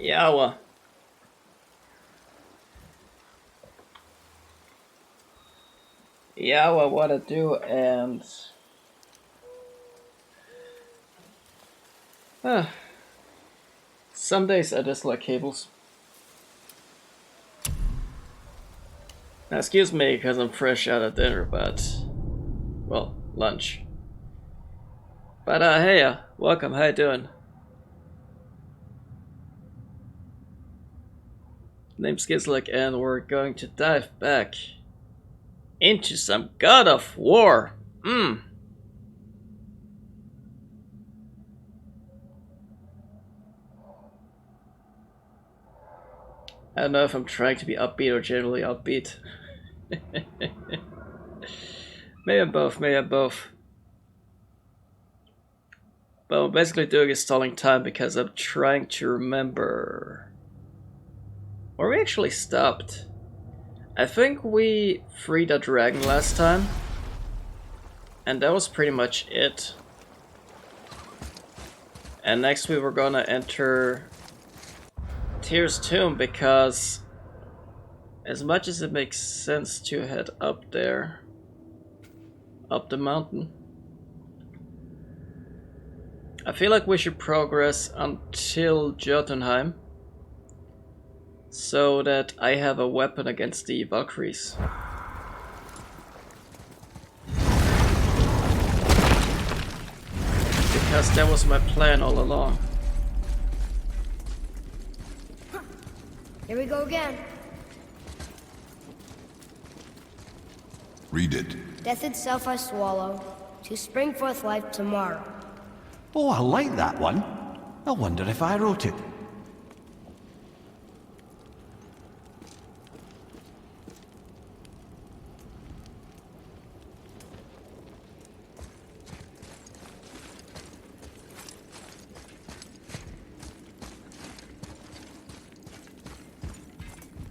Yawa. Yawa, what to do, and uh, some days I dislike cables. Now, excuse me, because I'm fresh out of dinner, but well, lunch. But hey, welcome. How you doing? Name's Gizlik, and we're going to dive back into some God of War. I don't know if I'm trying to be upbeat or generally upbeat. Maybe I'm both, maybe I'm both. But what I'm basically doing is stalling time because I'm trying to remember where we actually stopped. I think we freed a dragon last time, and that was pretty much it. And next we were gonna enter Tyr's tomb because as much as it makes sense to head up there, up the mountain, I feel like we should progress until Jotunheim so that I have a weapon against the Valkyries. Because that was my plan all along. Here we go again. Read it. Death itself I swallow, to spring forth life tomorrow. Oh, I like that one. I wonder if I wrote it.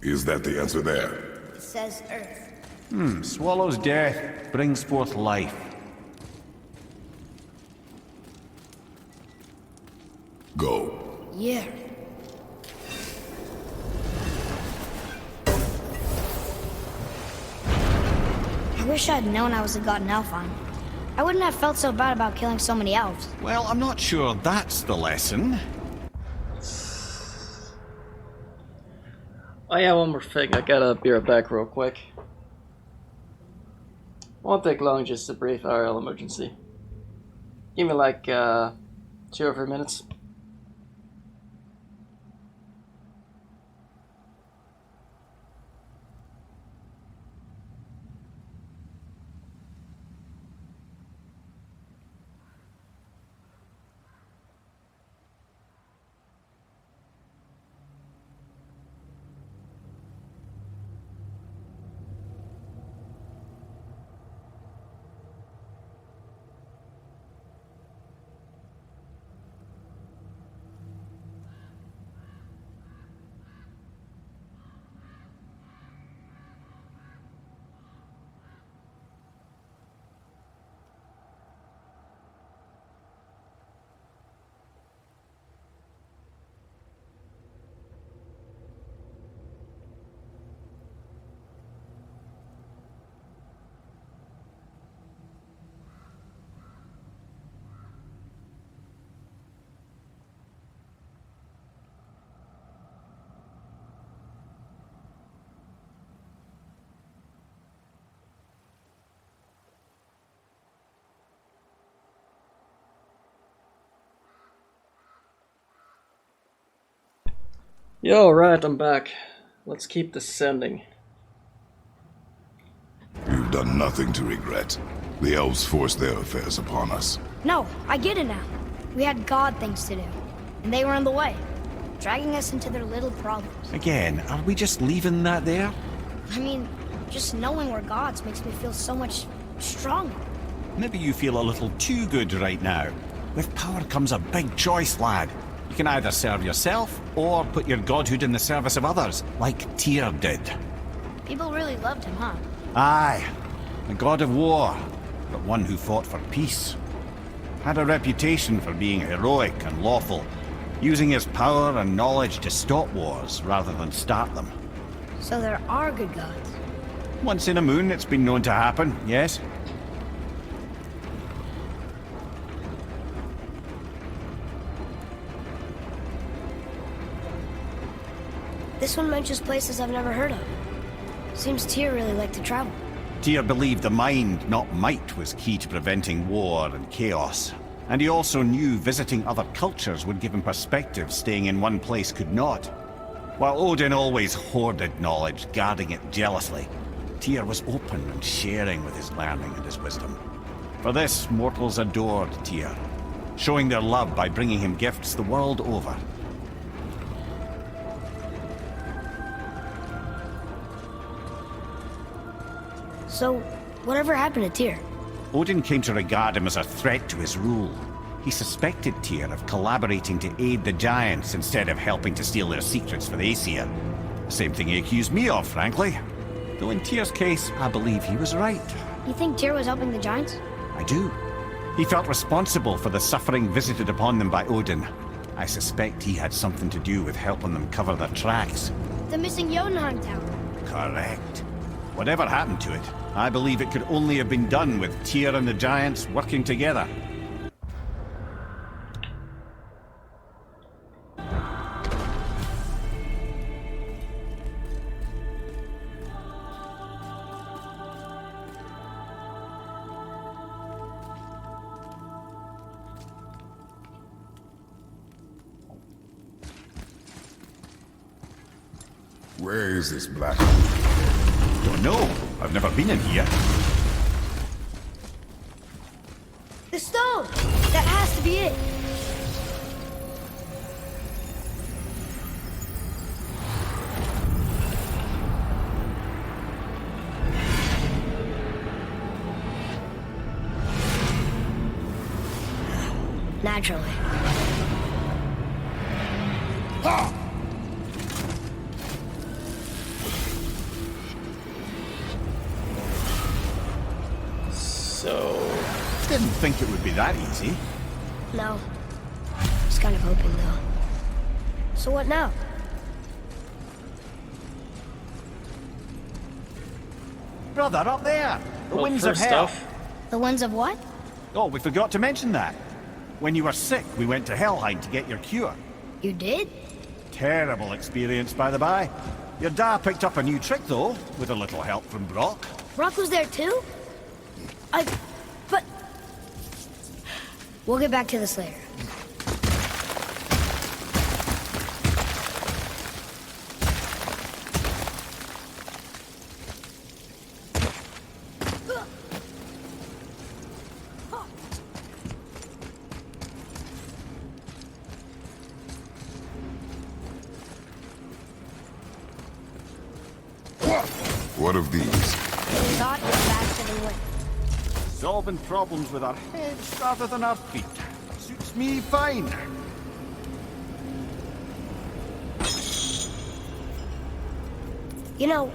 Is that the answer there? It says Earth. Swallows death, brings forth life. Go. Yeah. I wish I'd known I was a god in Alfheim. I wouldn't have felt so bad about killing so many elves. Well, I'm not sure that's the lesson. Oh yeah, one more thing. I gotta be right back real quick. Won't take long, just a brief RL emergency. Give me like 2 or 3 minutes. Yo, right, I'm back. Let's keep descending. You've done nothing to regret. The elves forced their affairs upon us. No, I get it now. We had god things to do, and they were in the way, dragging us into their little problems. Again, are we just leaving that there? I mean, just knowing we're gods makes me feel so much stronger. Maybe you feel a little too good right now. With power comes a big choice, lad. You can either serve yourself, or put your godhood in the service of others, like Tyr did. People really loved him, huh? Aye, a god of war, but one who fought for peace. Had a reputation for being heroic and lawful, using his power and knowledge to stop wars rather than start them. So there are good gods. Once in a moon, it's been known to happen, yes? This one mentions places I've never heard of. Seems Tyr really liked to travel. Tyr believed the mind, not might, was key to preventing war and chaos. And he also knew visiting other cultures would give him perspective staying in one place could not. While Odin always hoarded knowledge, guarding it jealously, Tyr was open and sharing with his learning and his wisdom. For this, mortals adored Tyr, showing their love by bringing him gifts the world over. So, whatever happened to Tyr? Odin came to regard him as a threat to his rule. He suspected Tyr of collaborating to aid the Giants instead of helping to steal their secrets for the Aesir. Same thing he accused me of, frankly. Though in Tyr's case, I believe he was right. You think Tyr was helping the Giants? I do. He felt responsible for the suffering visited upon them by Odin. I suspect he had something to do with helping them cover their tracks. The missing Jotunheim Tower. Correct. Whatever happened to it, I believe it could only have been done with Tyr and the Giants working together. Where is this black? Don't know. I've never been in here. The stone! That has to be it! Naturally. So... Didn't think it would be that easy. No. Was kind of hoping, though. So what now? Brother, up there! The well, winds of first hell! off, The ones of what? Oh, we forgot to mention that. When you were sick, we went to Helheim to get your cure. You did? Terrible experience, by the by. Your dad picked up a new trick, though, with a little help from Brock. Brock was there too? But... We'll get back to this later. What of these? Thought was faster than wind. Solving problems with our heads rather than our feet. Suits me fine. You know,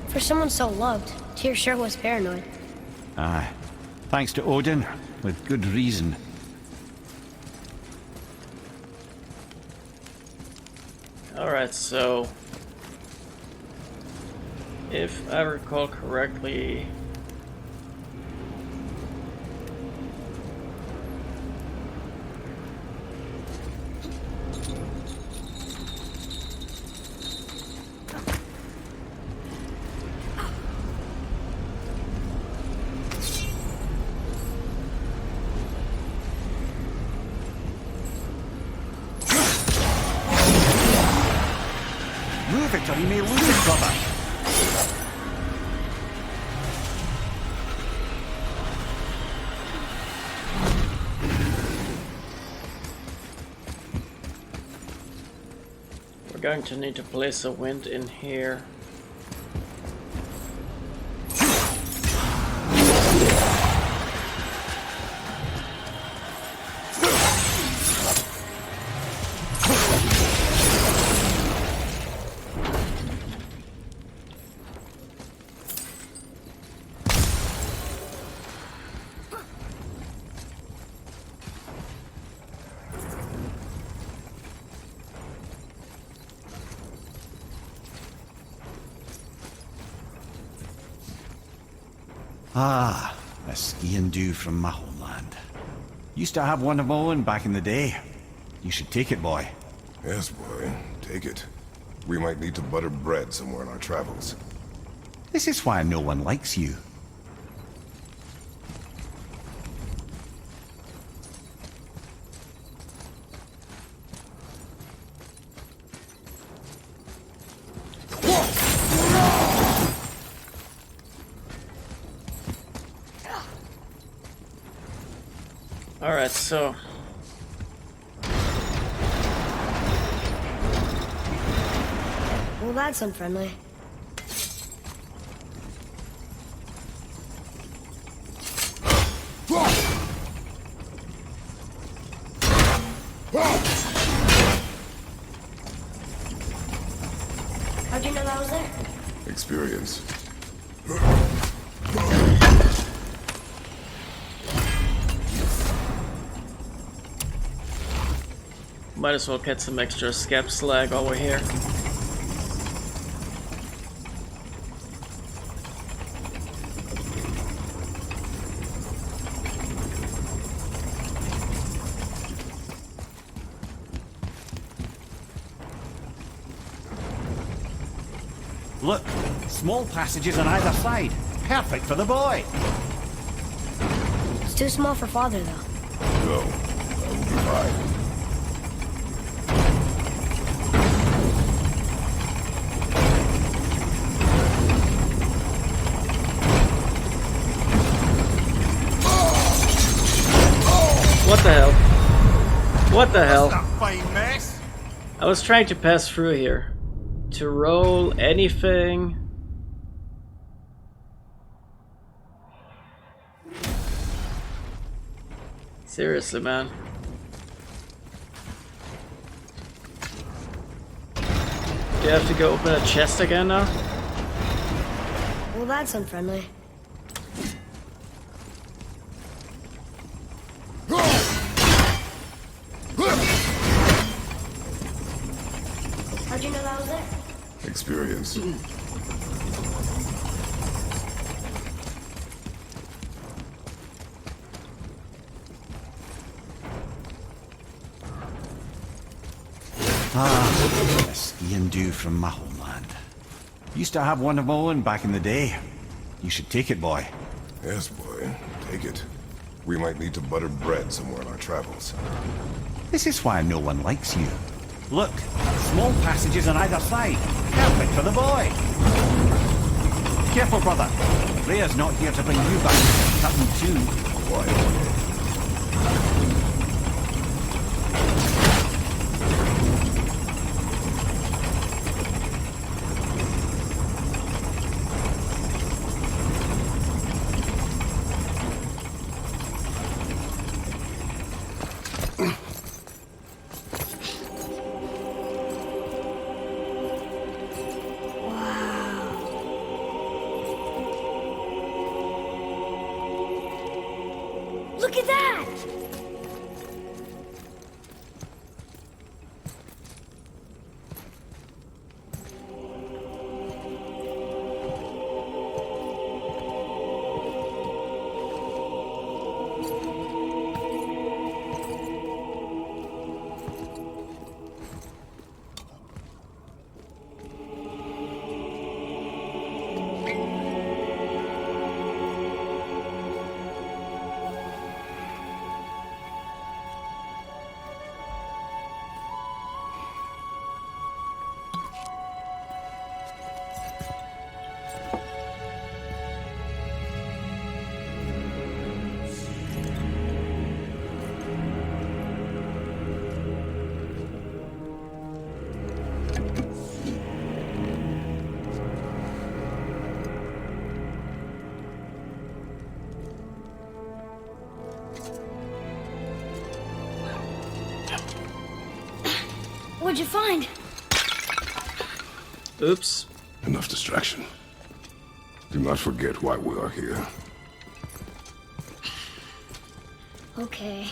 for someone so loved, Tyr sure was paranoid. Aye. Thanks to Odin, with good reason. alright, so... If I recall correctly... Move it or you may lose it, brother. We're going to need to place a wind in here. Ah, a ski and do from my homeland. Used to have one of my own back in the day. You should take it, boy. Yes, boy. Take it. We might need to butter bread somewhere in our travels. This is why no one likes you. Alright, so... Well, that's unfriendly. How'd you know that was there? Experience. Might as well get some extra scap slag over here. Look, small passages on either side. Perfect for the boy. It's too small for Father, though. Go. I will be fine. What the hell? What the hell? That fine mess. I was trying to pass through here. To roll anything. Seriously, man. Do you have to go open a chest again now? Well, that's unfriendly. How'd you know that was there? Experience. Ah, a ski and do from my homeland. Used to have one of my own back in the day. You should take it, boy. Yes, boy. Take it. We might need to butter bread somewhere in our travels. This is why no one likes you. Look, small passages on either side. Perfect for the boy. Careful, brother. Freya's not here to bring you back. Something too. Quiet. Look at that! What'd you find? Oops. Enough distraction. Do not forget why we are here. Okay.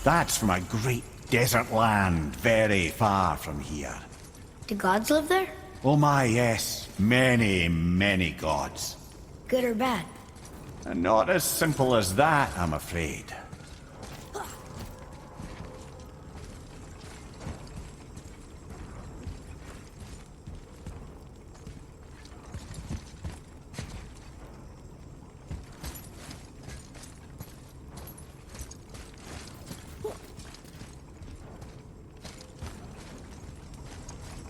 That's from a great desert land very far from here. Do gods live there? Oh my, yes. Many, many gods. Good or bad? And not as simple as that, I'm afraid.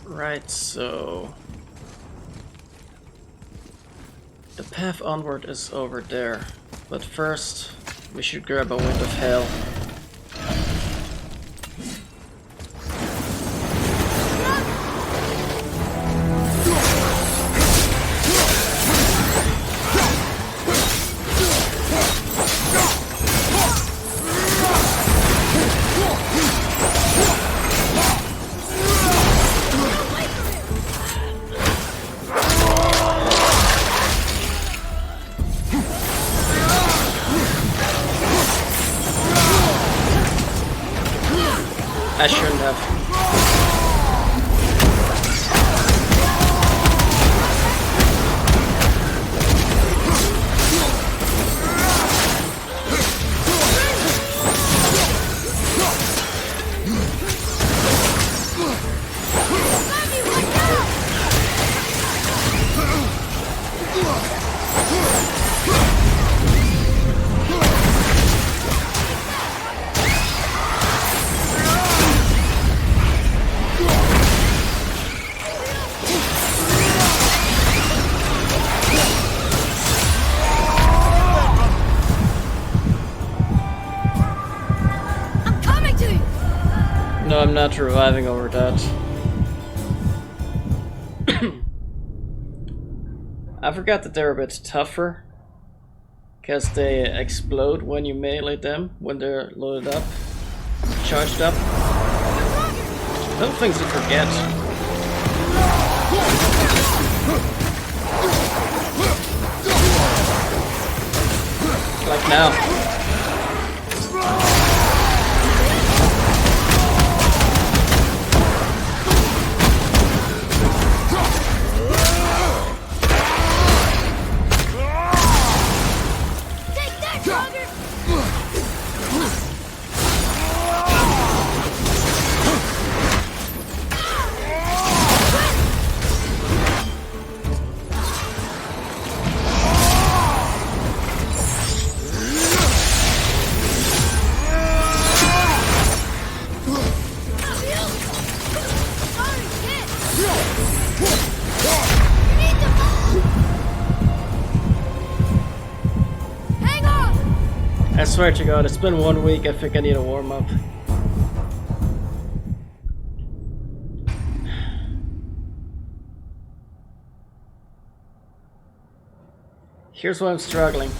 Right, so the path onward is over there, but first we should grab a Wind of Hail. I shouldn't have. No, I'm not reviving over that. I forgot that they're a bit tougher, because they explode when you melee them, when they're loaded up, charged up. Little things to forget. Like now. I swear to God, it's been 1 week. I think I need a warm up. Here's why I'm struggling.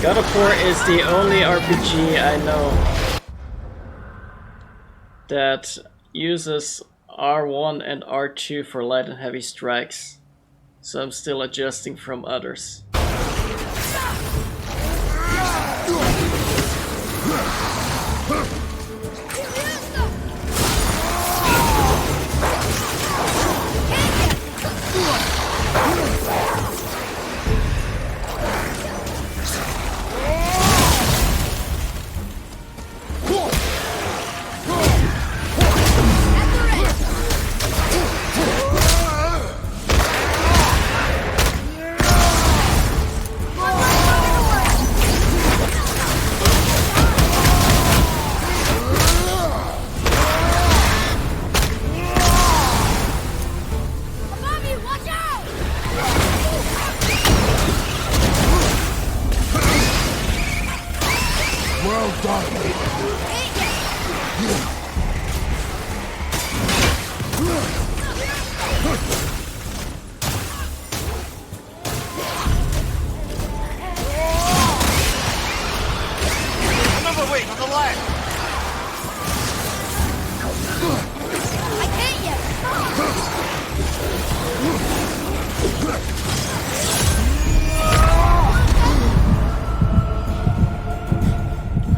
God of War is the only RPG I know that uses R1 and R2 for light and heavy strikes, so I'm still adjusting from others.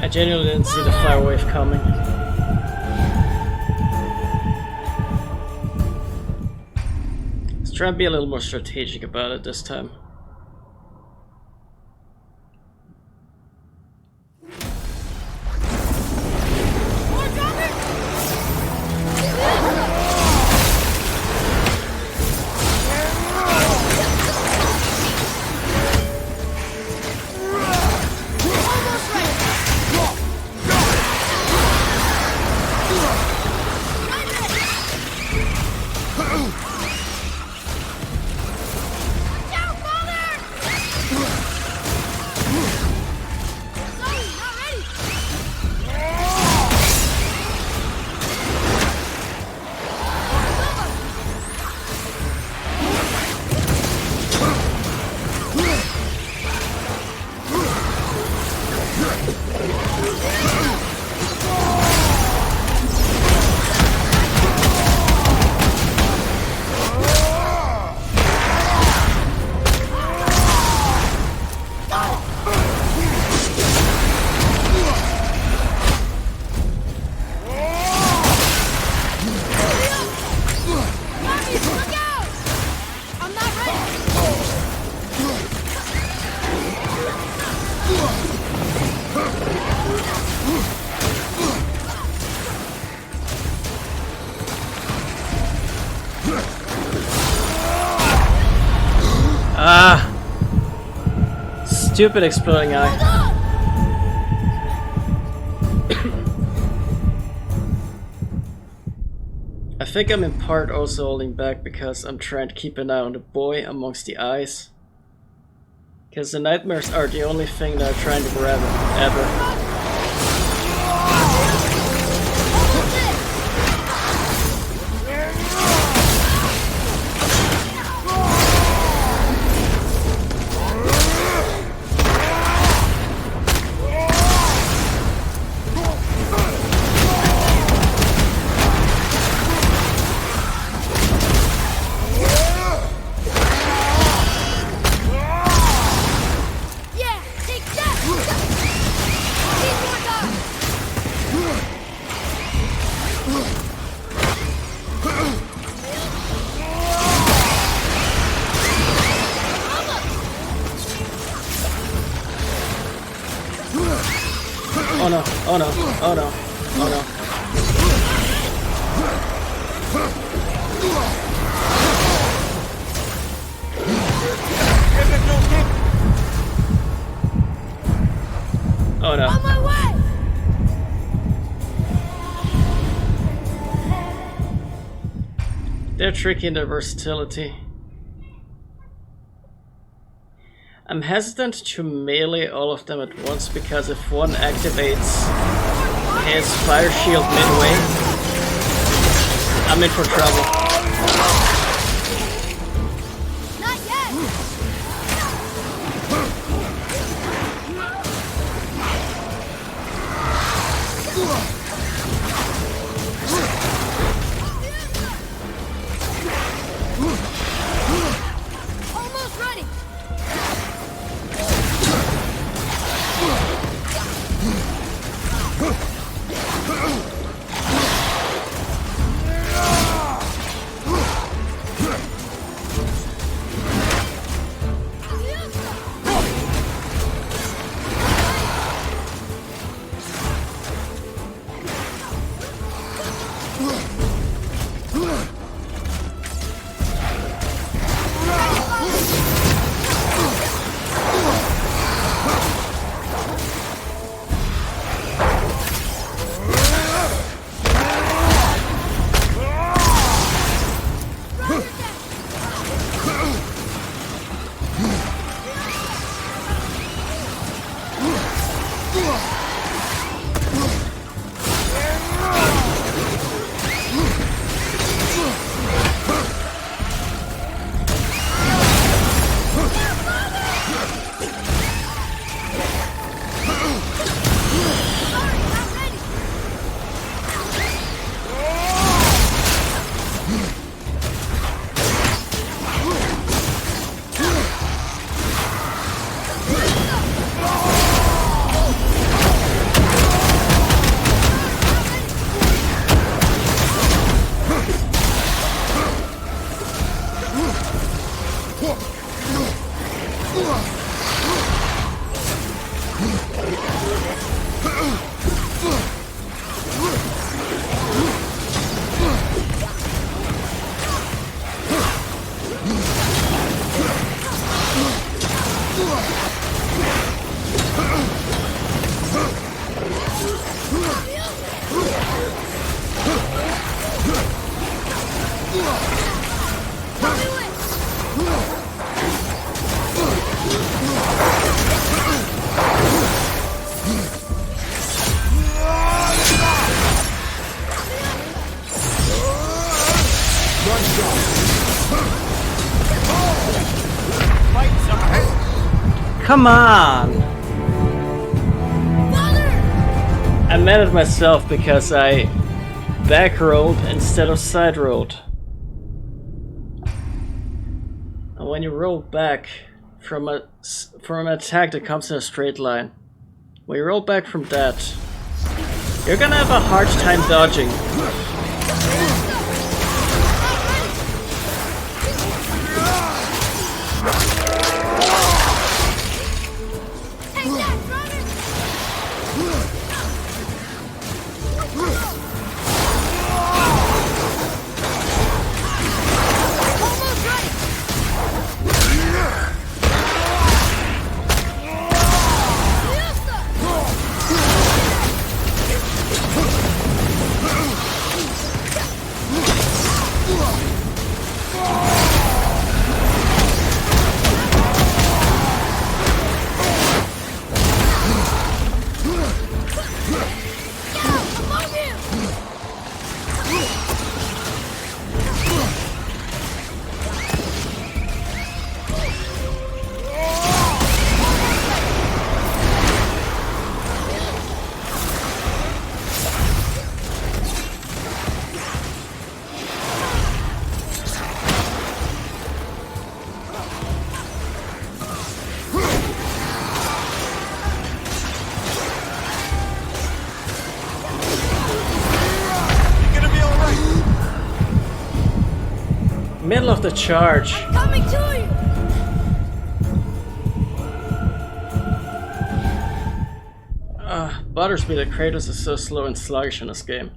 I Genuinely didn't see the fire wave coming. Let's try and be a little more strategic about it this time. Ah! Stupid exploding eye. I think I'm in part also holding back because I'm trying to keep an eye on the boy amongst the eyes. Because the nightmares are the only thing that I'm trying to grab ever. Oh no, oh no, oh no, oh no. Oh no. On my way! They're tricky in their versatility. I'm hesitant to melee all of them at once because if one activates his fire shield midway, I'm in for trouble. Not yet! Almost ready! Come on! I'm mad at myself because I back-rolled instead of side-rolled. And when you roll back from an attack that comes in a straight line, when you roll back from that, you're gonna have a hard time dodging. Middle of the charge. I'm coming to you. Bothers me that Kratos is so slow and sluggish in this game.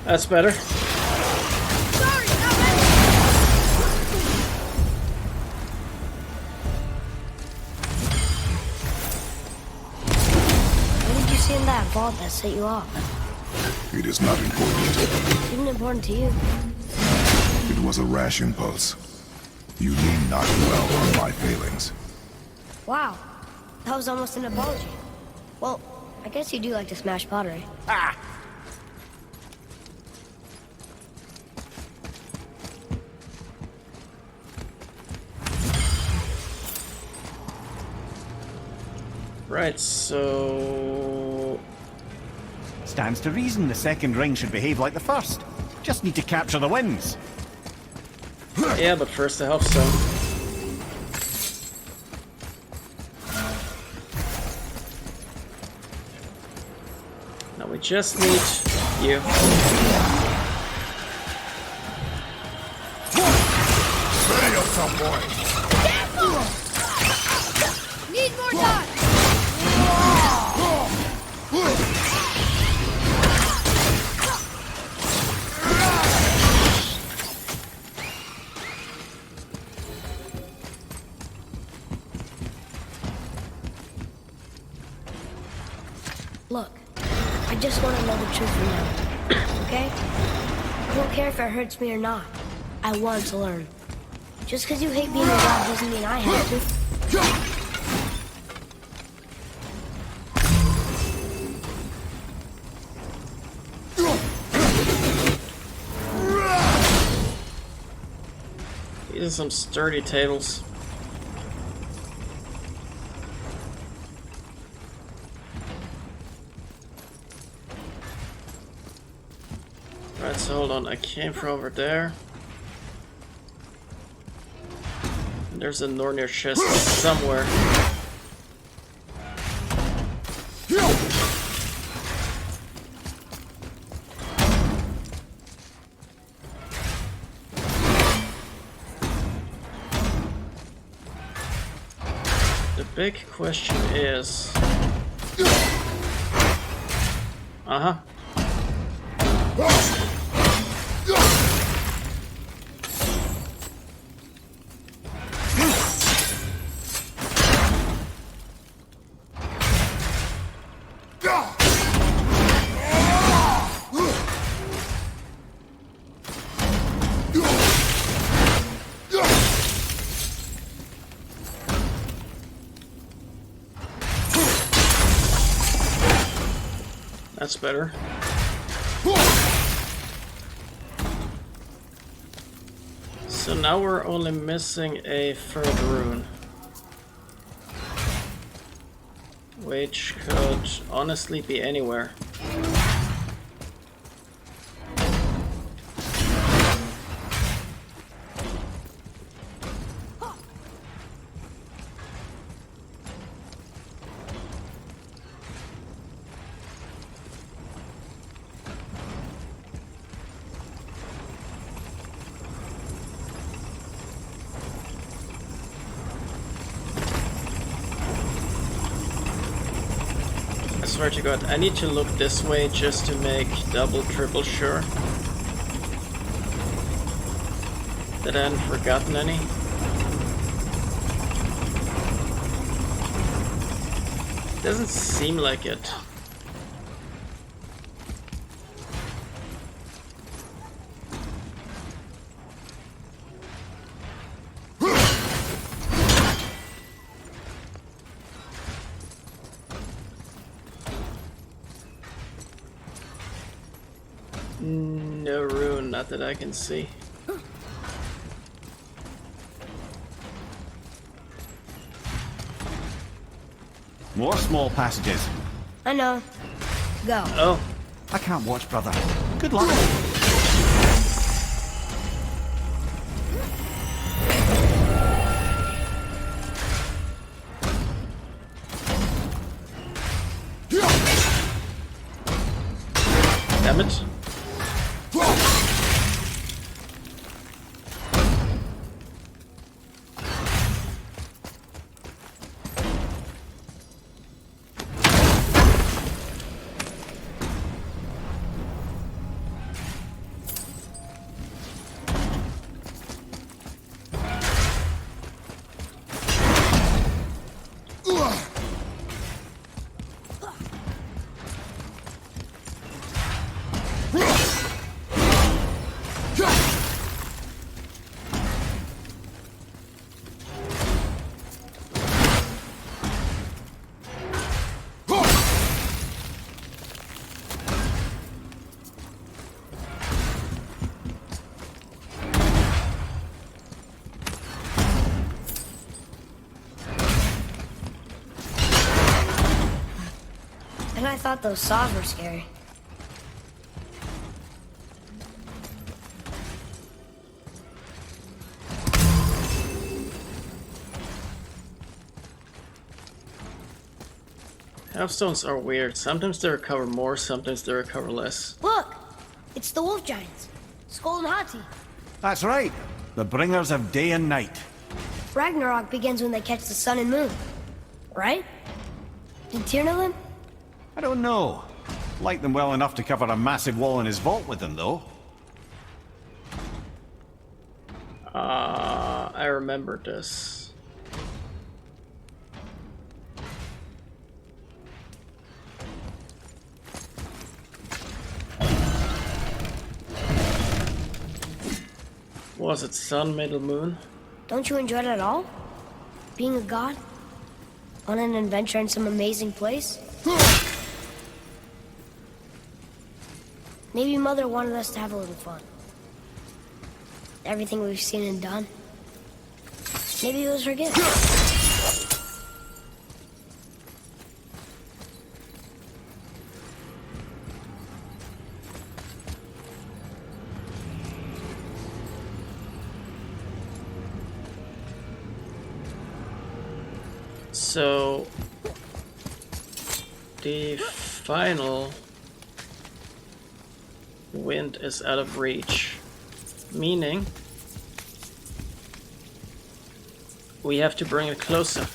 That's better. Sorry, not ready. fault that set you off? It is not important. Isn't important to you? It was a rash impulse. You need not dwell on my failings. Wow, that was almost an apology. Well, I guess you do like to smash pottery. Right, so... Stands to reason the second ring should behave like the first. Just need to capture the wins. Yeah, but first the health zone. Now we just need you. Ready yourself, boy! Need more time! Look, I just want to know the truth from now, okay? I don't care if it hurts me or not. I want to learn. Just because you hate being a god doesn't mean I have to. These are some sturdy tables. Right, so hold on, I came from over there. And there's a Nornir chest somewhere. The big question is... Uh-huh. That's better. So now we're only missing a third rune, which could honestly be anywhere. I swear to God, I need to look this way just to make double, triple sure that I hadn't forgotten any. Doesn't seem like it. No rune, not that I can see. More small passages. I know. Go. Oh, I can't watch, brother. Good luck. damn it. And I thought those saws were scary. Halfstones are weird. Sometimes they recover more, sometimes they recover less. Look! It's the wolf giants. Skull and Hati. That's right. The bringers of day and night. Ragnarok begins when they catch the sun and moon. Right? Did Tyr know them? I don't know. Like them well enough to cover a massive wall in his vault with them, though. I remember this. Was it sun, middle moon? Don't you enjoy it at all? Being a god? On an adventure in some amazing place? Maybe Mother wanted us to have a little fun. Everything we've seen and done. Maybe it was her gift. So, the final wind is out of reach, meaning we have to bring it closer.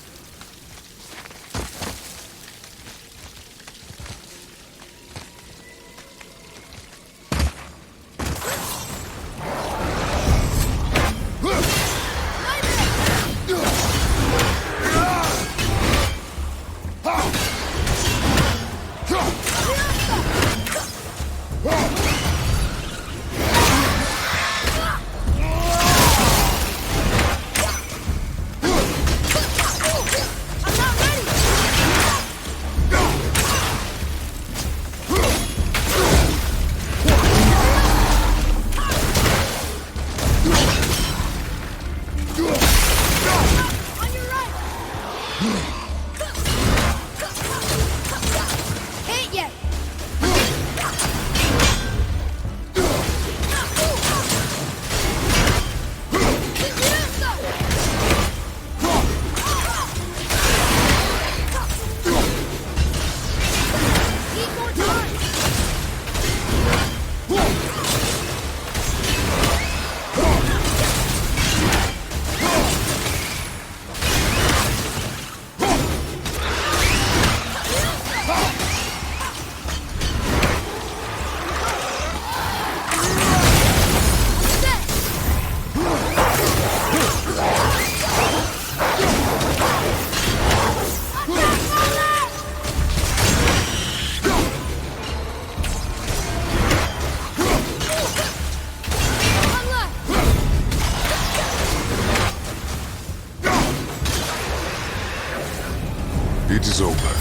It is over.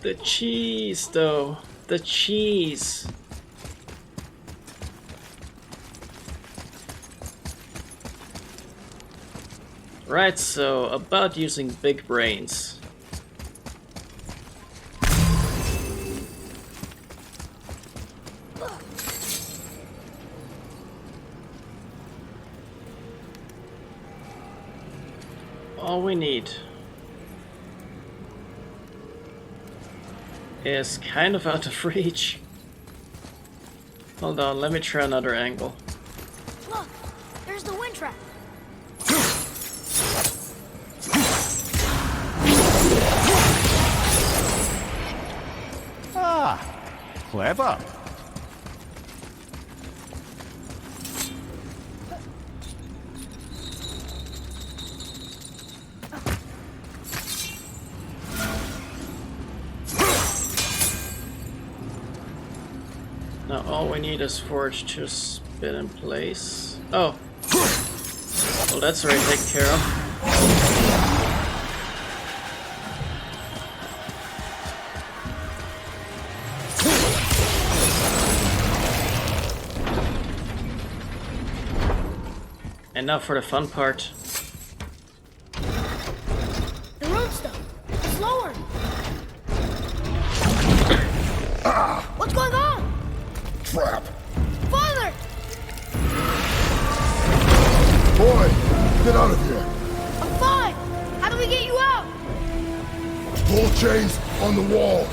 The cheese, though. The cheese. Right, so about using big brains. All we need is kind of out of reach. Hold on, let me try another angle. Look, there's the wind trap. Ah, clever. Now all we need is Forge to spin in place. Oh. Well, that's already taken care of. And now for the fun part. trap! Father! Boy, get out of here! I'm fine! How do we get you out? Pull chains on the wall!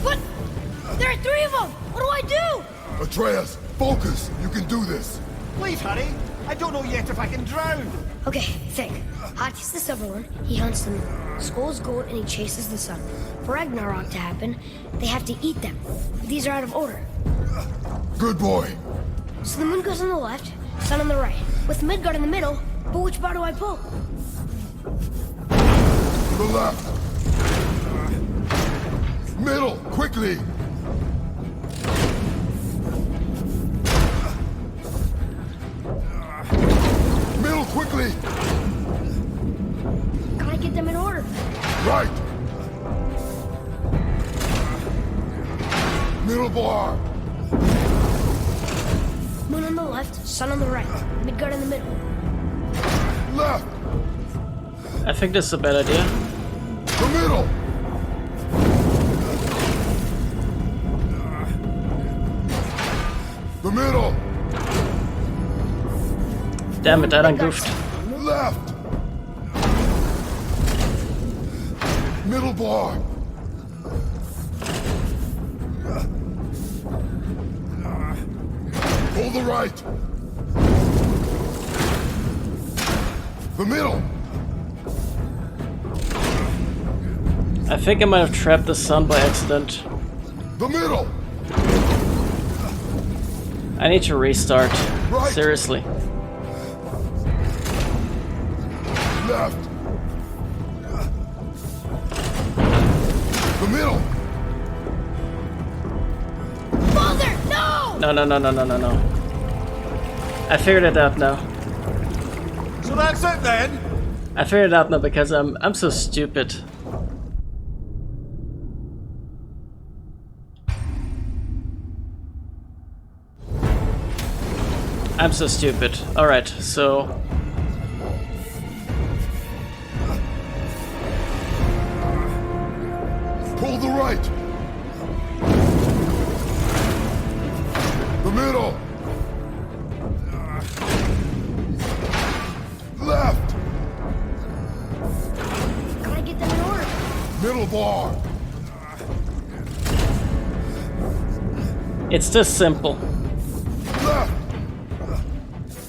But there are 3 of them! What do I do? Atreus, focus! You can do this! Please hurry. I don't know yet if I can drown. Okay, think. Hati's the silver one. He hunts them. Skull's gold and he chases the sun. For Ragnarok to happen, they have to eat them. These are out of order. Good boy! So the moon goes on the left, sun on the right. With Midgard in the middle, but which bar do I pull? To the left! Middle, quickly! Middle, quickly! Gotta get them in order. Right! Middle bar! Moon on the left, sun on the right. Midgard in the middle. Left! I think this is a bad idea. The middle! The middle! Damn it, I done goofed. Left! Middle bar! Pull the right! The middle! I think I might have trapped the sun by accident. The middle! I need to restart. Right. Seriously. Left! The middle! Father, no! No. I figured it out now. So that's it then? I figured it out now because I'm so stupid. I'm so stupid. Alright, so... Pull the right! The middle! Left! Gotta get them in order. Middle bar! It's this simple. Left!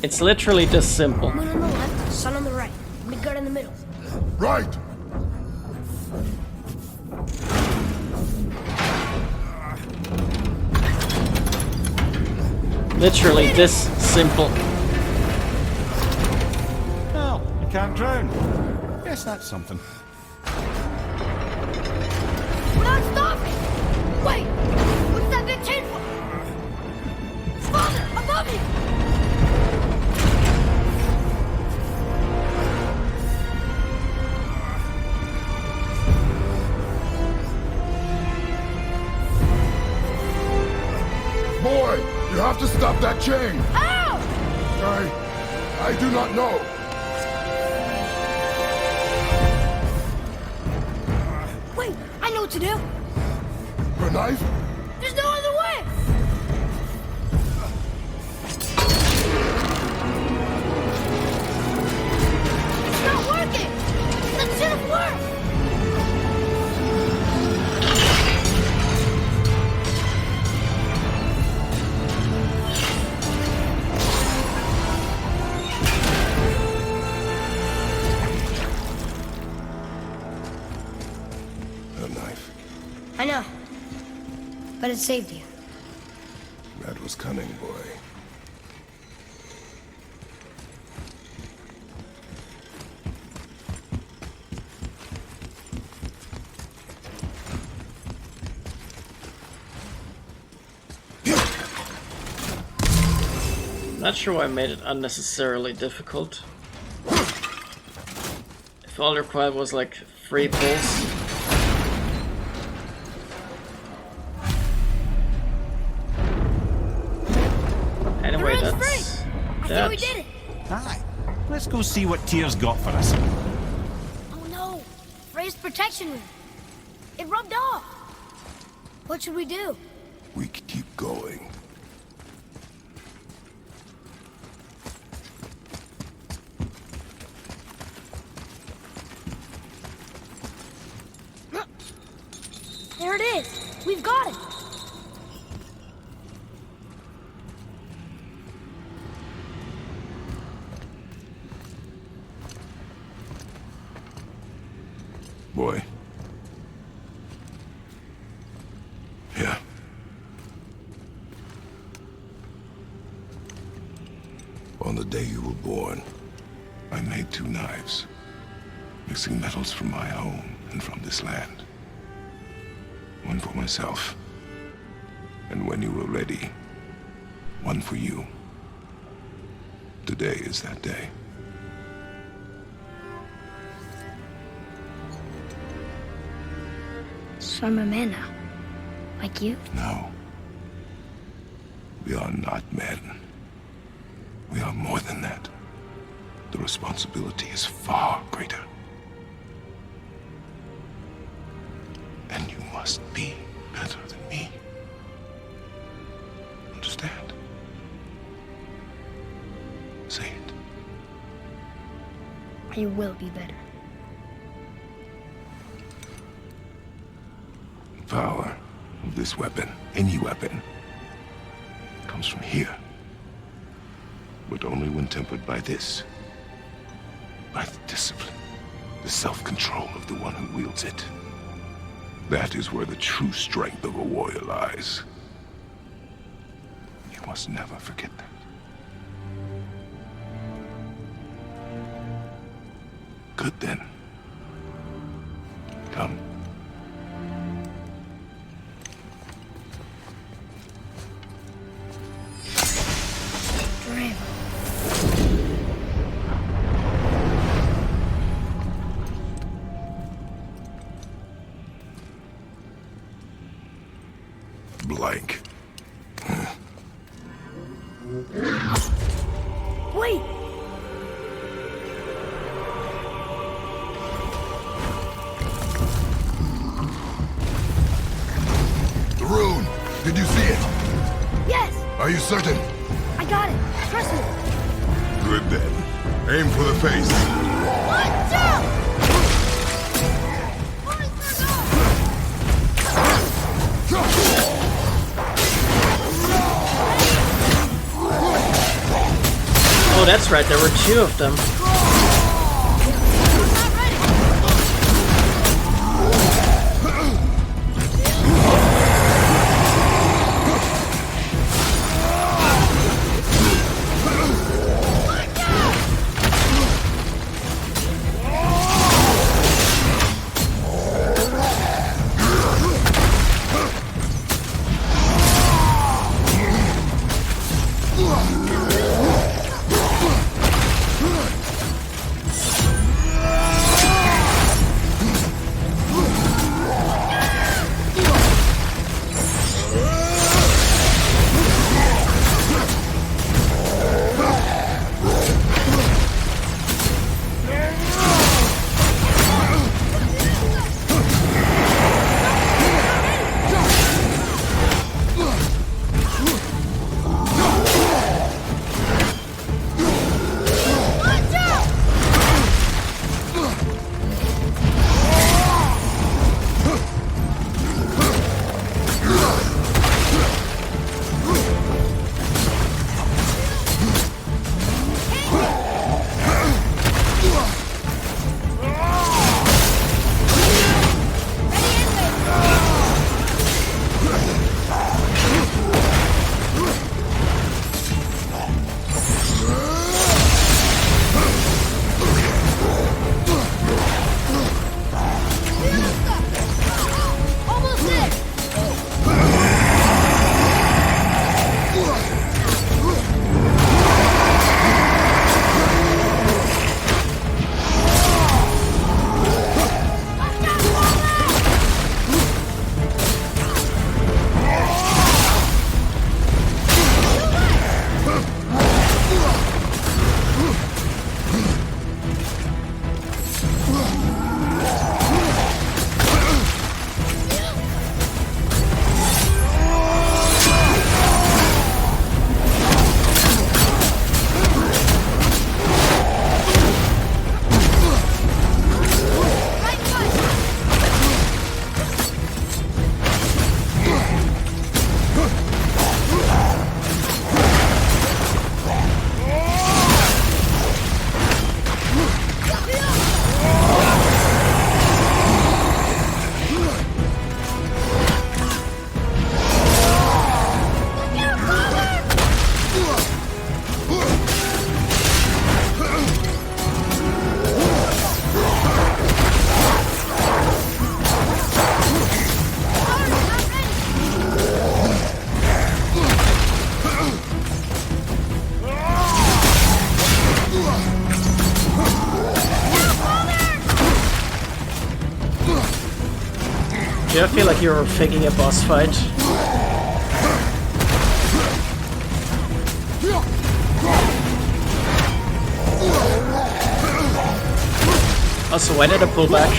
It's literally this simple. Moon on the left, sun on the right. Midgard in the middle. Right! Literally this simple. Well, I can't drown. Guess that's something. We're not stopping! Wait! What's that big chain for? Father, above you! Boy, you have to stop that chain! How? I do not know. Wait, I know what to do. A knife? There's no other way! It's not working! That should have worked! A knife. I know. But it saved you. That was cunning, boy. Not sure why I made it unnecessarily difficult. If all required was like 3 pulls. Anyway, The road's that's free! I that. think we did it! Aye. Let's go see what Tyr's got for us. Oh no! Ray's protection ring! It rubbed off! What should we do? we keep going. There it is. We've got it. Boy. Yeah. On the day you were born, I made 2 knives, mixing metals from my home and from this land. One for myself, and when you were ready, one for you. Today is that day. So I'm a man now. Like you? No. We are not men. We are more than that. The responsibility is far greater. And you must be better than me. Understand? Say it. I will be better. The power of this weapon, any weapon, comes from here. But only when tempered by this. By the discipline, the self-control of the one who wields it. That is where the true strength of a warrior lies. You must never forget that. Good then. Come. Blank. Wait! The rune! Did you see it? Yes! Are you certain? I got it! Trust me! Good then. Aim for the face. One, two! Oh, that's right, there were 2 of them. Do I feel like you're faking a boss fight? Also, why did I pull back?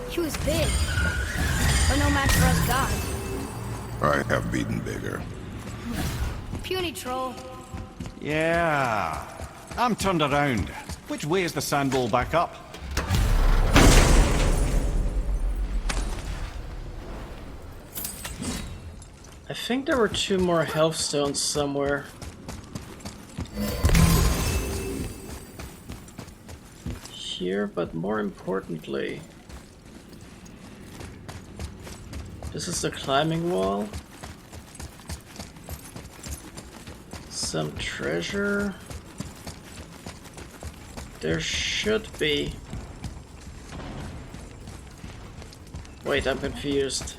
He was big, but no match for us gods. I have beaten bigger. Puny troll. Yeah. I'm turned around. Which way is the sand bowl back up? I think there were 2 more health stones somewhere. Here, but more importantly, this is the climbing wall. Some treasure. There should be. Wait, I'm confused.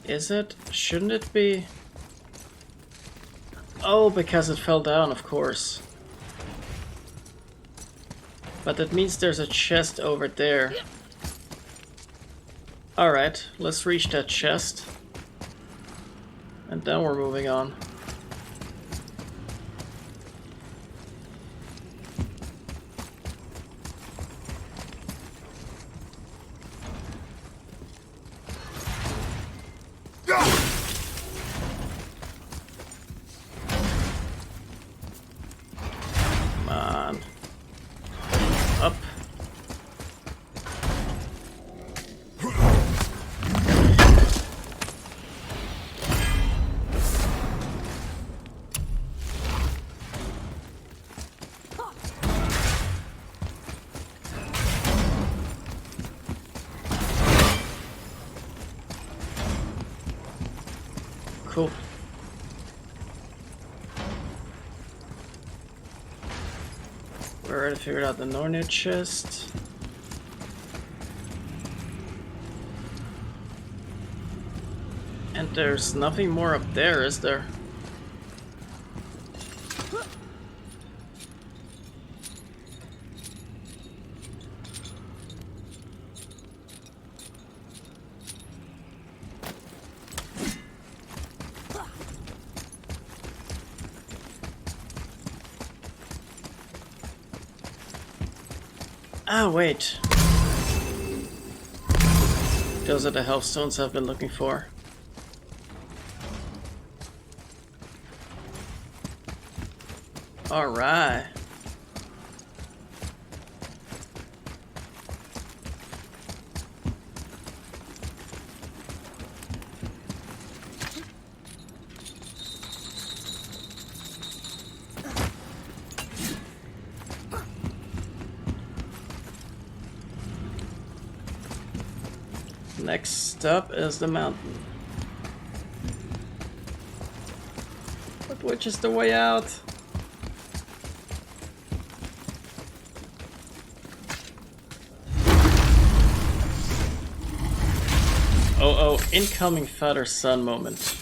Is it? Shouldn't it be? Oh, because it fell down, of course. But that means there's a chest over there. Alright, let's reach that chest. And then we're moving on. Come on. Up. Cool. We already figured out the Nornir chest. And there's nothing more up there, is there? Ah, wait. Those are the health stones I've been looking for. Alright. Next up is the mountain. But which is the way out? Oh, incoming father-son moment.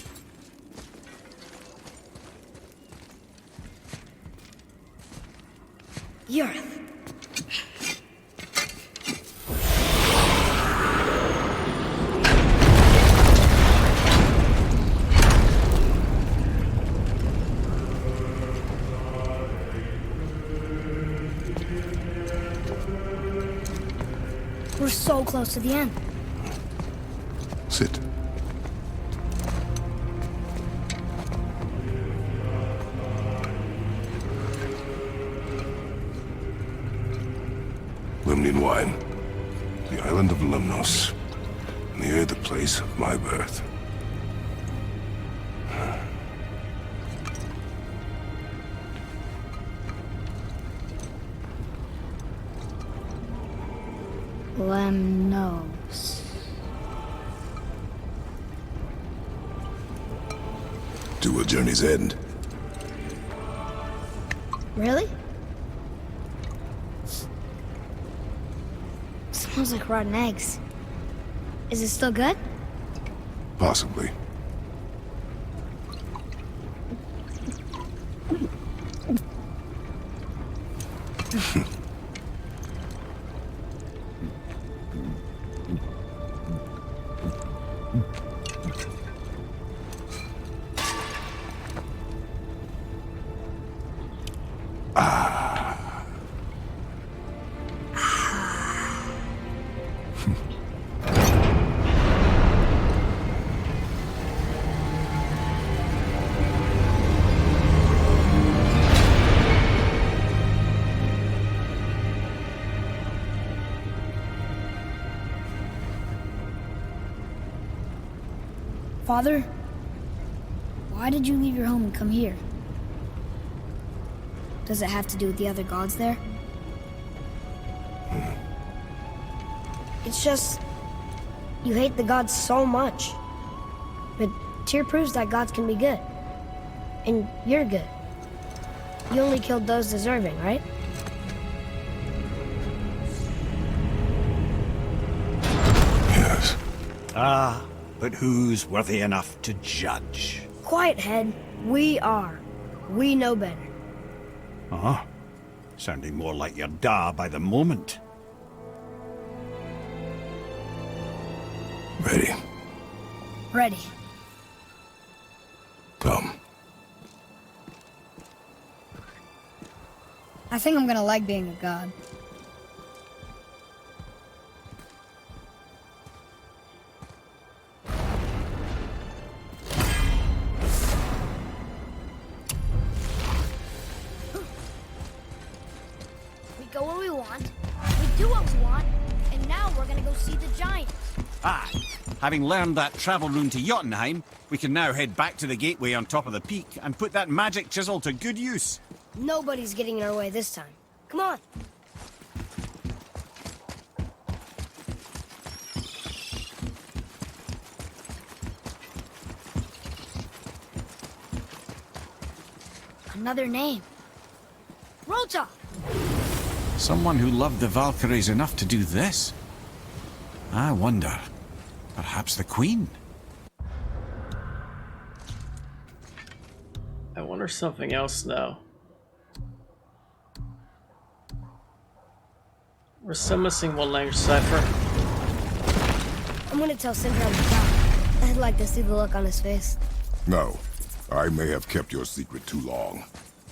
Yarth. close to the end. Sit. Lemnian wine. The island of Lemnos. Near the place of my birth. Lemnos. To a journey's end. Really? Smells like rotten eggs. Is it still good? Possibly. Father, why did you leave your home and come here? Does it have to do with the other gods there? It's just, you hate the gods so much. But Tyr proves that gods can be good. And you're good. You only killed those deserving, right? Yes. Ah, but who's worthy enough to judge? Quiet head, we are. We know better. Uh-huh. Sounding more like your da by the moment. Ready. Ready. Come. I think I'm gonna like being a god. We go where we want, we do what we want, and now we're gonna go see the giants. Ah, having learned that travel rune to Jotunheim, we can now head back to the gateway on top of the peak and put that magic chisel to good use. Nobody's getting in our way this time. Come on. Another name. Rota! Someone who loved the Valkyries enough to do this. I wonder, perhaps the Queen? I wonder something else now. We're still missing one language cipher. I'm gonna tell Sindri on the top. I'd like to see the look on his face. No. I may have kept your secret too long.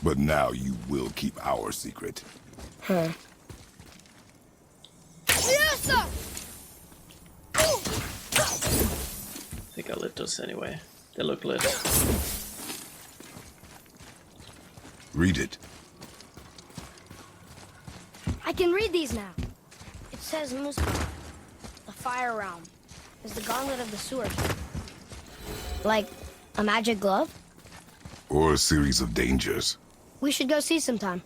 But now you will keep our secret. Huh. Yes, sir! I think I lit those anyway. They look lit. Read it. I can read these now. It says Muspelheim, the fire realm, is the gauntlet of the sewer. Like a magic glove? Or a series of dangers. We should go see sometime.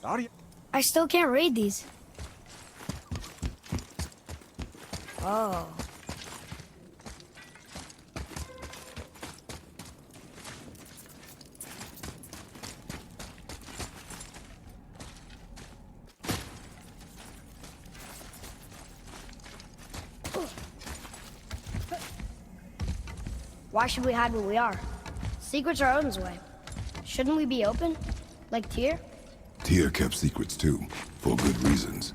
Are you? I still can't read these. Oh. Why should we hide where we are? Secrets are Odin's way. Shouldn't we be open? Like Tyr? Tyr kept secrets too, for good reasons.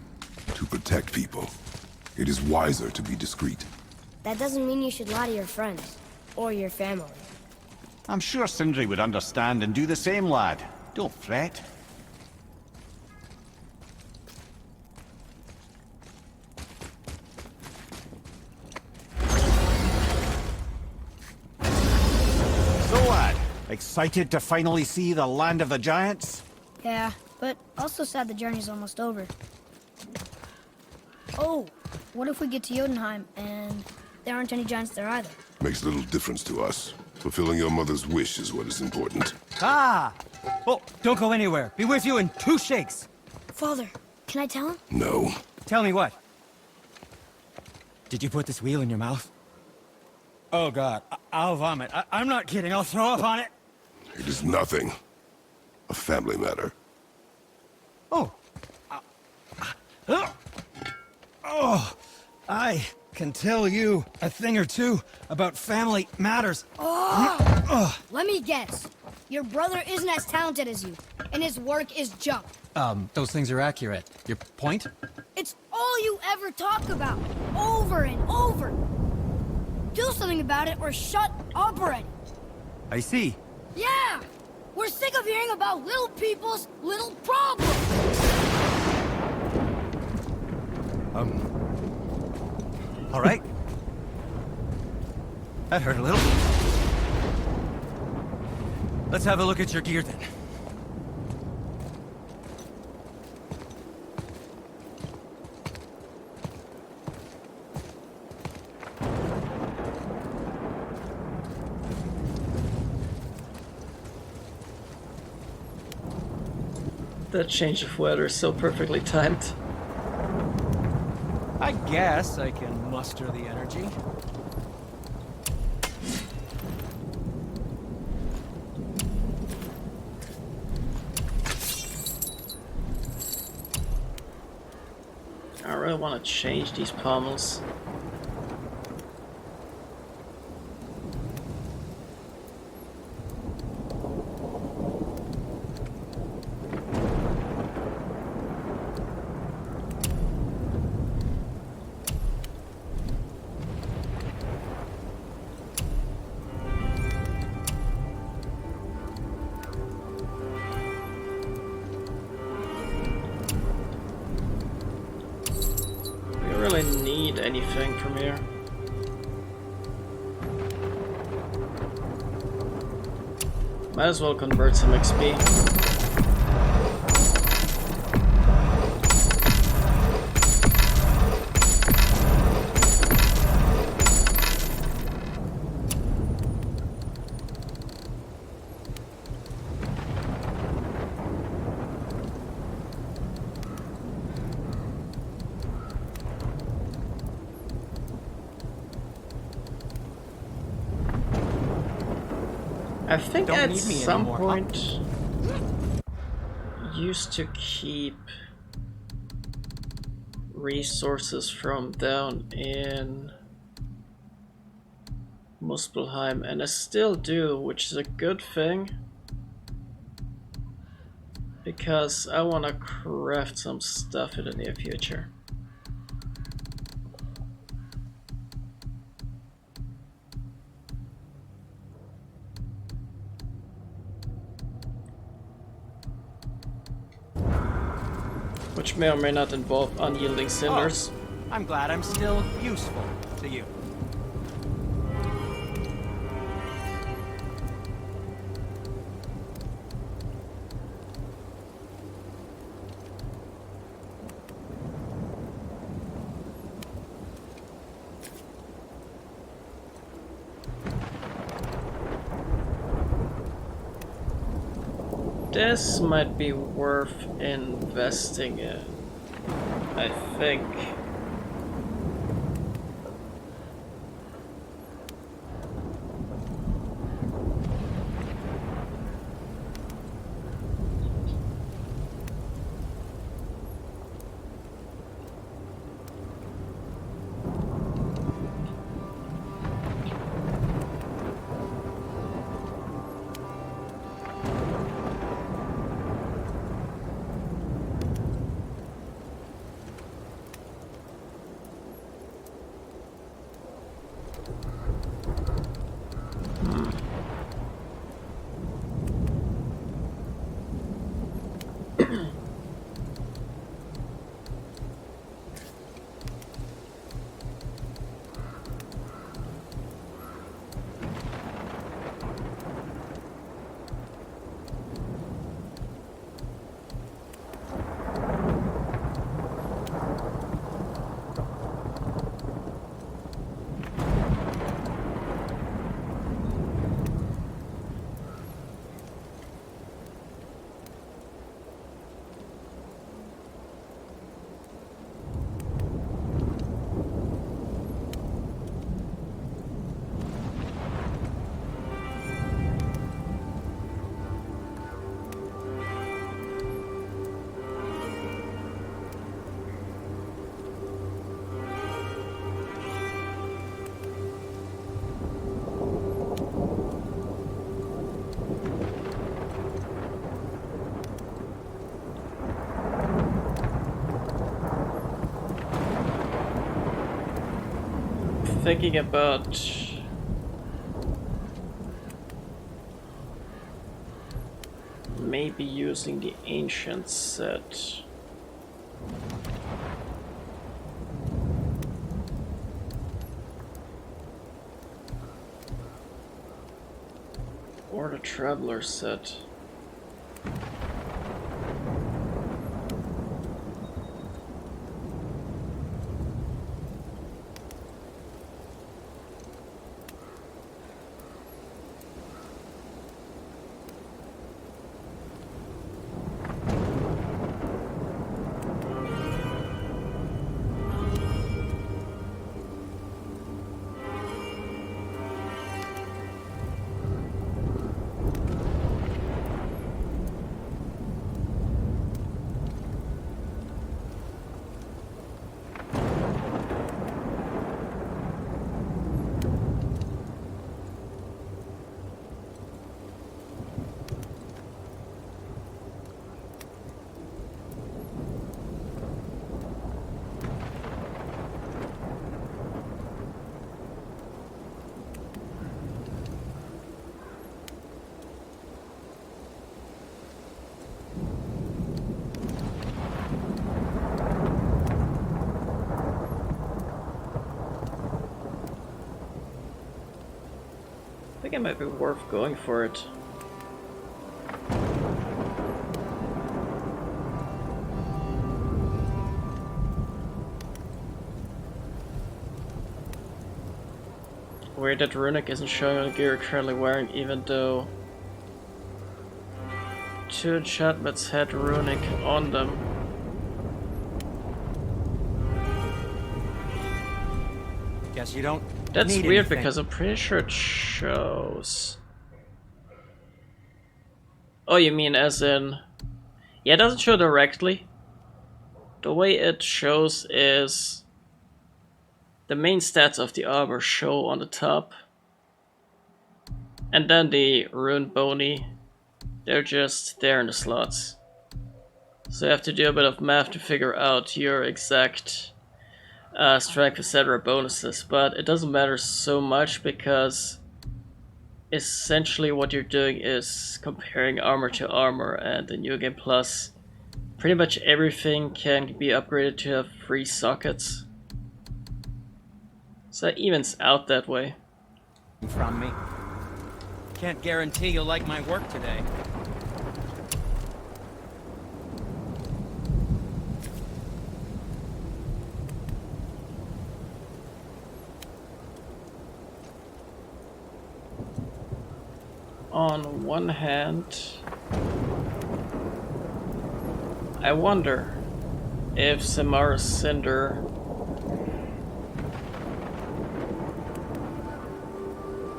To protect people. It is wiser to be discreet. That doesn't mean you should lie to your friends. Or your family. I'm sure Sindri would understand and do the same, lad. Don't fret. Excited to finally see the land of the giants? Yeah, but also sad the journey's almost over. Oh, what if we get to Jotunheim and there aren't any giants there either? Makes little difference to us. Fulfilling your mother's wish is what is important. Ah! Oh, don't go anywhere. Be with you in 2 shakes. Father, can I tell him? No. Tell me what? Did you put this wheel in your mouth? Oh, God. I'll vomit. I'm not kidding. I'll throw up on it. It is nothing. A family matter. Oh. Oh. I can tell you a thing or two about family matters. Let me guess. Your brother isn't as talented as you, and his work is junk. Those things are accurate. Your point? It's all you ever talk about, over and over. Do something about it or shut up already. I see. Yeah! We're sick of hearing about little people's little problems! All right. That hurt a little. Let's have a look at your gear then. That change of weather is so perfectly timed. I guess I can muster the energy. I really want to change these pommels. Really need anything from here. Might as well convert some XP. I think Don't at need me some anymore, huh? point used to keep resources from down in Muspelheim, and I still do, which is a good thing because I want to craft some stuff in the near future. Which may or may not involve unyielding cinders. Oh, I'm glad I'm still useful to you. This might be worth investing in, I think. thinking about maybe using the ancient set. Or the traveler set. I think it might be worth going for it. Weird that Runic isn't showing on the gear you're currently wearing, even though 2 enchantments had Runic on them. Guess you don't. That's need weird anything. because I'm pretty sure it shows. Oh, you mean as in... Yeah, it doesn't show directly. The way it shows is... the main stats of the armor show on the top. And then the rune bony, they're just there in the slots. So you have to do a bit of math to figure out your exact strength, etc. bonuses, but it doesn't matter so much because essentially what you're doing is comparing armor to armor, and in New Game Plus pretty much everything can be upgraded to have 3 sockets. So it evens out that way. From me. Can't guarantee you'll like my work today. On one hand, I wonder if Samara's Cinder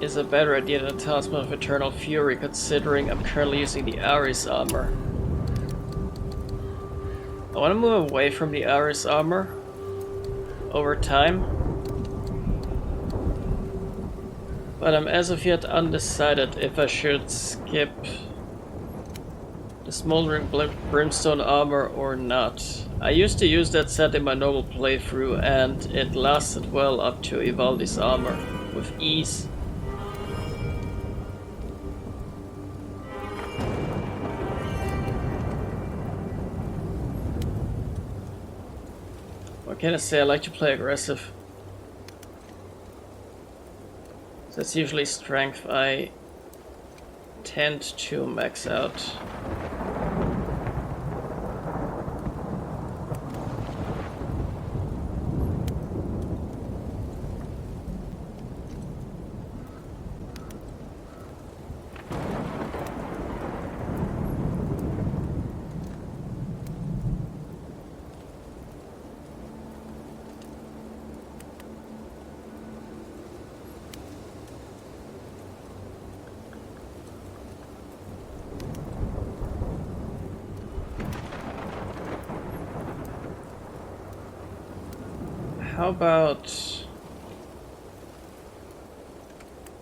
is a better idea than a Talisman of Eternal Fury, considering I'm currently using the Ares armor. I want to move away from the Ares armor over time, but I'm as of yet undecided if I should skip the Smoldering Brimstone armor or not. I used to use that set in my normal playthrough and it lasted well up to Ivaldi's armor with ease. What can I say? I like to play aggressive. That's usually strength I tend to max out. How about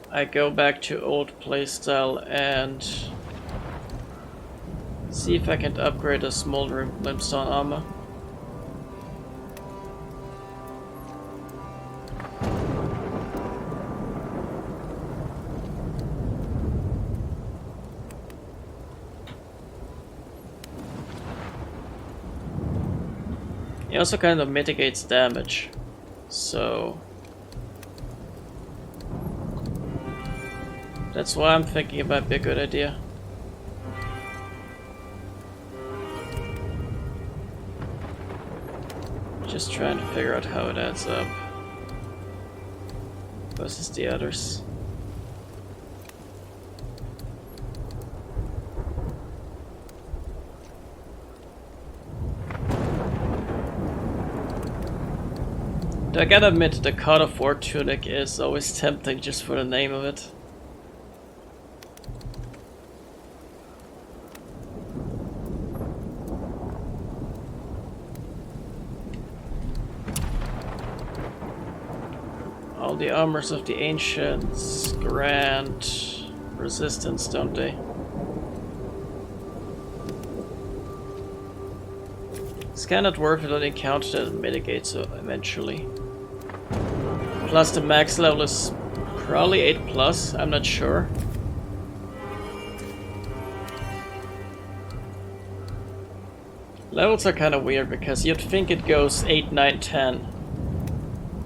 I go back to old playstyle and see if I can upgrade a Smoldering Brimstone armor. He also kind of mitigates damage, so that's why I'm thinking it might be a good idea. Just trying to figure out how it adds up versus the others. I gotta admit, the God of War tunic is always tempting just for the name of it. All the armors of the ancients grant resistance, don't they? It's kinda not worth it on the encounter that mitigates eventually. Plus the max level is probably 8+, I'm not sure. Levels are kinda weird because you'd think it goes 8, 9, 10.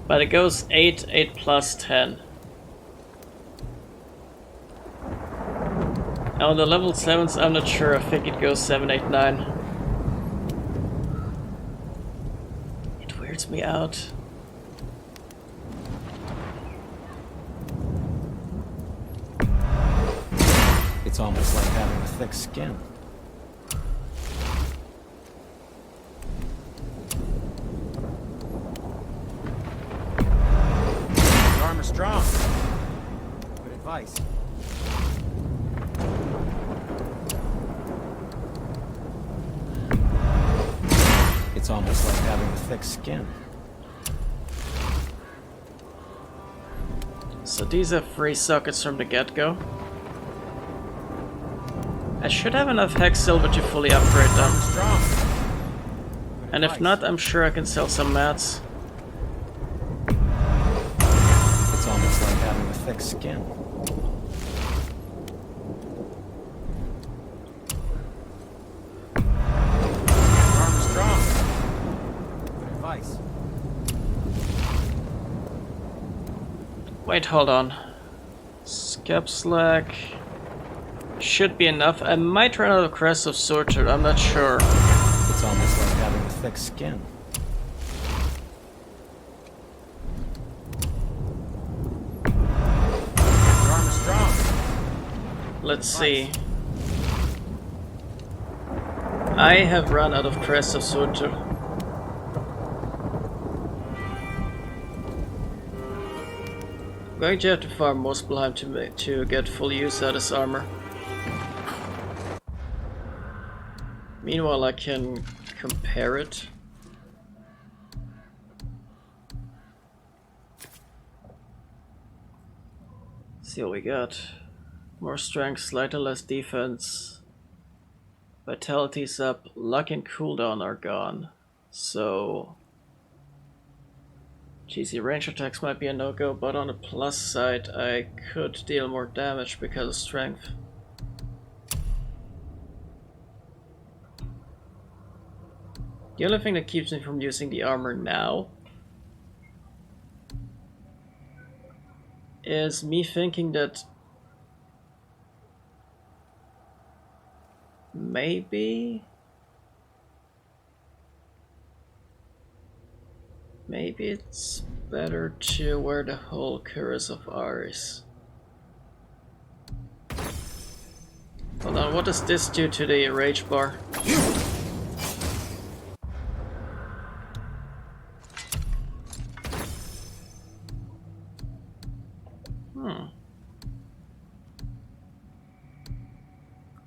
But it goes 8, 8+, 10. Now on the level 7s I'm not sure, I think it goes 7, 8, 9. It weirds me out. It's almost like having a thick skin. Your armor's strong. Good advice. It's almost like having a thick skin. So these are free sockets from the get-go. I should have enough hex silver to fully upgrade them. And if not, I'm sure I can sell some mats. It's almost like having a thick skin. Armor strong. Good advice. Wait, hold on. Scab slack should be enough. I might run out of Crest of Sorcerer, I'm not sure. It's almost like having a thick skin. Your armor's strong. Let's see. I have run out of Crest of Sorcerer. I'm going to have to farm Muspelheim to get full use out of this armor. Meanwhile, I can compare it. See what we got. More strength, slightly less defense. Vitality's up, luck and cooldown are gone. So GC range attacks might be a no-go, but on the plus side I could deal more damage because of strength. The only thing that keeps me from using the armor now is me thinking that maybe it's better to wear the whole Cuirass of Ares. Hold on, what does this do to the rage bar?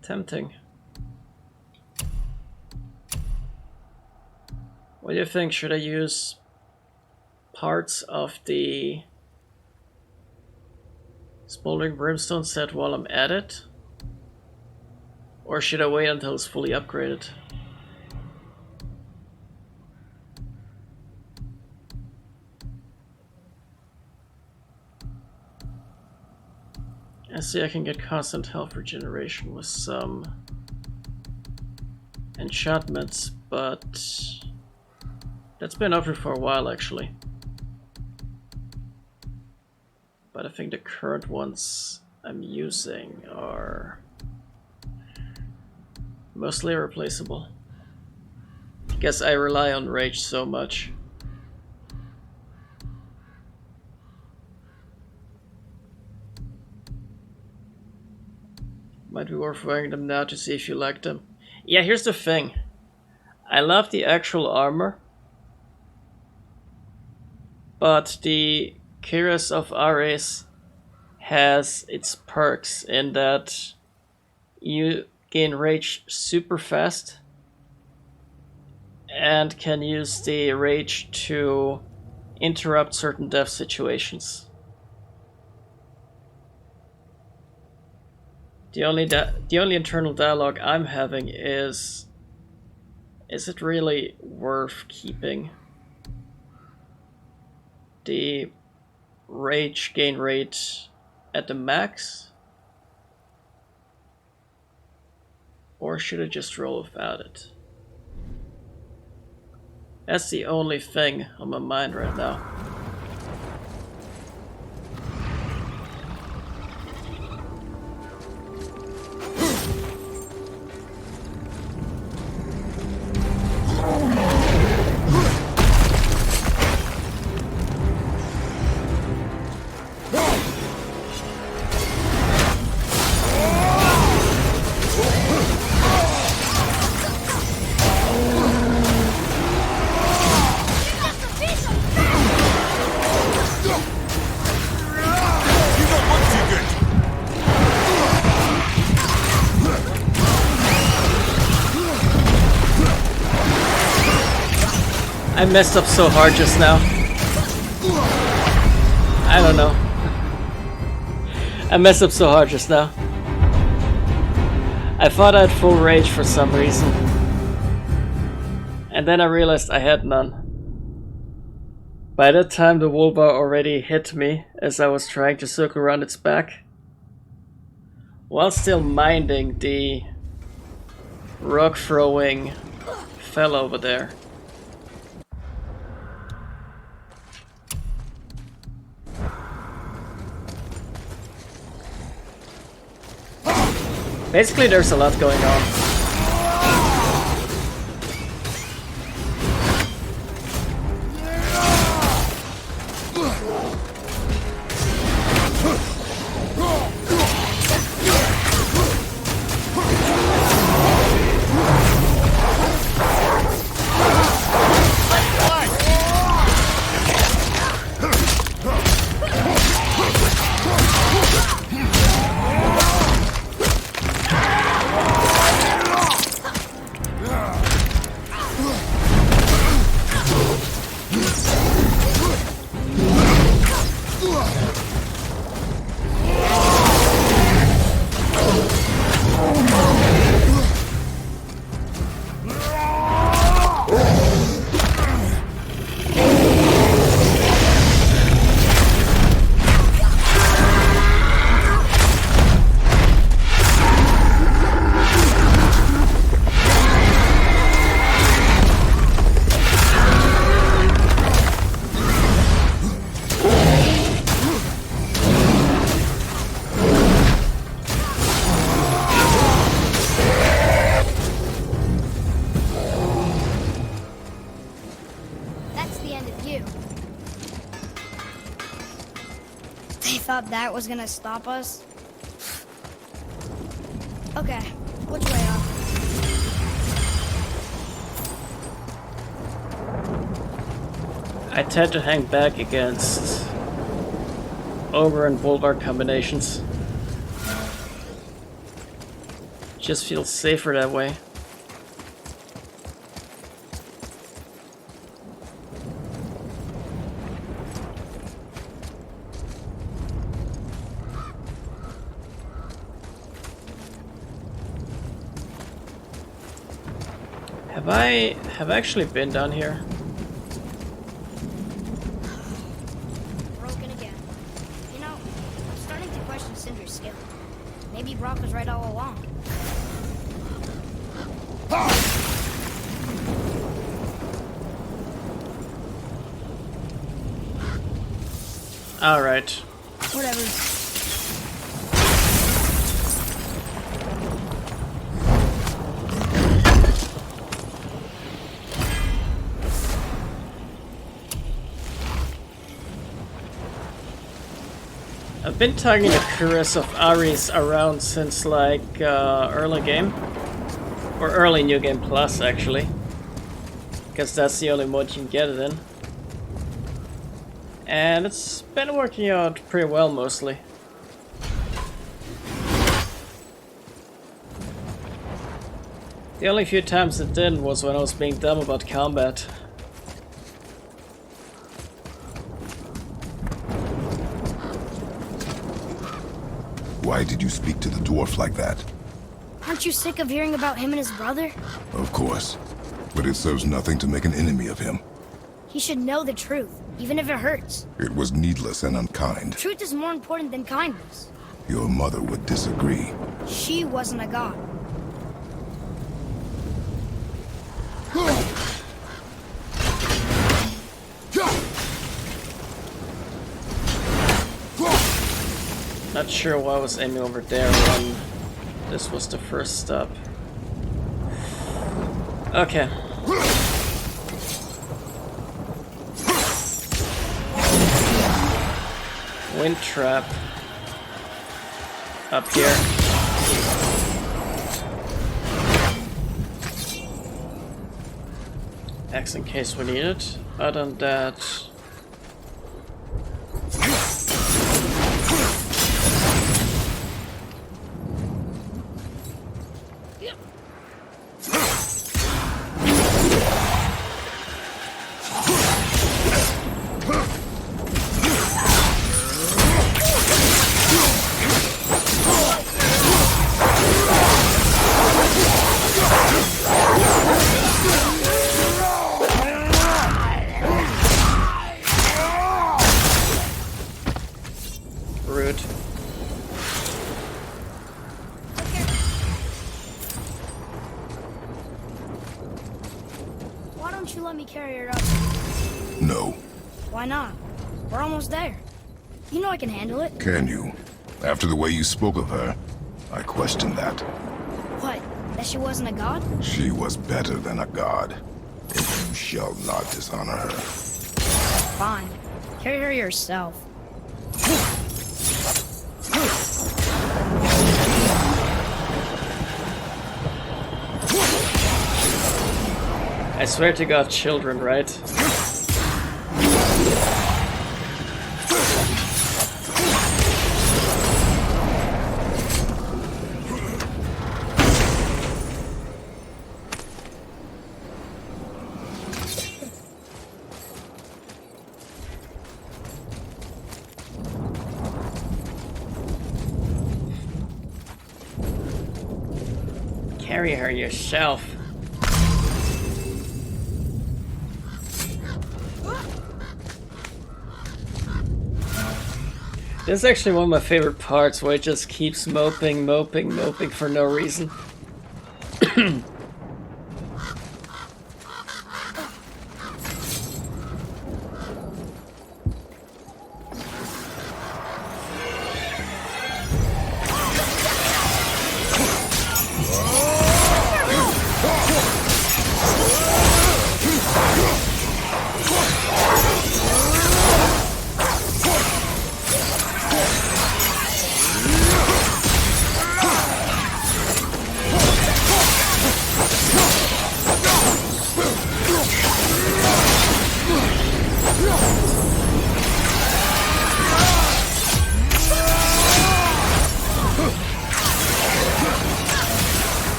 Tempting. What do you think? Should I use parts of the Smoldering Brimstone set while I'm at it? Or should I wait until it's fully upgraded? I see I can get constant health regeneration with some enchantments, but That's been open for a while actually. But I think the current ones I'm using are mostly replaceable. Guess I rely on rage so much. Might be worth wearing them now to see if you like them. Yeah, here's the thing. I love the actual armor, but the Cuirass of Ares has its perks in that you gain rage super fast and can use the rage to interrupt certain death situations. The only internal dialogue I'm having is it really worth keeping the rage gain rate at the max? Or should I just roll without it? That's the only thing on my mind right now. I messed up so hard just now. I don't know. I messed up so hard just now. I thought I had full rage for some reason. And then I realized I had none. By that time the Wolbar already hit me as I was trying to circle around its back, while still minding the rock throwing fellow over there. Basically, there's a lot going on. Thought that was gonna stop us? Okay, which way up? I tend to hang back against Ogre and Wolbar combinations. Just feels safer that way. Have I actually been down here? Broken again. You know, I'm starting to question Cinder's skill. Maybe Brock was right all along. Alright. Whatever. I've been talking to Curse of Ares around since like early game. Or early New Game Plus actually. Because that's the only mode you can get it in. And it's been working out pretty well mostly. The only few times it didn't was when I was being dumb about combat. Why did you speak to the dwarf like that? Aren't you sick of hearing about him and his brother? Of course. But it serves nothing to make an enemy of him. He should know the truth, even if it hurts. It was needless and unkind. Truth is more important than kindness. Your mother would disagree. She wasn't a god. Not sure why I was aiming over there when this was the first stop. Okay. Wind trap. Up here. X in case we need it. Other than that... Why don't you let me carry her up? No. Why not? We're almost there. You know I can handle it. Can you? After the way you spoke of her, I question that. What? That she wasn't a god? She was better than a god. And you shall not dishonor her. Fine. Carry her yourself. I swear to God, children, right? Carry her yourself. This is actually one of my favorite parts, where it just keeps moping for no reason.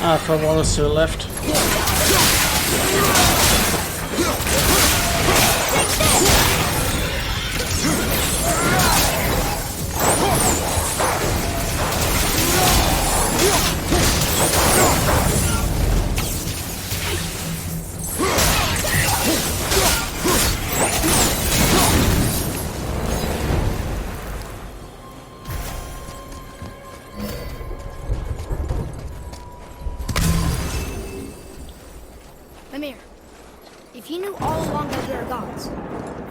Ah, from one to the left. Mimir, if you knew all along that we were gods,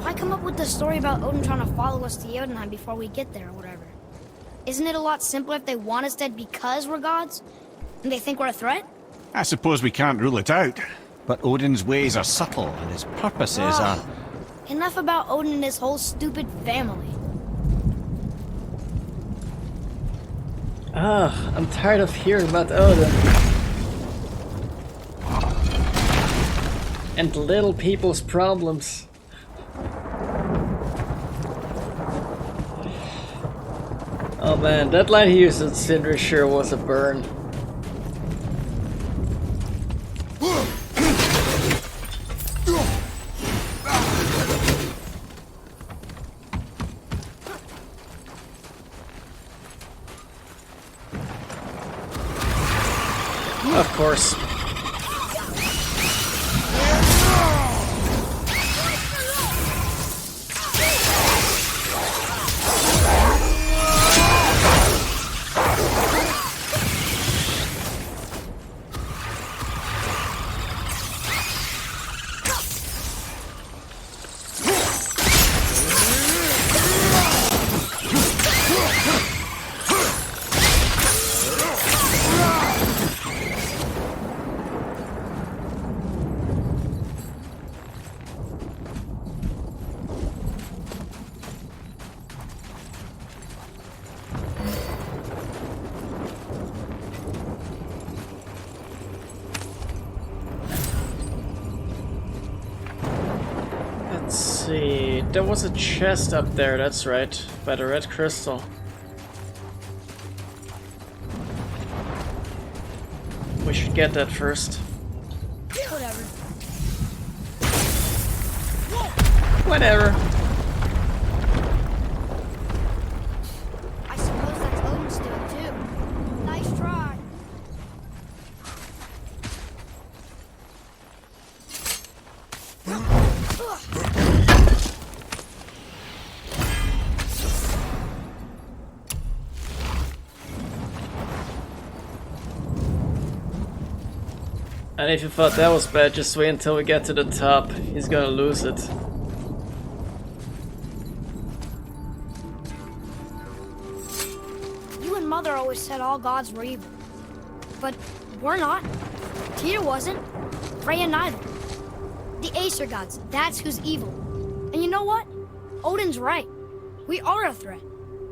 why come up with the story about Odin trying to follow us to Jotunheim before we get there or whatever? Isn't it a lot simpler if they want us dead because we're gods? And they think we're a threat? I suppose we can't rule it out. But Odin's ways are subtle, and his purposes are... Enough about Odin and his whole stupid family. Ah, I'm tired of hearing about Odin. And little people's problems. Oh man, that line he used at Sindri sure was a burn. Of course. Let's see, there was a chest up there, that's right, by the red crystal. We should get that first. Whatever. Whatever. I suppose that's Odin's doing too. Nice try. And if you thought that was bad, just wait until we get to the top. He's gonna lose it. You and Mother always said all gods were evil. But we're not. Tyr wasn't. Freya neither. The Aesir gods, that's who's evil. And you know what? Odin's right. We are a threat.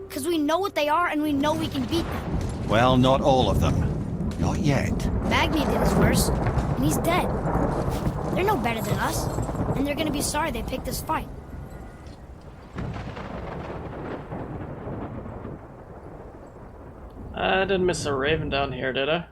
Because we know what they are and we know we can beat them. Well, not all of them. Not yet. Magni did his worst, and he's dead. They're no better than us, and they're gonna be sorry they picked this fight. I didn't miss a raven down here, did I?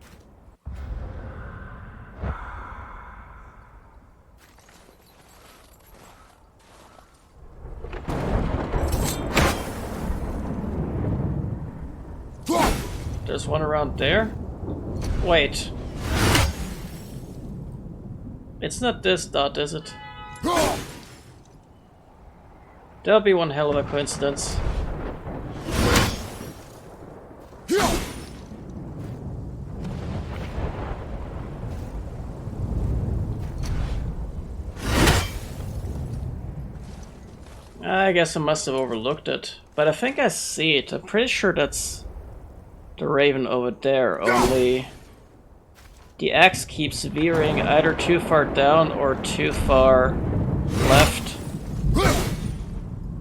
There's one around there? Wait. It's not this dot, is it? That'll be one hell of a coincidence. I guess I must have overlooked it, but I think I see it. I'm pretty sure that's the raven over there, only the axe keeps veering either too far down or too far left.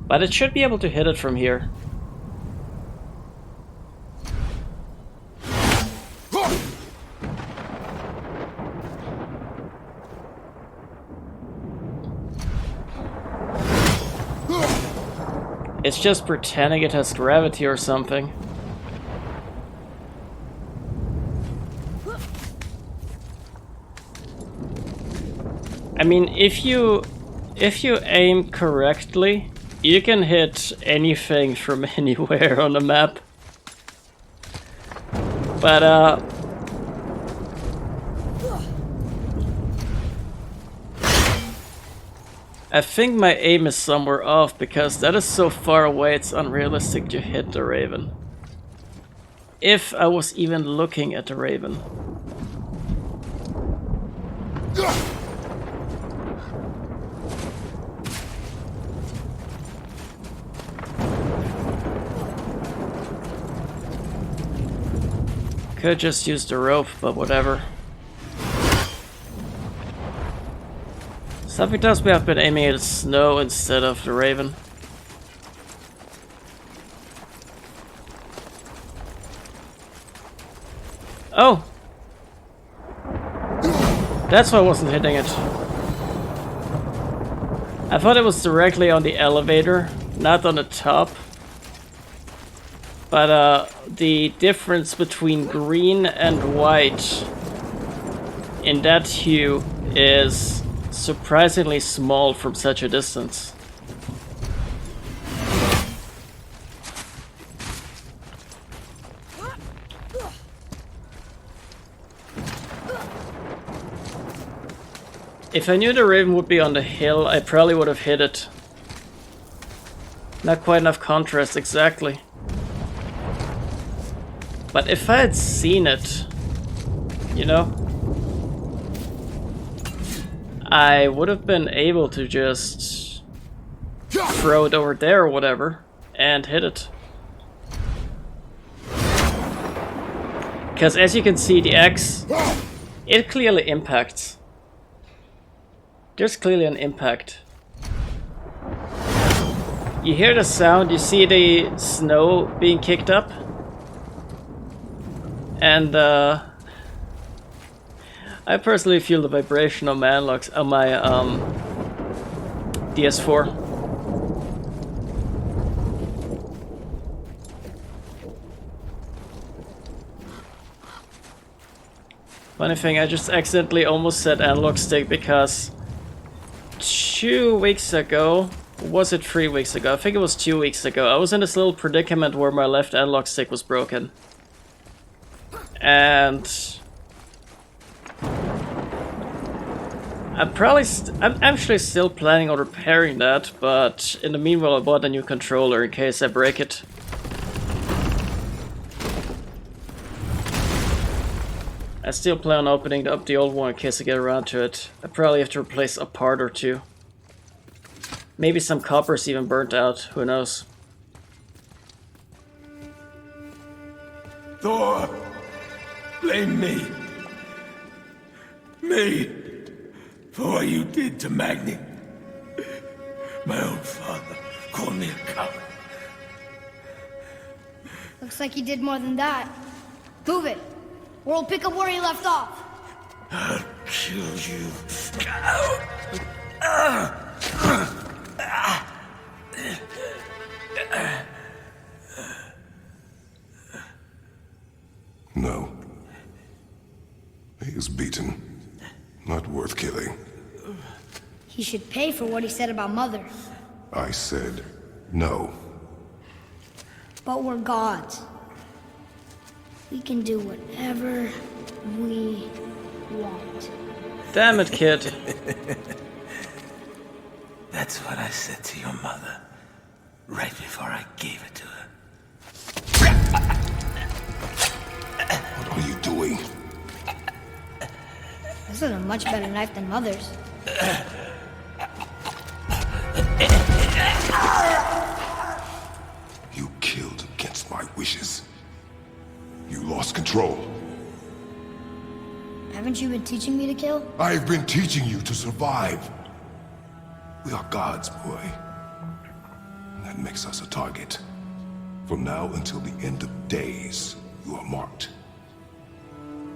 But it should be able to hit it from here. It's just pretending it has gravity or something. I mean, if you aim correctly, you can hit anything from anywhere on the map. But I think my aim is somewhere off because that is so far away it's unrealistic to hit the Raven. If I was even looking at the Raven. Could just use the rope, but whatever. Something tells me I've been aiming at Snow instead of the Raven. Oh! That's why I wasn't hitting it. I thought it was directly on the elevator, not on the top. But the difference between green and white in that hue is surprisingly small from such a distance. If I knew the Raven would be on the hill, I probably would have hit it. Not quite enough contrast, exactly. But if I had seen it, you know, I would have been able to just throw it over there or whatever and hit it. Because as you can see, the X, it clearly impacts. There's clearly an impact. You hear the sound, you see the snow being kicked up. And I personally feel the vibration on my analogs on my DS4. Funny thing, I just accidentally almost said analog stick because 2 weeks ago, or was it 3 weeks ago? I think it was 2 weeks ago. I was in this little predicament where my left analog stick was broken. And I'm actually still planning on repairing that, but in the meanwhile I bought a new controller in case I break it. I still plan on opening up the old one in case I get around to it. I probably have to replace a part or two. Maybe some copper's even burnt out, who knows. Thor! Blame me. Me. For what you did to Magni. My own father called me a coward. Looks like he did more than that. Move it, or we'll pick up where he left off. I'll kill you. No. He is beaten. Not worth killing. He should pay for what he said about Mother. I said no. But we're gods. We can do whatever we want. Damn it, kid. That's what I said to your mother, right before I gave it to her. What are you doing? This is a much better knife than Mother's. You killed against my wishes. You lost control. Haven't you been teaching me to kill? I've been teaching you to survive. We are gods, boy. And that makes us a target. From now until the end of days, you are marked.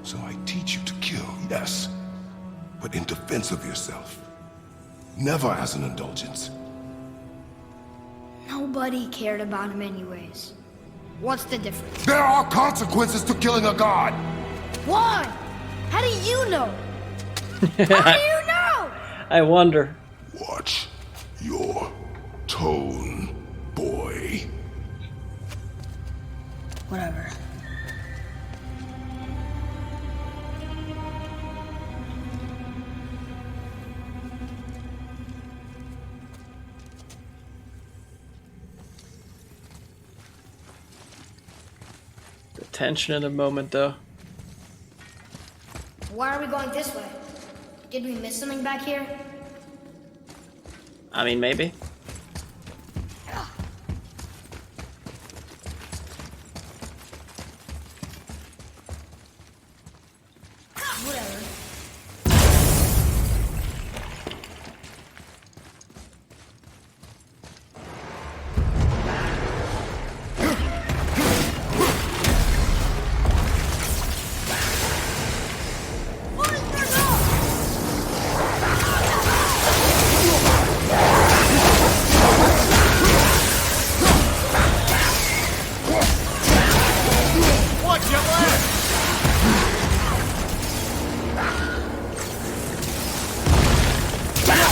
So I teach you to kill, yes, but in defense of yourself. Never as an indulgence. Nobody cared about him anyways. What's the difference? There are consequences to killing a god! Why? How do you know? How do you know? I wonder. Watch your tone, boy. Whatever. The tension in the moment, though. Why are we going this way? Did we miss something back here? I mean, maybe. Whatever.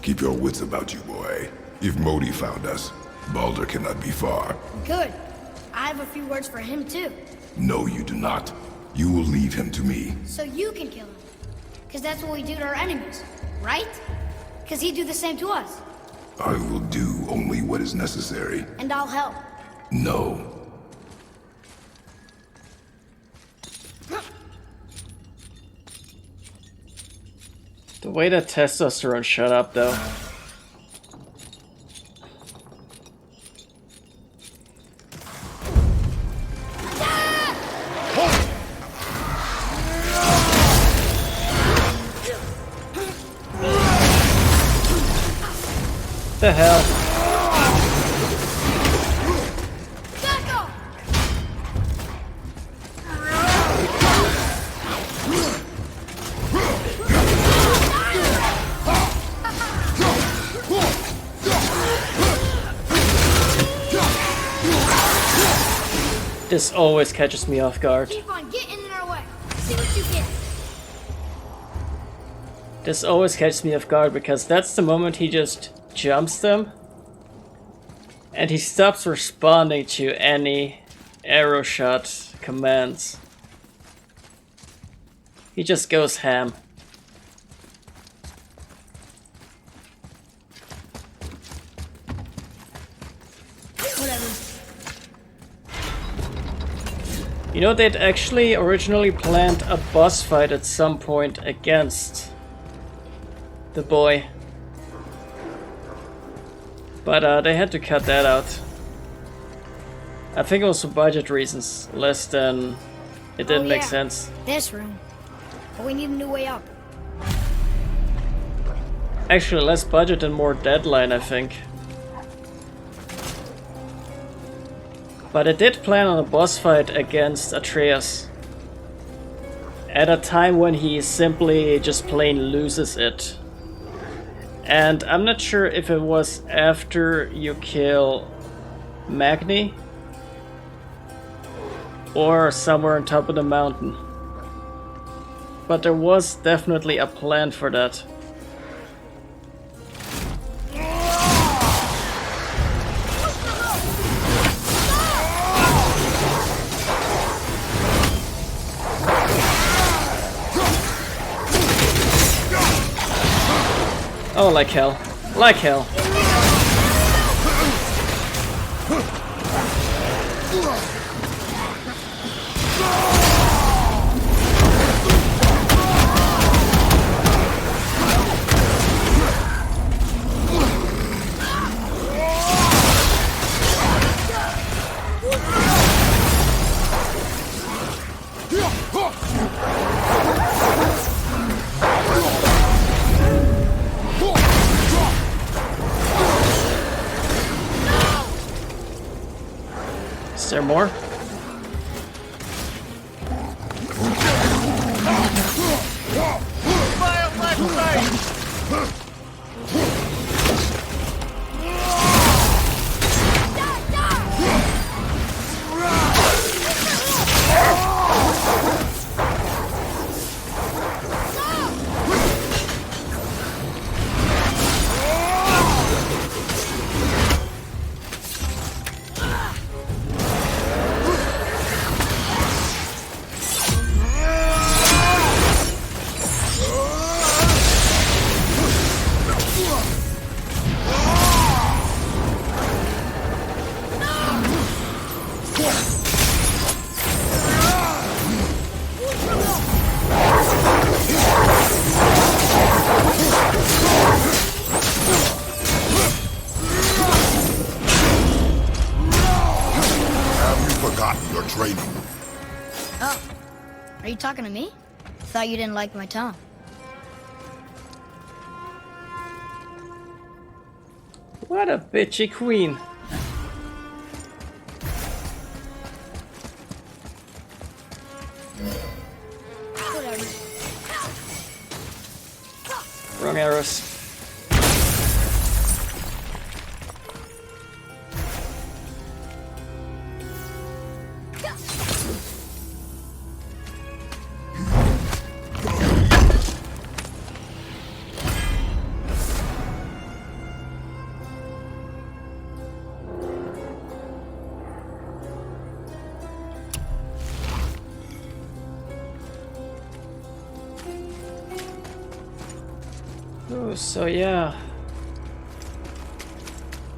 Keep your wits about you, boy. If Modi found us, Baldur cannot be far. Good. I have a few words for him, too. No, you do not. You will leave him to me. So you can kill him. Because that's what we do to our enemies, right? Because he'd do the same to us. I will do only what is necessary. And I'll help. No. The way that testosterone shut up, though. The hell? Back off! This always catches me off guard. Keep on getting in our way. See what you get. This always catches me off guard because that's the moment he just jumps them and he stops responding to any arrow shot commands. He just goes ham. Whatever. You know, they'd actually originally planned a boss fight at some point against the boy. But they had to cut that out. I think it was for budget reasons, less than it didn't make sense. This room. But we need a new way up. Actually, less budget and more deadline, I think. But it did plan on a boss fight against Atreus. At a time when he simply just plain loses it. And I'm not sure if it was after you kill Magni or somewhere on top of the mountain. But there was definitely a plan for that. Oh, like hell. Like hell. Is there more? Are you talking to me? Thought you didn't like my tongue. What a bitchy queen. Whatever. Wrong arrows. Oh, so yeah.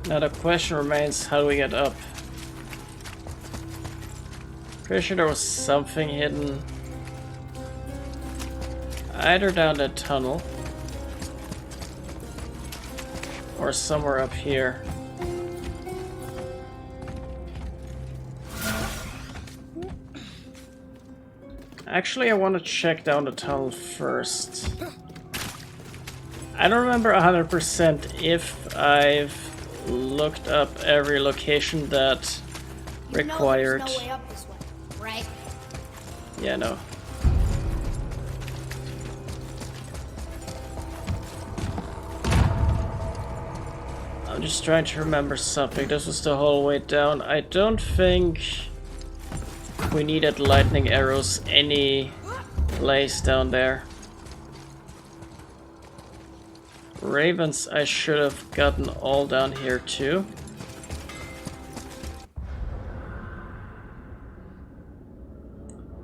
Now the question remains, how do we get up? Pretty sure there was something hidden either down the tunnel or somewhere up here. Actually, I want to check down the tunnel first. I don't remember 100% if I've looked up every location that required. There's no way up this way, right? Yeah, no. I'm just trying to remember something. This was the whole way down. I don't think we needed lightning arrows any place down there. Ravens I should have gotten all down here too.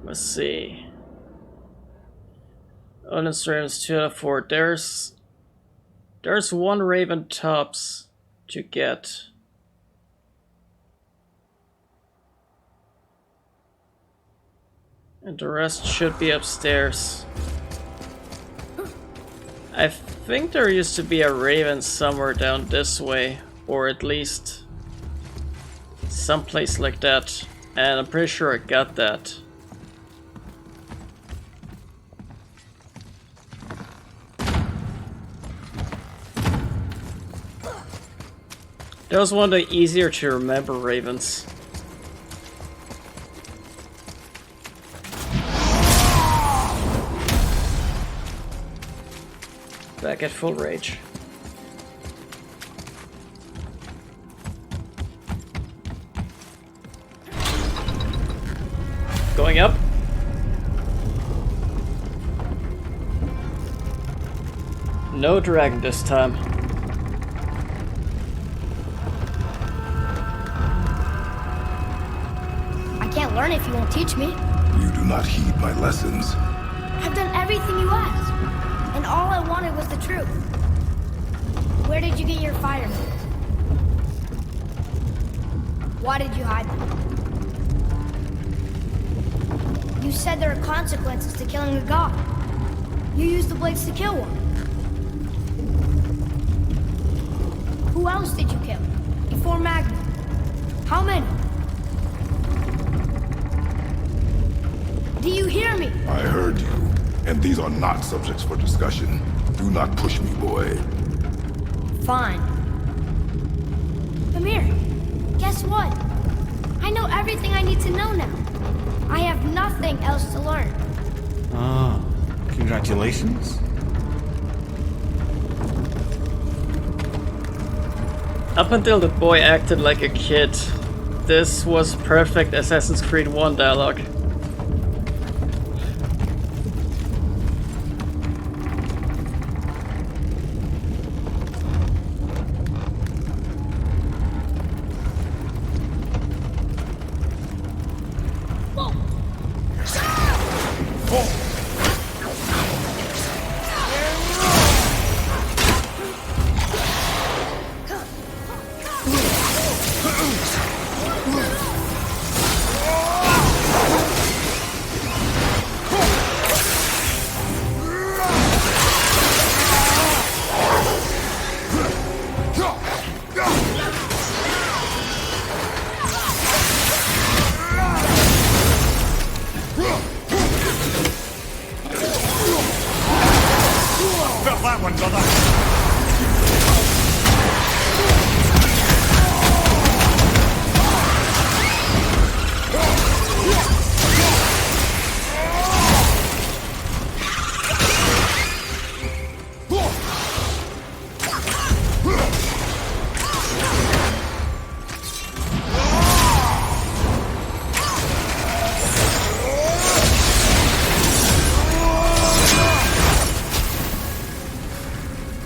Let's see. Odin's Ravens 2 out of 4. There's one Raven tops to get. And the rest should be upstairs. I think there used to be a Raven somewhere down this way, or at least someplace like that, and I'm pretty sure I got that. That was one of the easier to remember Ravens. Back at full rage. Going up. No dragon this time. I can't learn if you won't teach me. You do not heed my lessons. I've done everything you asked, and all I wanted was the truth. Where did you get your fire moves? Why did you hide them? You said there are consequences to killing a god. You used the blades to kill one. Who else did you kill? Before Magnum? How many? Do you hear me? I heard you, and these are not subjects for discussion. Do not push me, boy. Fine. Amir, guess what? I know everything I need to know now. I have nothing else to learn. Ah, congratulations. Up until the boy acted like a kid, this was perfect Assassin's Creed 1 dialogue. Felt that one, brother.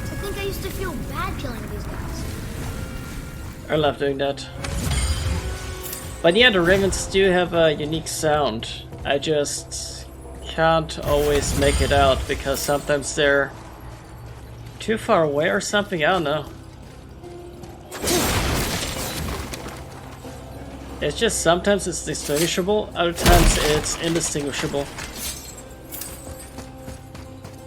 I think I used to feel bad killing these guys. I love doing that. But yeah, the ravens do have a unique sound. I just can't always make it out because sometimes they're too far away or something, I don't know. It's just sometimes it's distinguishable, other times it's indistinguishable.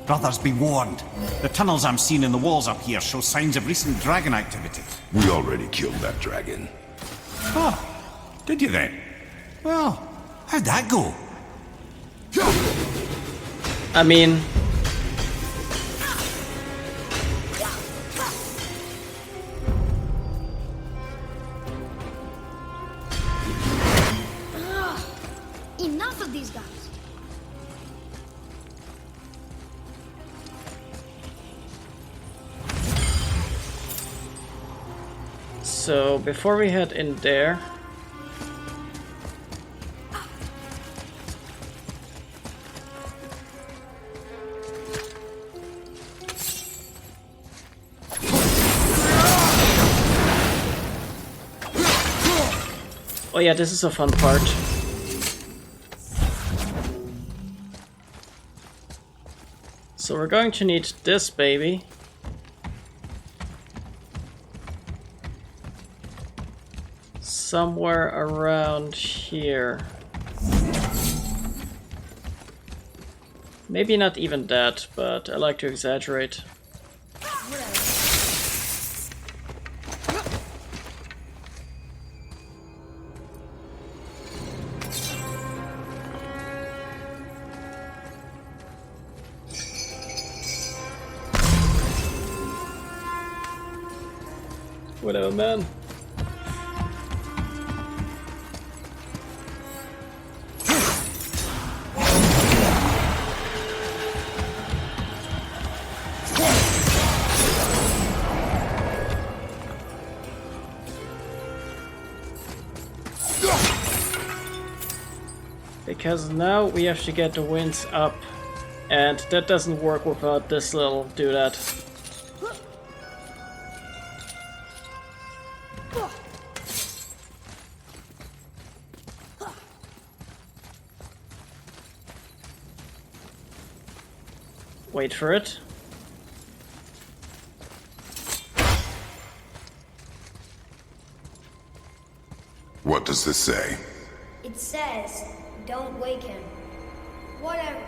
Brothers, be warned. The tunnels I'm seeing in the walls up here show signs of recent dragon activity. We already killed that dragon. Oh, did you then? Well, how'd that go? I mean, Enough of these guys. so before we head in there, oh yeah, this is a fun part. So we're going to need this baby. Somewhere around here. Maybe not even that, but I like to exaggerate. Whatever, man. Because now we have to get the winds up, and that doesn't work without this little doodad. Wait for it. What does this say? It says, don't wake him. Whatever.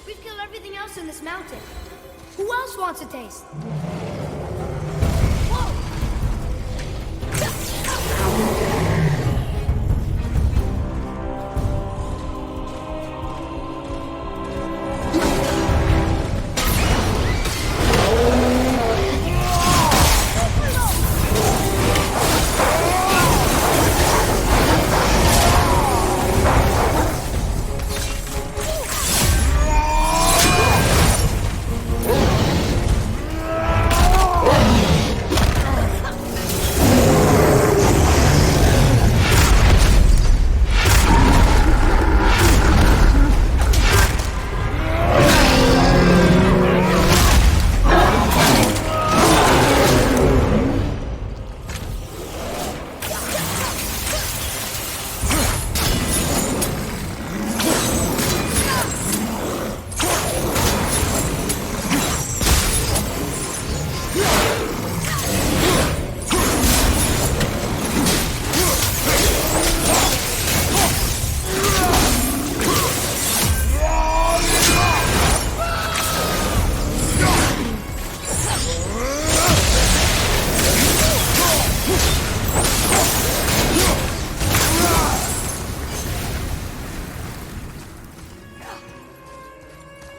We've killed everything else in this mountain. Who else wants a taste? Whoa!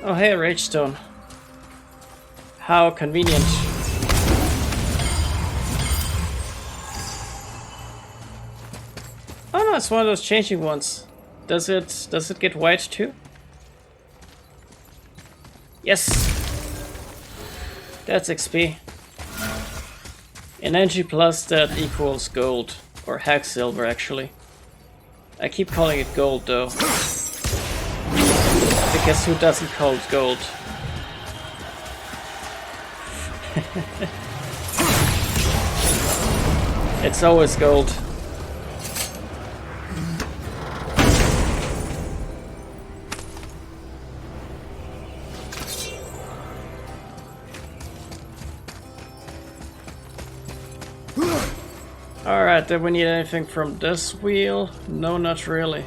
Oh hey, Rage Stone. How convenient. Oh no, it's one of those changing ones. Does it get white too? Yes! That's XP. In NG Plus that equals gold. Or hack silver actually. I keep calling it gold though. Because who doesn't call it gold? It's always gold. Alright, do we need anything from this wheel? No, not really.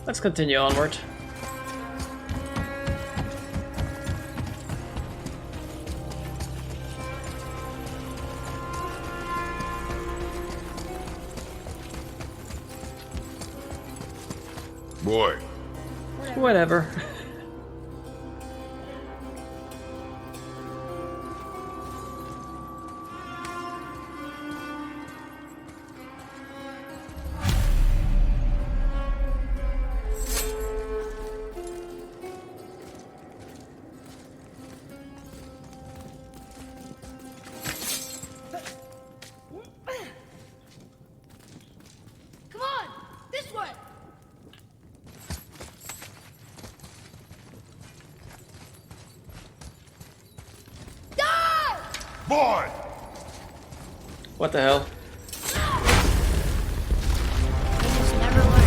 Let's continue onward. Boy. Whatever. Come on, this way. Die! Boy! What the hell? They just never learn.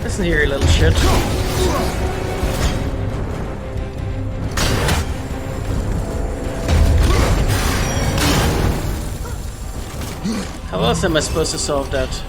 Listen here, you little shit. How else am I supposed to solve that?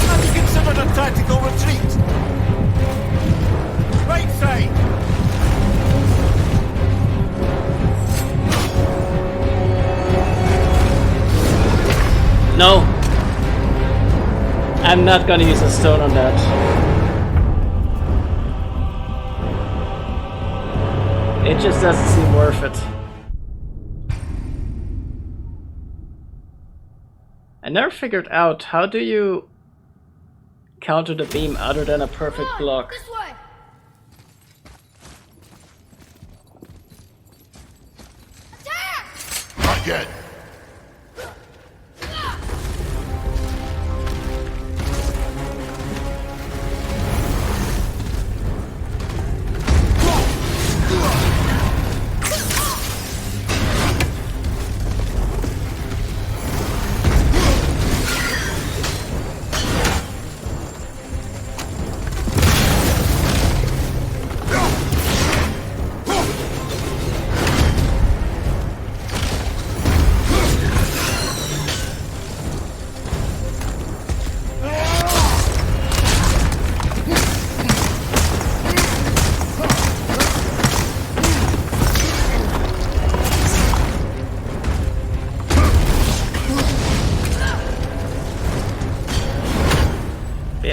Have you considered a tactical retreat? Right side! No! I'm not gonna use a stone on that. It just doesn't seem worth it. I never figured out how do you counter the beam other than a perfect Come on, block. this way. Attack! Not yet.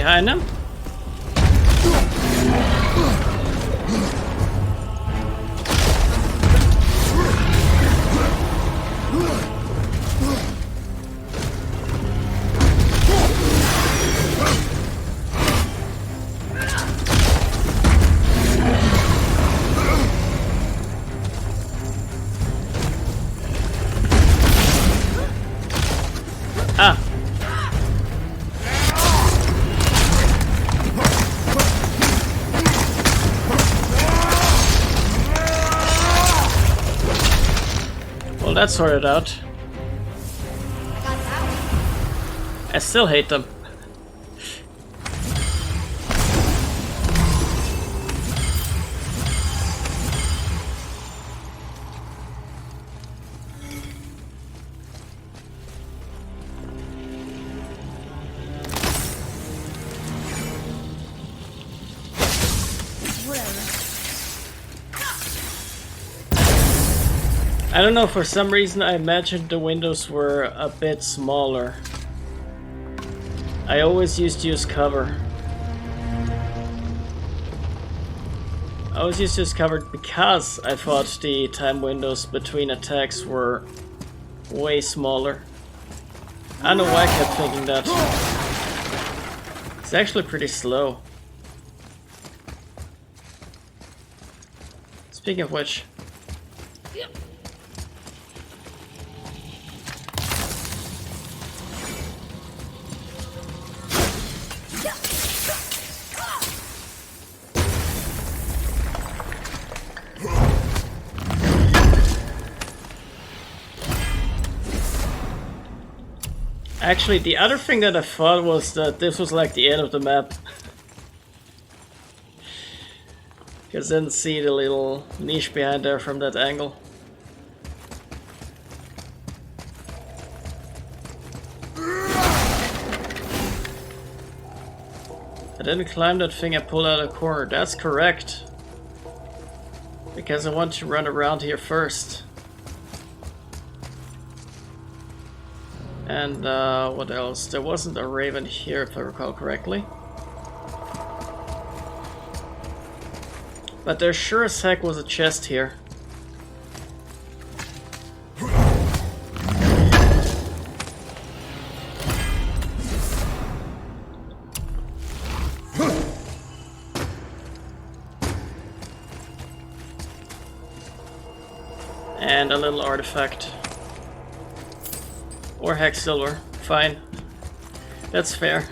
behind him. Ah. Well, that's sorted out. I still hate them. I don't know, for some reason I imagined the windows were a bit smaller. I always used to use cover. I always used to use cover because I thought the time windows between attacks were way smaller. I don't know why I kept thinking that. It's actually pretty slow. Speaking of which... Actually, the other thing that I thought was that this was like the end of the map. Because I didn't see the little niche behind there from that angle. I didn't climb that thing I pulled out of the corner. That's correct. Because I want to run around here first. And what else? There wasn't a raven here if I recall correctly. But there sure as heck was a chest here. And a little artifact. Or hex silver. Fine. That's fair.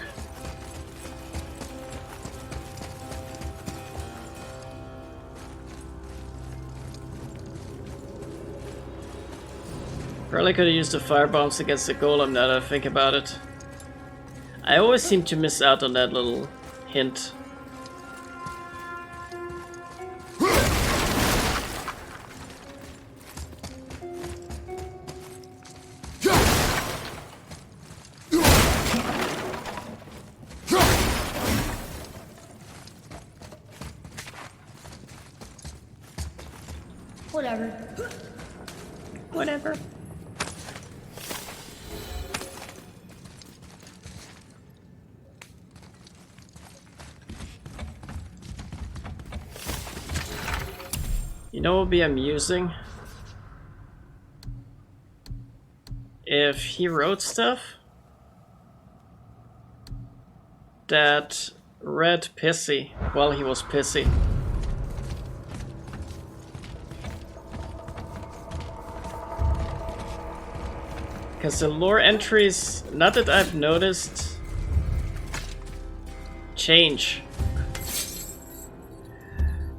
Probably could have used the fire bombs against the golem now that I think about it. I always seem to miss out on that little hint. Whatever. Whatever. You know what would be amusing? If he wrote stuff that read pissy while he was pissy. Because the lore entries, not that I've noticed, change.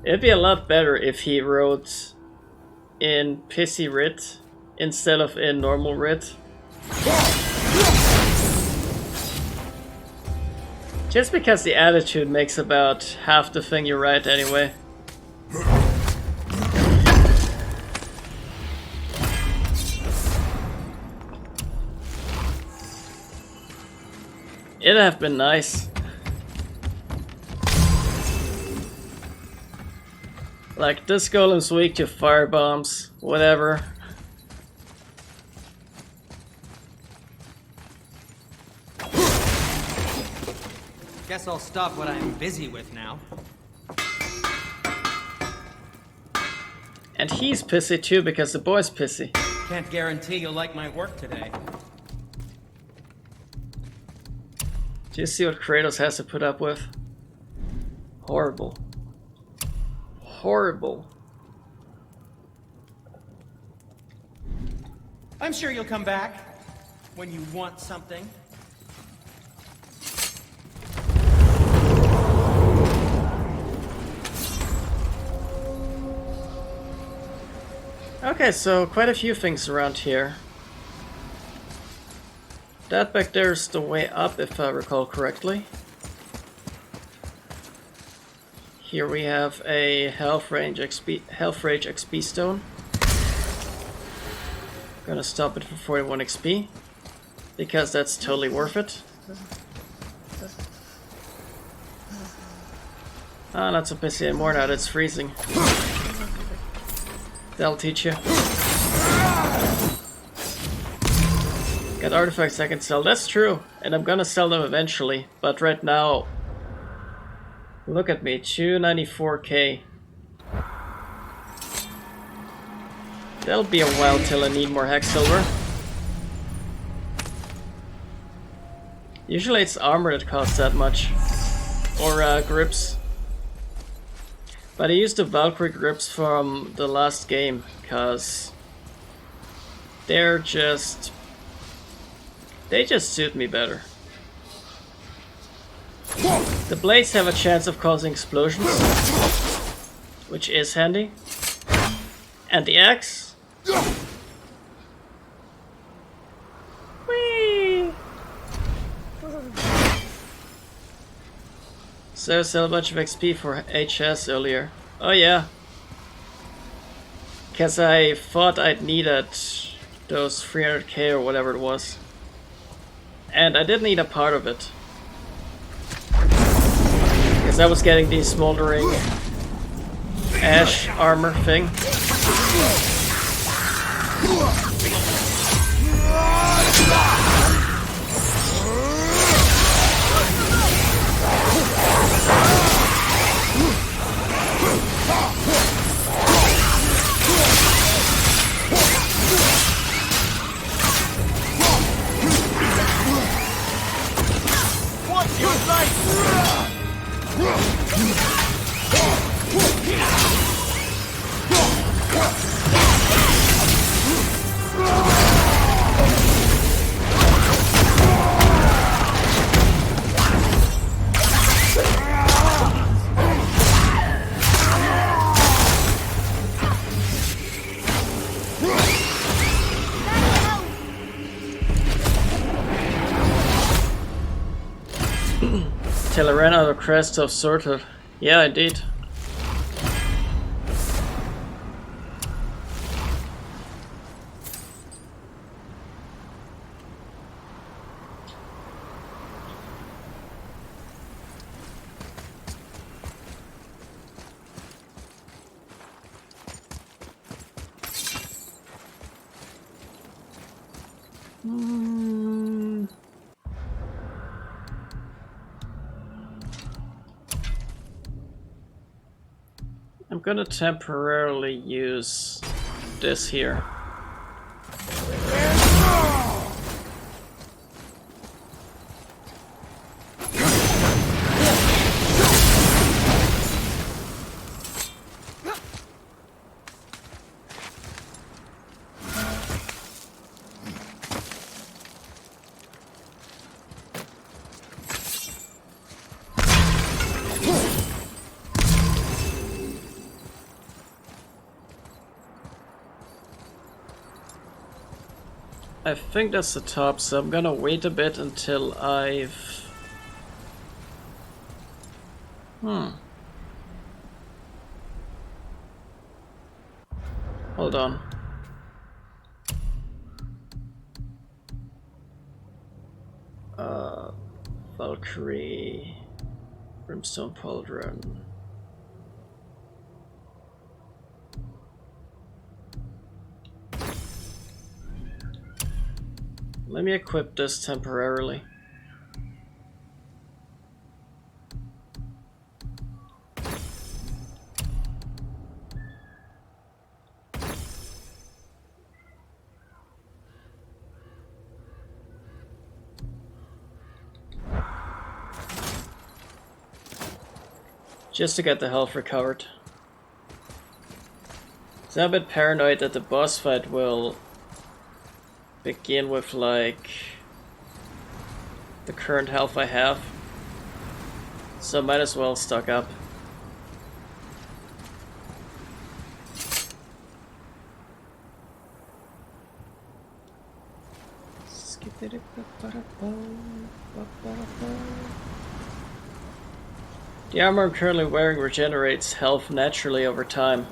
It'd be a lot better if he wrote in pissy writ instead of in normal writ. Just because the attitude makes about half the thing you write anyway. It'd have been nice. Like, this golem's weak to fire bombs, whatever. Guess I'll stop what I'm busy with now. And he's pissy too because the boy's pissy. Can't guarantee you'll like my work today. Do you see what Kratos has to put up with? Horrible. Horrible. I'm sure you'll come back when you want something. Okay, so quite a few things around here. That back there is the way up, if I recall correctly. Here we have a Health Rage XP stone. Gonna stop it for 41 XP, because that's totally worth it. Ah, not so pissy anymore now that it's freezing. That'll teach you. Got artifacts I can sell, that's true, and I'm gonna sell them eventually, but right now, look at me, 294k. That'll be a while till I need more hex silver. Usually it's armor that costs that much, or grips. But I used the Valkyrie grips from the last game, cause they just suit me better. The blades have a chance of causing explosions, which is handy. And the axe? Whee! So sell a bunch of XP for HS earlier. Oh yeah. Cause I thought I'd needed those 300k or whatever it was. And I did need a part of it. Cause I was getting the smoldering ash armor thing. Till I ran out of crests of sorted. Yeah, I did. I'm gonna temporarily use this here. I think that's the top, so I'm gonna wait a bit until I've... Hold on. Valkyrie... Brimstone Pauldron... Let me equip this temporarily. Just to get the health recovered. So I'm a bit paranoid that the boss fight will begin with like the current health I have. So might as well stock up. The armor I'm currently wearing regenerates health naturally over time.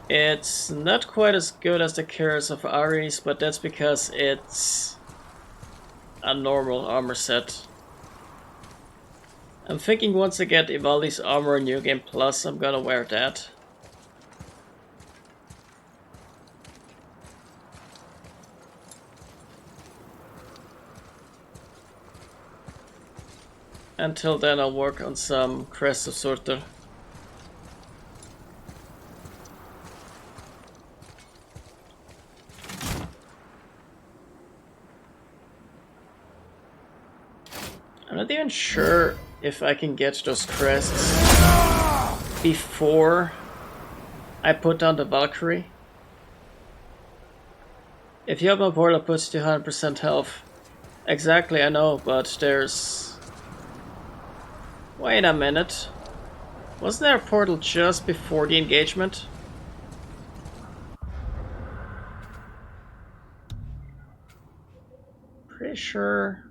It's not quite as good as the Curse of Ares, but that's because it's a normal armor set. I'm thinking once I get Ivaldi's armor in New Game Plus, I'm gonna wear that. Until then I'll work on some Crest of Surtur. I'm not even sure if I can get those crests before I put down the Valkyrie. If you open a portal, it puts you 100% health. Exactly, I know, but there's... Wait a minute. Wasn't there a portal just before the engagement? Pretty sure...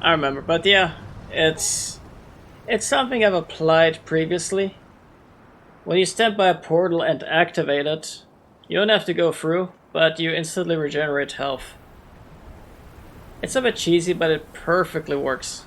I remember, but yeah, it's something I've applied previously. When you stand by a portal and activate it, you don't have to go through, but you instantly regenerate health. It's a bit cheesy, but it perfectly works.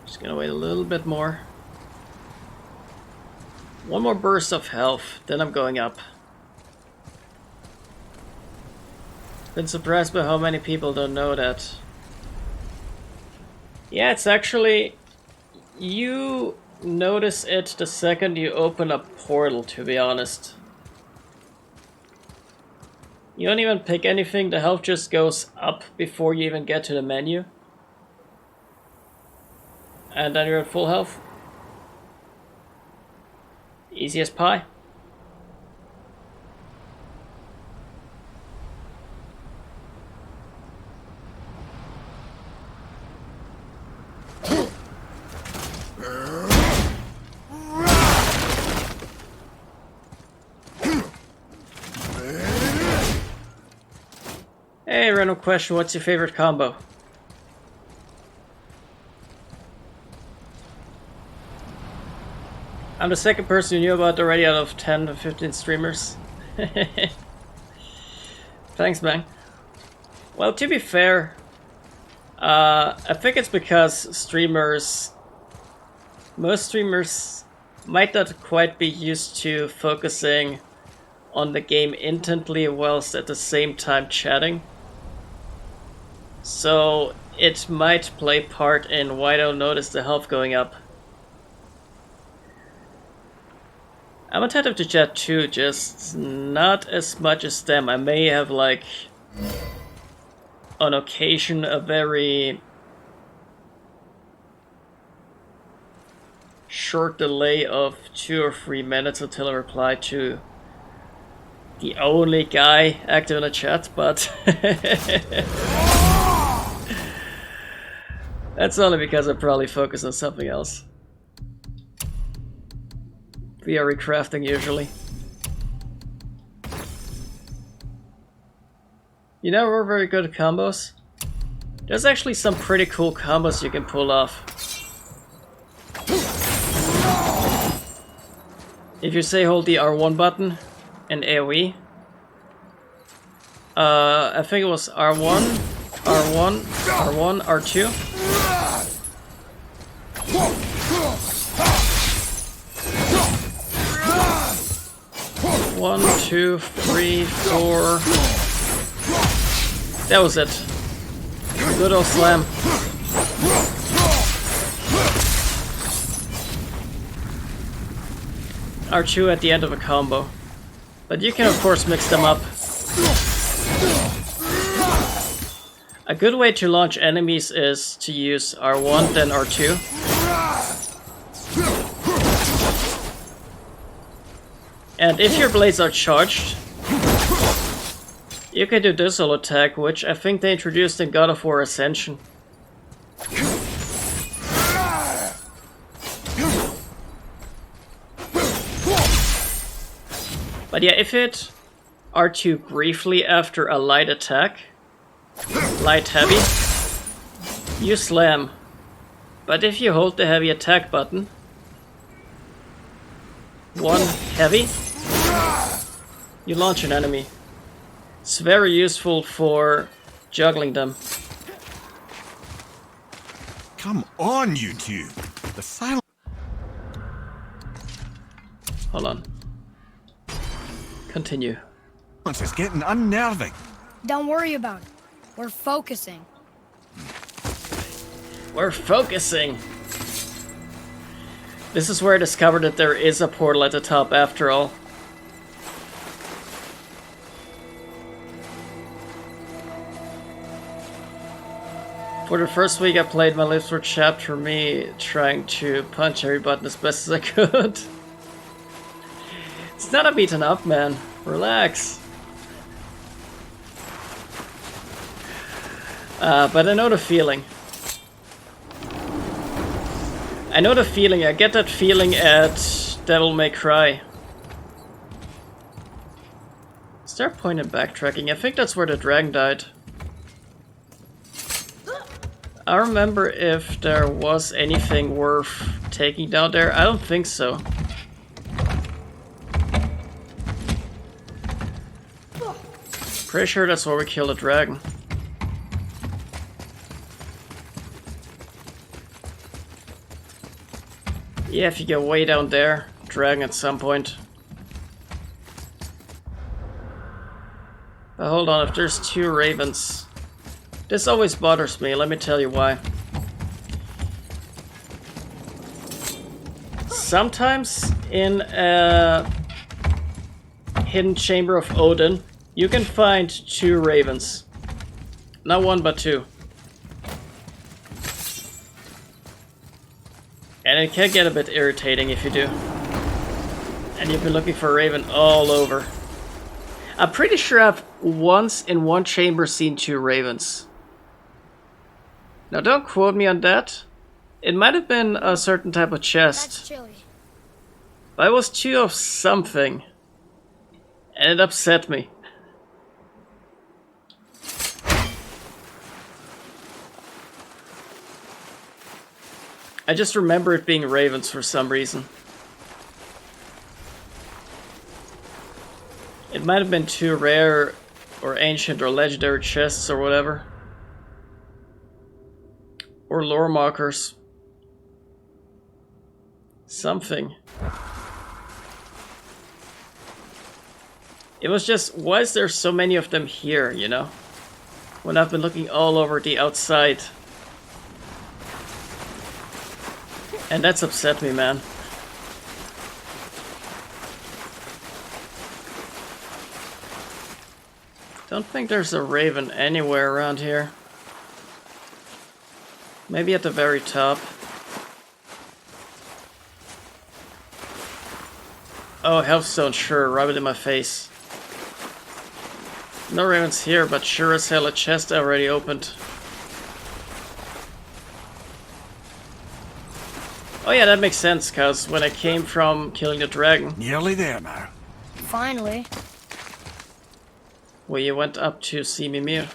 Just gonna wait a little bit more. One more burst of health, then I'm going up. Been surprised by how many people don't know that. Yeah, it's actually... You notice it the second you open a portal, to be honest. You don't even pick anything, the health just goes up before you even get to the menu. And then you're at full health. Easy as pie. Hey, random question, what's your favorite combo? I'm the second person who knew about it already out of 10 to 15 streamers. Thanks, man. Well, to be fair, I think it's because most streamers might not quite be used to focusing on the game intently whilst at the same time chatting. So it might play part in why I don't notice the health going up. I'm attentive to chat too, just not as much as them. I may have, like, on occasion, a very short delay of 2 or 3 minutes until I reply to the only guy active in the chat, but that's only because I probably focus on something else. Via recrafting usually. You know, we're very good at combos. There's actually some pretty cool combos you can pull off. If you say hold the R1 button in AoE, I think it was R1, R1, R1, R2. 2, 3, 4. That was it. Good old slam. R2 at the end of a combo. But you can of course mix them up. A good way to launch enemies is to use R1 then R2. And if your blades are charged, you can do this solo attack, which I think they introduced in God of War Ascension. But yeah, if it R2 briefly after a light attack, light heavy, you slam. But if you hold the heavy attack button, 1 heavy, you launch an enemy. It's very useful for juggling them. Come on, you two. The silence Hold on. Continue. is getting unnerving. Don't worry about it. We're focusing. We're focusing! This is where I discovered that there is a portal at the top after all. For the first week I played, my lips were chapped for me trying to punch every button as best as I could. It's not a beaten up, man. Relax. But I know the feeling. I know the feeling. I get that feeling at Devil May Cry. Is there a point in backtracking? I think that's where the dragon died. I don't remember if there was anything worth taking down there. I don't think so. Pretty sure that's where we killed the dragon. Yeah, if you get way down there, dragon at some point. But hold on, if there's 2 ravens... This always bothers me, let me tell you why. Sometimes in a hidden chamber of Odin, you can find 2 ravens. Not 1, but 2. And it can get a bit irritating if you do. And you've been looking for a raven all over. I'm pretty sure I've once in one chamber seen 2 ravens. Now don't quote me on that. It might have been a certain type of That's chest. chilly. But it was 2 of something. And it upset me. I just remember it being ravens for some reason. It might have been 2 rare or ancient or legendary chests or whatever. Or lore markers. Something. It was just, why is there so many of them here, you know? When I've been looking all over the outside. And that's upset me, man. Don't think there's a raven anywhere around here. Maybe at the very top. Oh, Healthstone, sure, rub it in my face. No ravens here, but sure as hell a chest already opened. Oh yeah, that makes sense, cause when I came from killing the dragon, Nearly there now. Finally. well, you went up to see Mimir.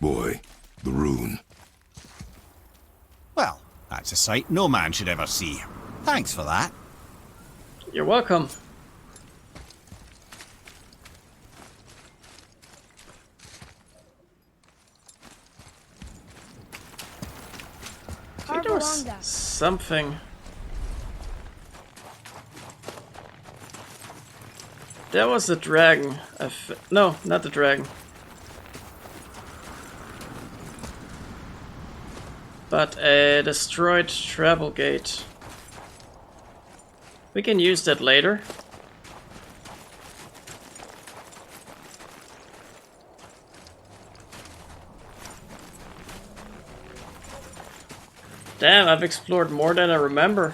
Boy, the rune. Well, that's a sight no man should ever see. Thanks for that. You're welcome. I think Carve there along was that. something. That was the dragon. No, not the dragon. But a destroyed travel gate. We can use that later. Damn, I've explored more than I remember.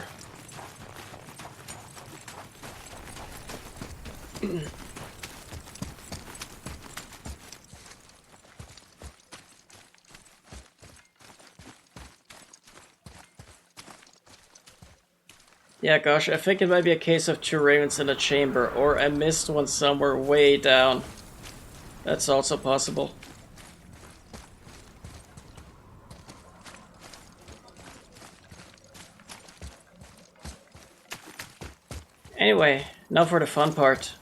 Yeah, gosh, I think it might be a case of 2 ravens in a chamber, or I missed one somewhere way down. That's also possible. Anyway, now for the fun part.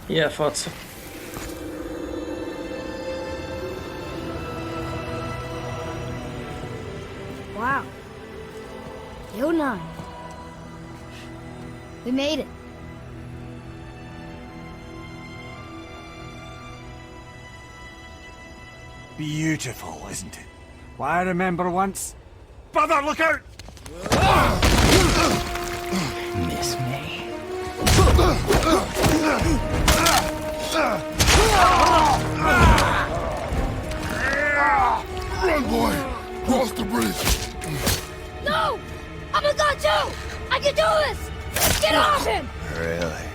Yeah, I thought so. Wow. Yonai. We made it. Beautiful, isn't it? Why, I remember once... Brother, look out! Miss me? Run, boy! Cross the bridge! No! I'm a god too! I can do this! Get off him! Really?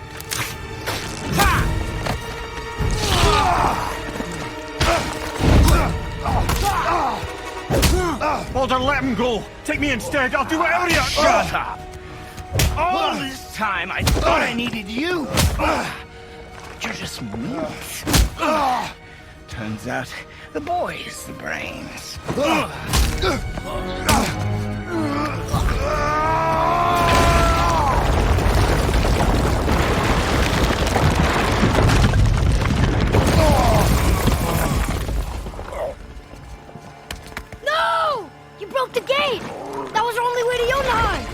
Baldur, let him go! Take me instead, I'll do whatever you... Shut up! All this time I thought I needed you! But you're just meat. Turns out the boy's the brains. No! You broke the gate! That was our only way to Jotunheim!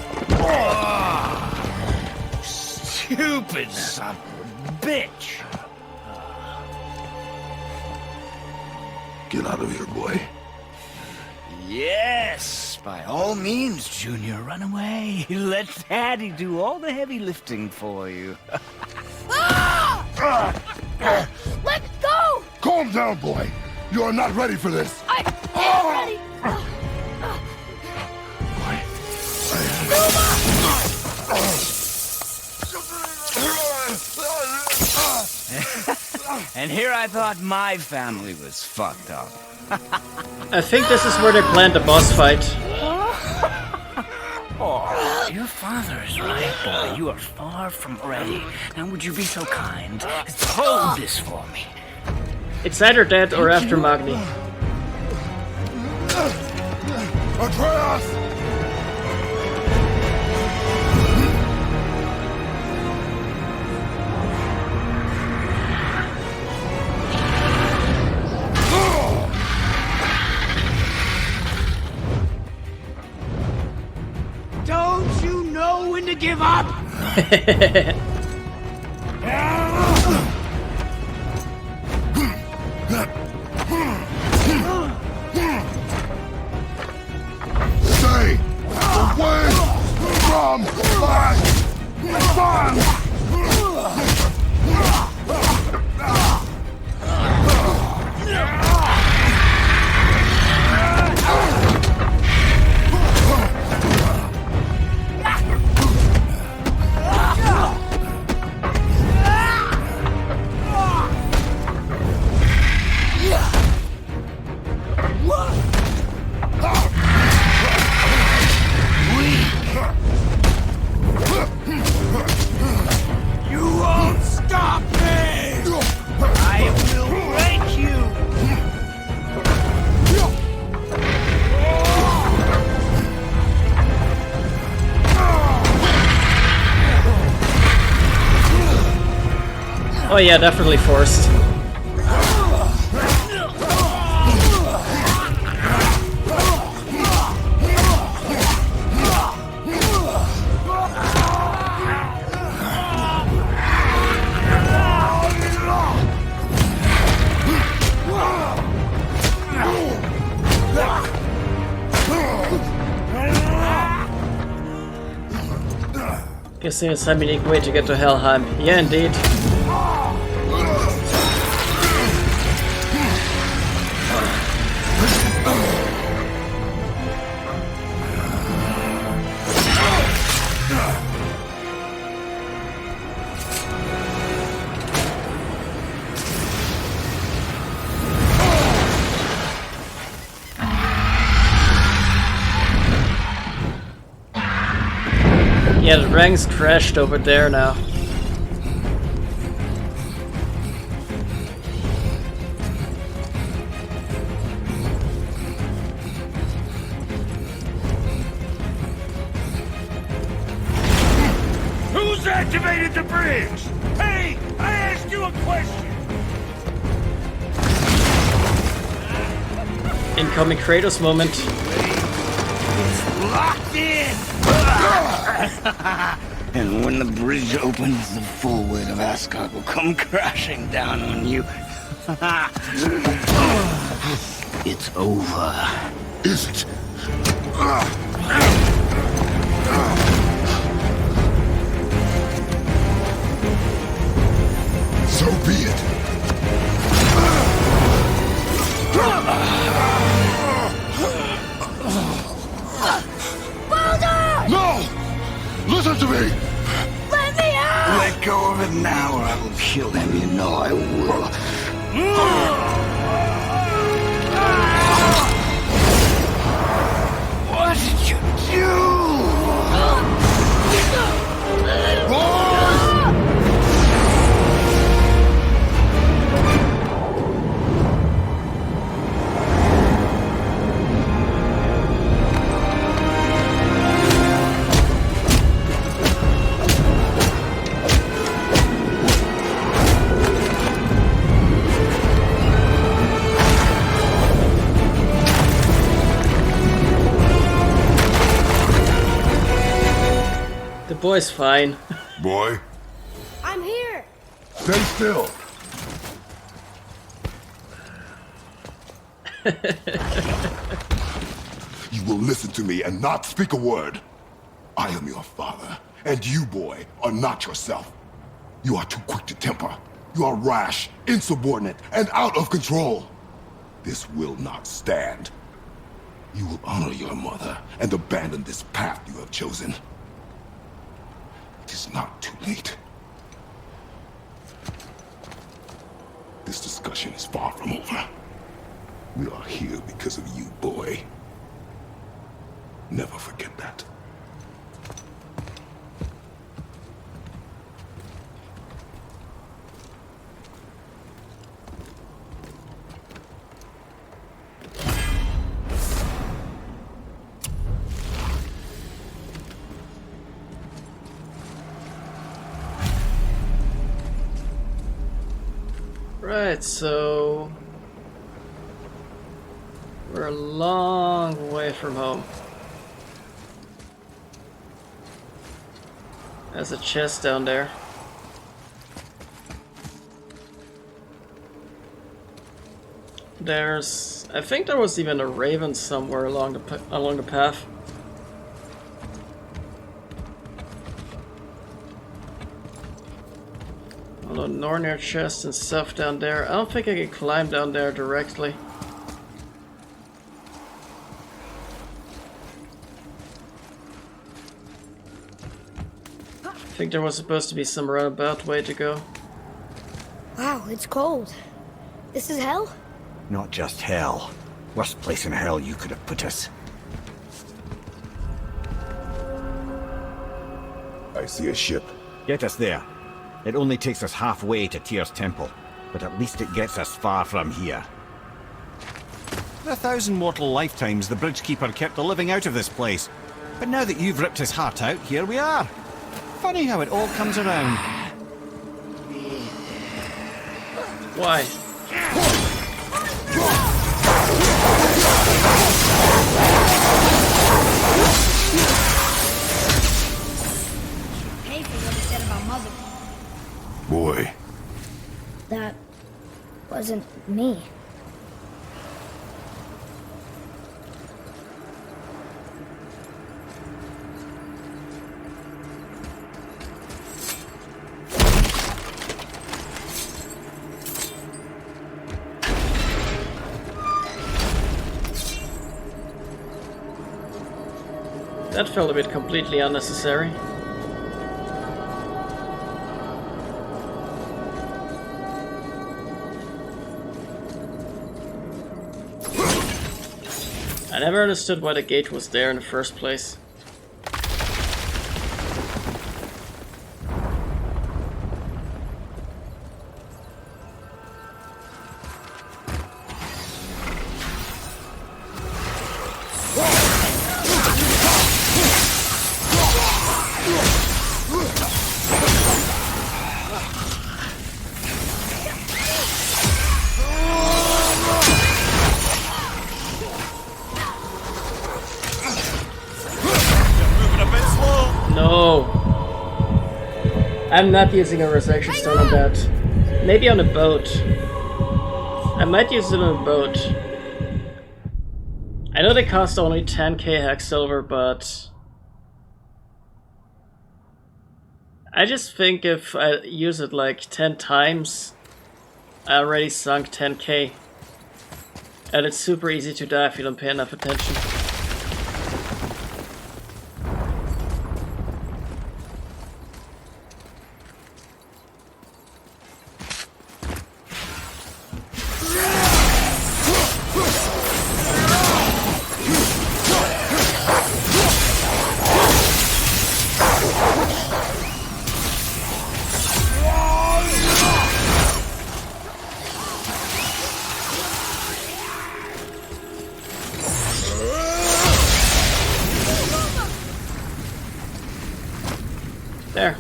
Stupid son of a bitch! Get out of here, boy. Yes, by all means, Junior, run away. Let Daddy do all the heavy lifting for you. Let go! Calm down, boy. You are not ready for this. I am ready! And here I thought my family was fucked up. I think this is where they planned the boss fight. Oh, your father is right, boy. You are far from ready. Now would you be so kind as to hold this for me? It's either that or after Magni. Atreus! Don't you know when to give up? Stay away from my son! Oh yeah, definitely forced. Guessing it's some unique way to get to Helheim. Yeah, indeed. Yeah, the ranks crashed over there now. Who's activated the bridge? Hey, I asked you a question. Incoming Kratos moment. It's locked in. And when the bridge opens, the full weight of Asgard will come crashing down on you. It's over. Is it? So be it. No! Listen to me! Let me out! Let go of it now, or I will kill him. You know I will. What did you do? The boy's fine. Boy, I'm here! stay still. You will listen to me and not speak a word. I am your father, and you, boy, are not yourself. You are too quick to temper. You are rash, insubordinate, and out of control. This will not stand. You will honor your mother and abandon this path you have chosen. It is not too late. This discussion is far from over. We are here because of you, boy. Never forget that. Right, so we're a long way from home. There's a chest down there. I think there was even a raven somewhere along the path. Although Nornir chest and stuff down there. I don't think I can climb down there directly. I think there was supposed to be some roundabout way to go. Wow, it's cold. This is hell? Not just hell. Worst place in hell you could have put us. I see a ship. Get us there. It only takes us halfway to Tyr's temple, but at least it gets us far from here. For 1,000 mortal lifetimes, the Bridgekeeper kept the living out of this place. But now that you've ripped his heart out, here we are. Funny how it all comes around. Why? Pay for what he said about Mother. Boy, That wasn't me. That felt a bit completely unnecessary. I never understood why the gate was there in the first place. No! I'm not using a resurrection stone on that. Maybe on a boat. I might use it on a boat. I know they cost only 10k hex silver, but I just think if I use it like 10 times, I already sunk 10k. And it's super easy to die if you don't pay enough attention. There.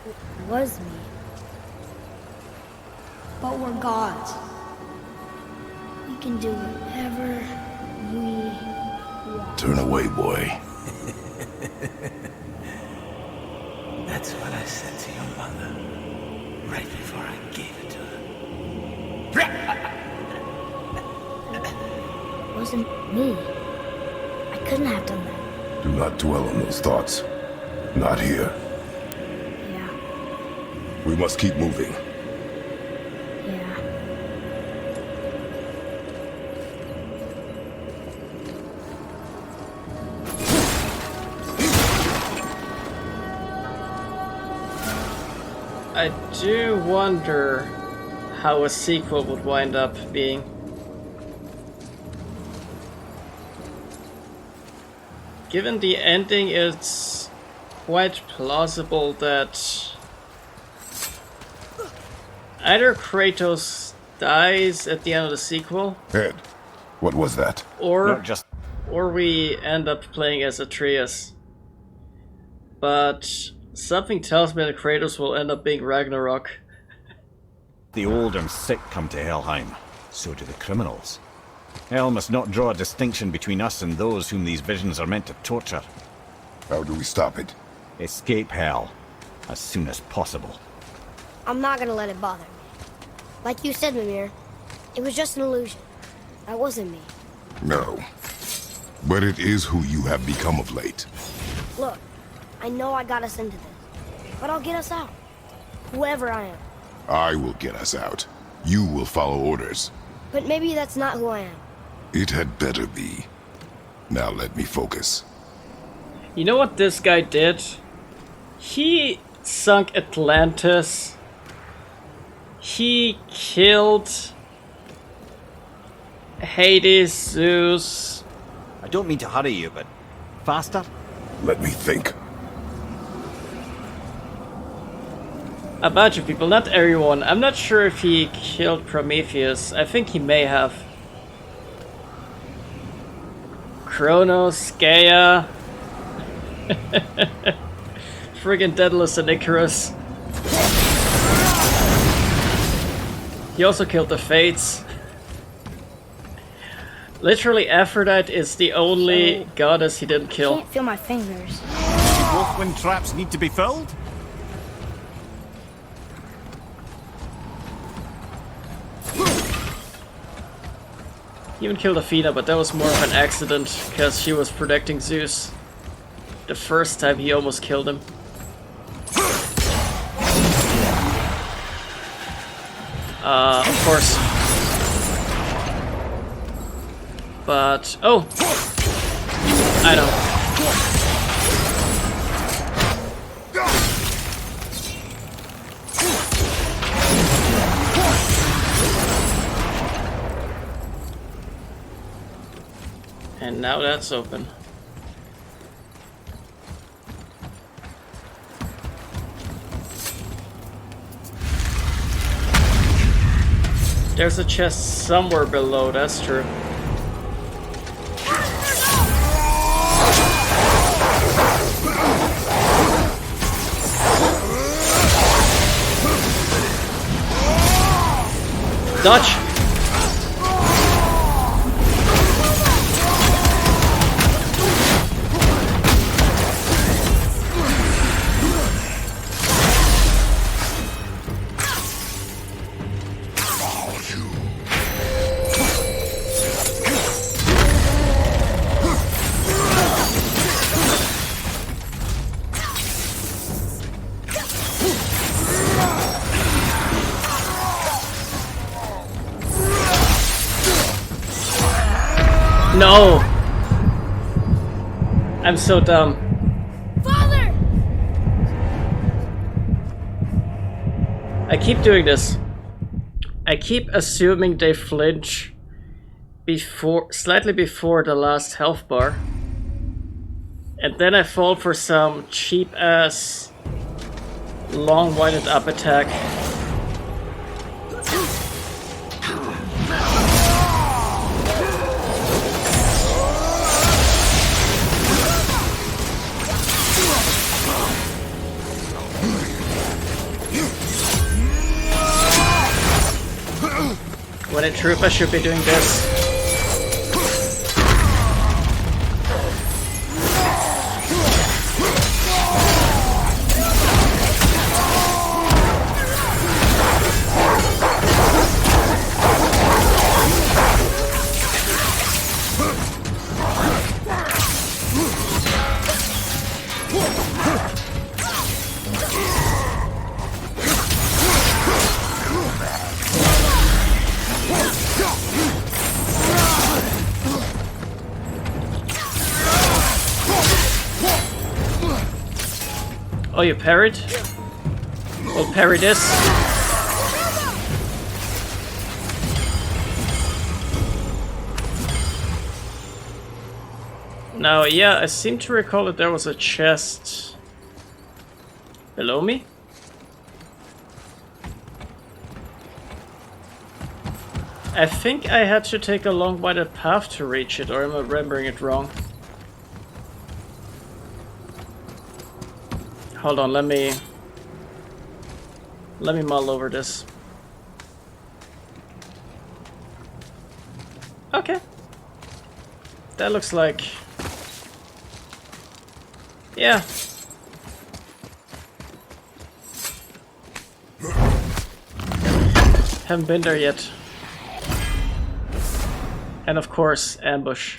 It was me. But we're gods. We can do whatever we want. turn away, boy. That's what I said to your mother right before I gave it to her. It wasn't me. I couldn't have done that. Do not dwell on those thoughts. Not here. Yeah, We must keep moving. yeah. I do wonder how a sequel would wind up being. Given the ending, it's quite plausible that either Kratos dies at the end of the sequel, Ed, what was that? or Just we end up playing as Atreus. But something tells me that Kratos will end up being Ragnarok. the old and sick come to Helheim. So do the criminals. Hell must not draw a distinction between us and those whom these visions are meant to torture. How do we stop it? Escape Hell as soon as possible. I'm not gonna let it bother me. Like you said, Mimir, it was just an illusion. That wasn't me. No. But it is who you have become of late. Look, I know I got us into this, but I'll get us out. Whoever I am. I will get us out. You will follow orders. But maybe that's not who I am. It had better be. Now let me focus. You know what this guy did? He sunk Atlantis. He killed Hades, Zeus. I don't mean to hurry you, but faster? Let me think. A bunch of people, not everyone. I'm not sure if he killed Prometheus. I think he may have. Kronos, Gaia. Friggin' Daedalus and Icarus. He also killed the Fates. Literally, Aphrodite is the only goddess he didn't I kill. can't feel my fingers. Both wind traps need to be filled? He even killed Athena, but that was more of an accident, because she was protecting Zeus. The first time he almost killed him. Of course. But, oh! I know. And now that's open. There's a chest somewhere below, that's true. Dodge! No! I'm so dumb. Father! I keep doing this. I keep assuming they flinch slightly before the last health bar. And then I fall for some cheap ass long winded up attack. When in truth, I should be doing this. Oh, you parried? Well, parry this. Now, yeah, I seem to recall that there was a chest below me. I think I had to take a long-winded path to reach it, or am I remembering it wrong? Hold on, let me mull over this. Okay. That looks like... yeah. Haven't been there yet. And of course, ambush.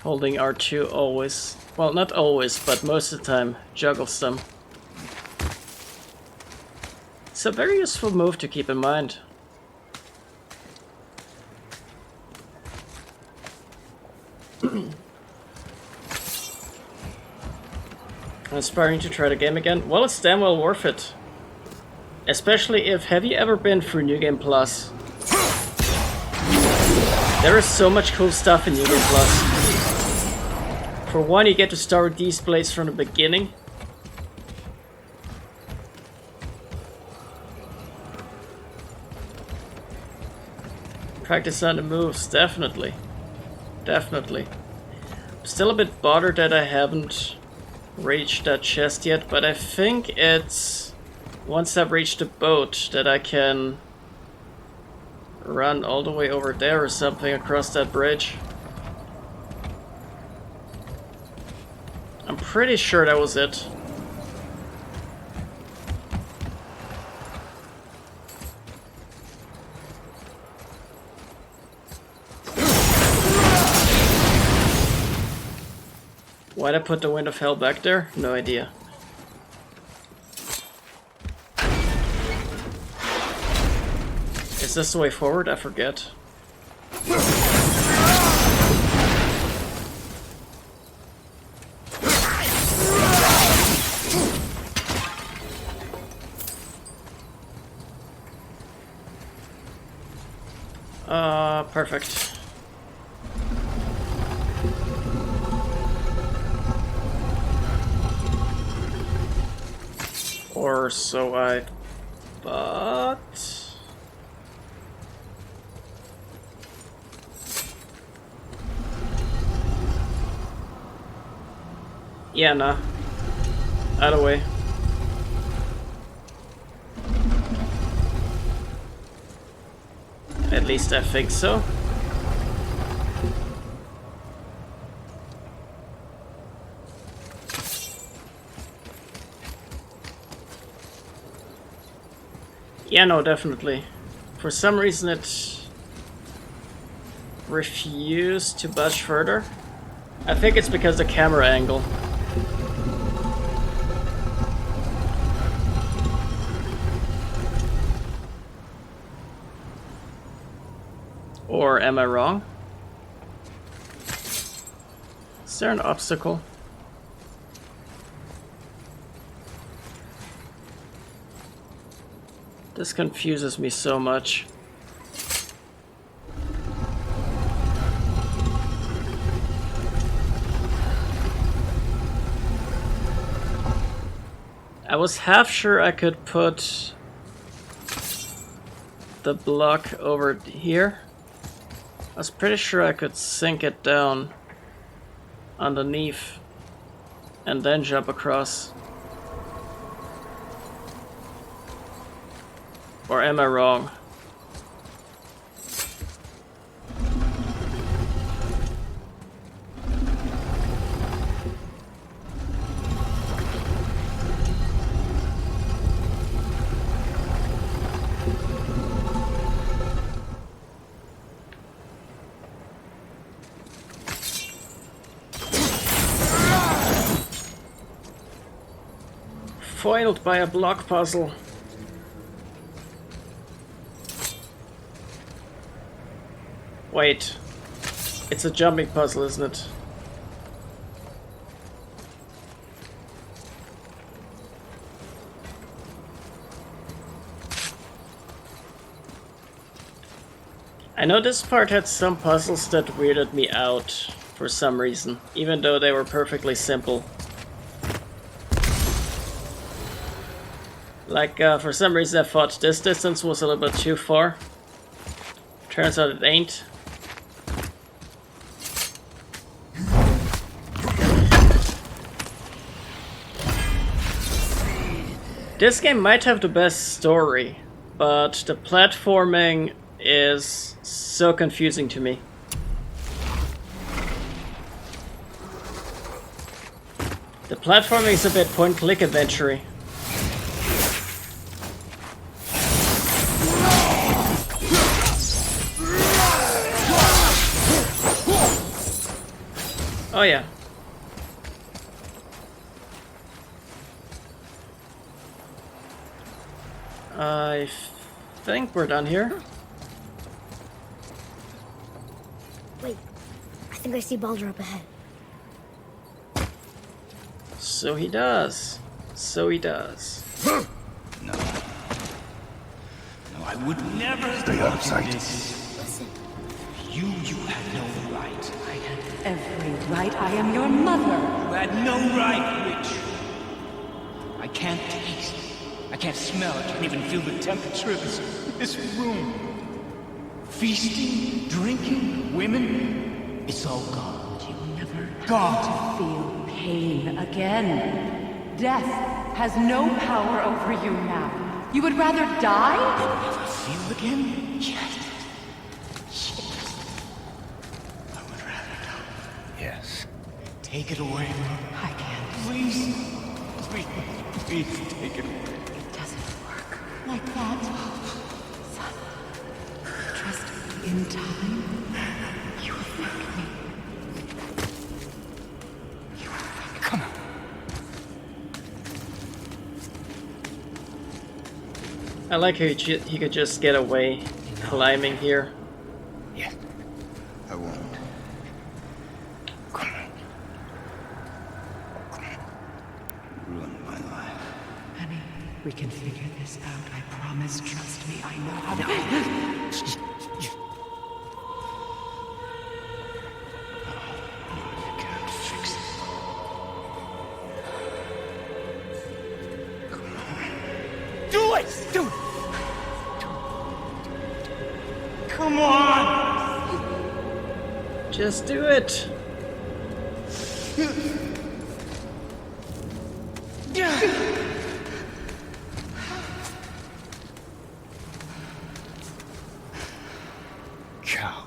Holding R2 always, well, not always, but most of the time, juggles them. It's a very useful move to keep in mind. Inspiring to try the game again? Well, it's damn well worth it. Especially if... Have you ever been through New Game Plus? There is so much cool stuff in New Game Plus. For one, you get to start these plays from the beginning. Practice on the moves, definitely. Definitely. I'm still a bit bothered that I haven't reached that chest yet, but I think it's once I've reached the boat that I can run all the way over there or something across that bridge. I'm pretty sure that was it. Why'd I put the Wind of Hell back there? No idea. Is this the way forward? I forget. Perfect. Or so I thought. Yeah, nah. Out of the way. At least I think so. Yeah, no, definitely. For some reason it refused to budge further. I think it's because of the camera angle. Or am I wrong? Is there an obstacle? This confuses me so much. I was half sure I could put the block over here. I was pretty sure I could sink it down underneath and then jump across. Or am I wrong? Foiled by a block puzzle. Wait, it's a jumping puzzle, isn't it? I know this part had some puzzles that weirded me out for some reason, even though they were perfectly simple. Like, for some reason I thought this distance was a little bit too far. Turns out it ain't. This game might have the best story, but the platforming is so confusing to me. The platforming is a bit point-click adventure-y. Oh yeah. I think we're done here. Wait, I think I see Baldur up ahead. So he does. So he does. No. No, I would never Stay out of sight. Listen. You had no right. I had every right. I am your mother. You had no right, witch. I can't taste. I can't smell. I can't even feel the temperature of this room. Feasting, drinking, women. It's all gone. You never Gone. to feel pain again. Death has no power over you now. You would rather die? Never feel again? Yes. I would rather die. Yes. Take it away. I can't. Please. Please take it away. It doesn't work like that. Son, trust me. In time, you will thank me. You will thank me. Come on. I like how he could just get away climbing here. Yes. I won't. Come on. Ruin my life. Honey, we can figure this out. I promise. Trust me. I know how to. You can't fix it. Come on. Do it! Do it! Come on! Just do it. Cow.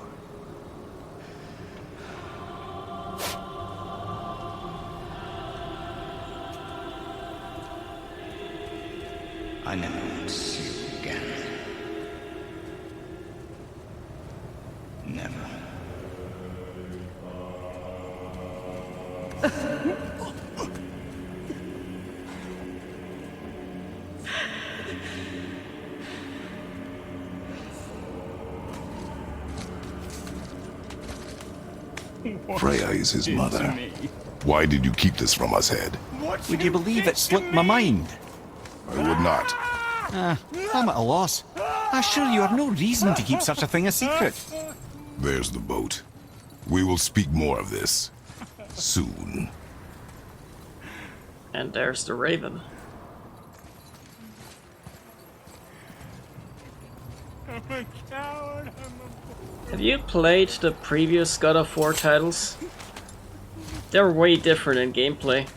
I never want to see you again. Never. Freya is his mother. Why did you keep this from us, Head? Would you believe it slipped my mind? I would not. I'm at a loss. I assure you have no reason to keep such a thing a secret. There's the boat. We will speak more of this soon. And there's the Raven. Have you played the previous God of War titles? They're way different in gameplay.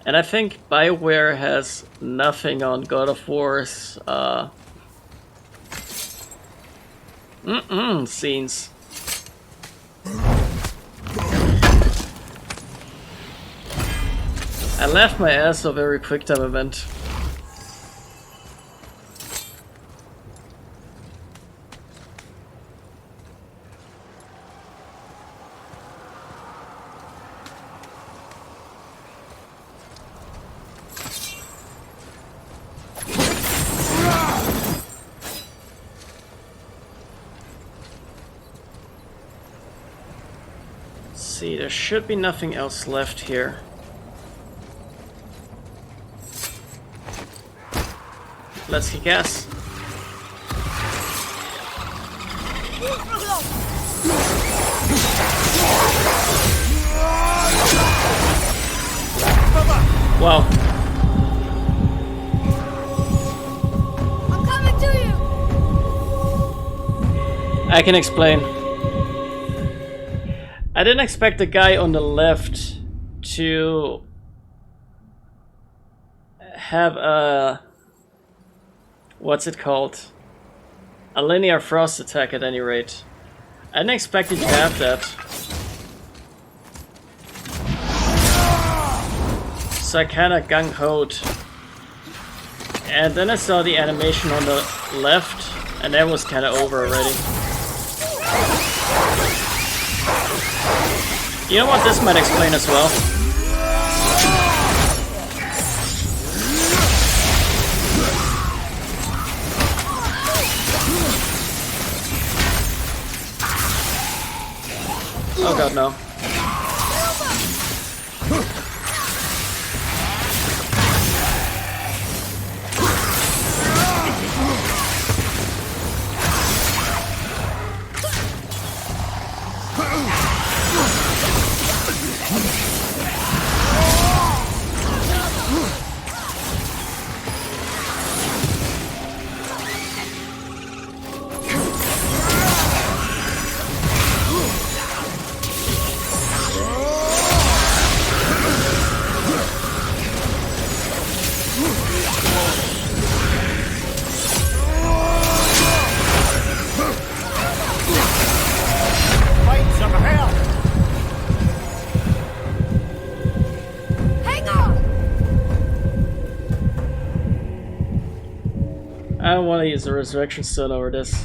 And I think BioWare has nothing on God of War's scenes. I left my ass of every quick time event. See, there should be nothing else left here. Let's kick ass. Wow. I'm coming to you! I can explain. I didn't expect the guy on the left to have a... what's it called? A linear frost attack at any rate. I didn't expect it to have that. So I kinda gung-hoed. And then I saw the animation on the left, and that was kinda over already. You know what this might explain as well? now. Fights of hell! Hang on! I don't want to use the resurrection stone over this.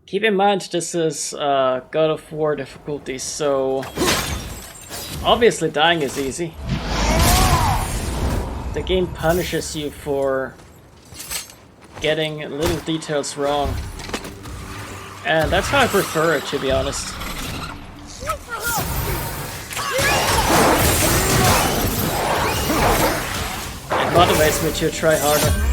Keep in mind this is God of War difficulty, so obviously dying is easy. The game punishes you for getting little details wrong. And that's how I prefer it, to be honest. It motivates me to try harder.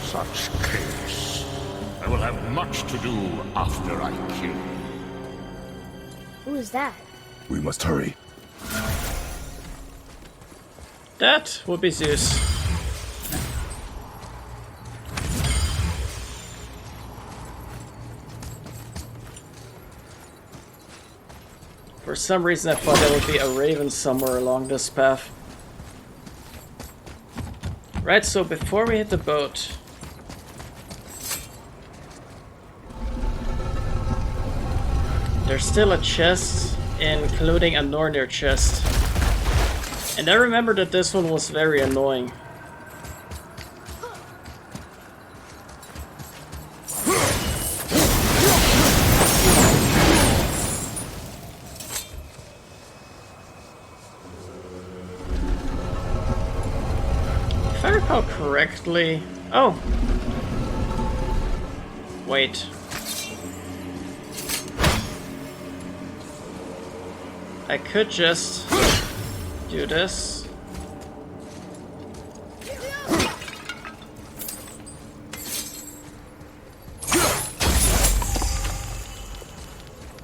Such chaos. I will have much to do after I kill. Who is that? We must hurry. That would be Zeus. For some reason I thought there would be a raven somewhere along this path. Right, so before we hit the boat, there's still a chest, including a Nornir chest. And I remember that this one was very annoying. If I recall correctly... Oh! Wait. I could just do this.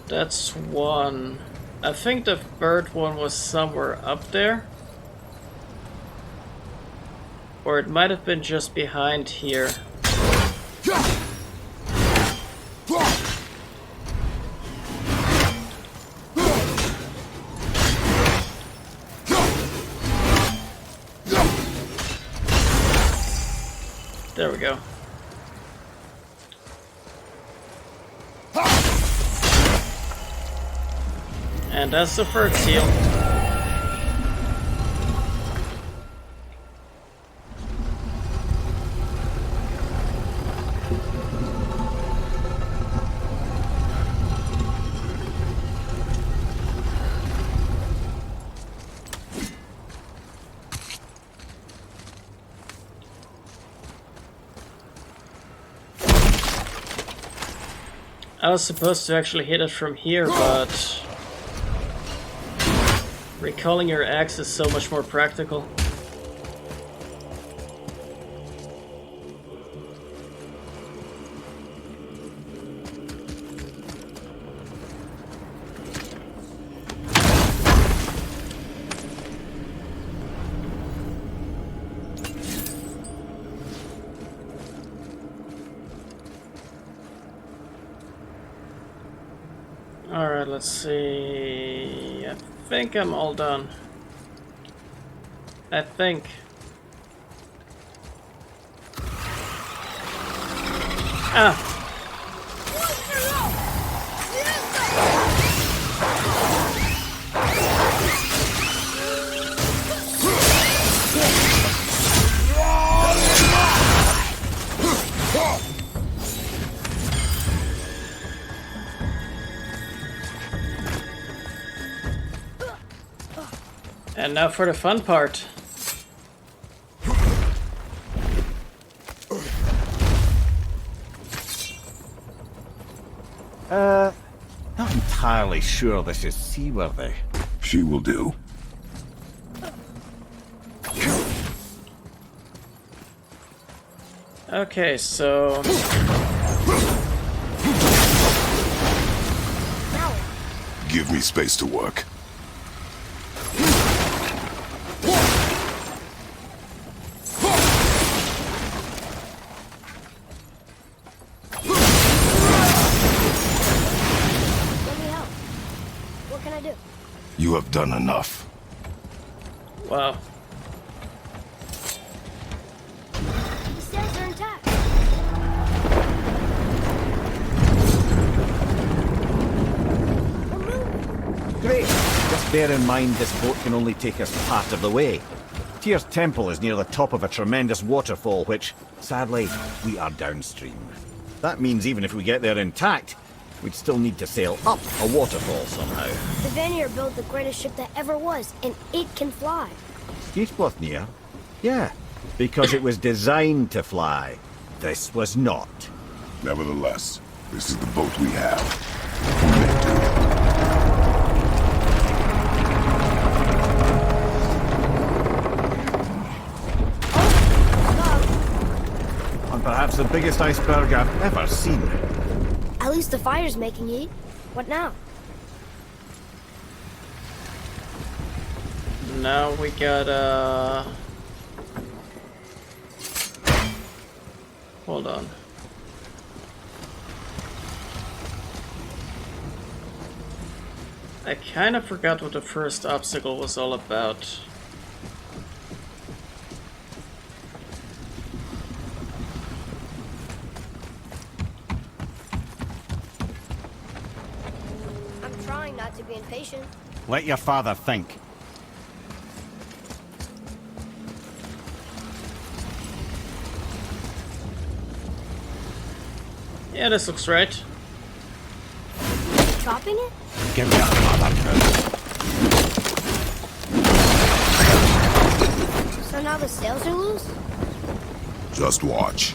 That's one. I think the bird one was somewhere up there. Or it might have been just behind here. There we go. And that's the third seal. I was supposed to actually hit it from here, but recalling your axe is so much more practical. Alright, let's see. I think I'm all done. I think. Ah! And now for the fun part. Not entirely sure this is seaworthy. She will do. Okay, so Give me space to work. Let me help. What can I do? You have done enough. wow. The stairs are intact. We're moving. Great. Just bear in mind this boat can only take us part of the way. Tyr's temple is near the top of a tremendous waterfall which, sadly, we are downstream. That means even if we get there intact, we'd still need to sail up a waterfall somehow. The Vanir built the greatest ship that ever was, and it can fly. Skidbladnir? Yeah, because it was designed to fly. This was not. Nevertheless, this is the boat we have. And perhaps the biggest iceberg I've ever seen. At least the fire's making heat. What now? Now we gotta... Hold on. I kind of forgot what the first obstacle was all about. I'm trying not to be impatient. Let your father think. Yeah, this looks right. Chopping it? Give me a father. So now the sails are loose? Just watch.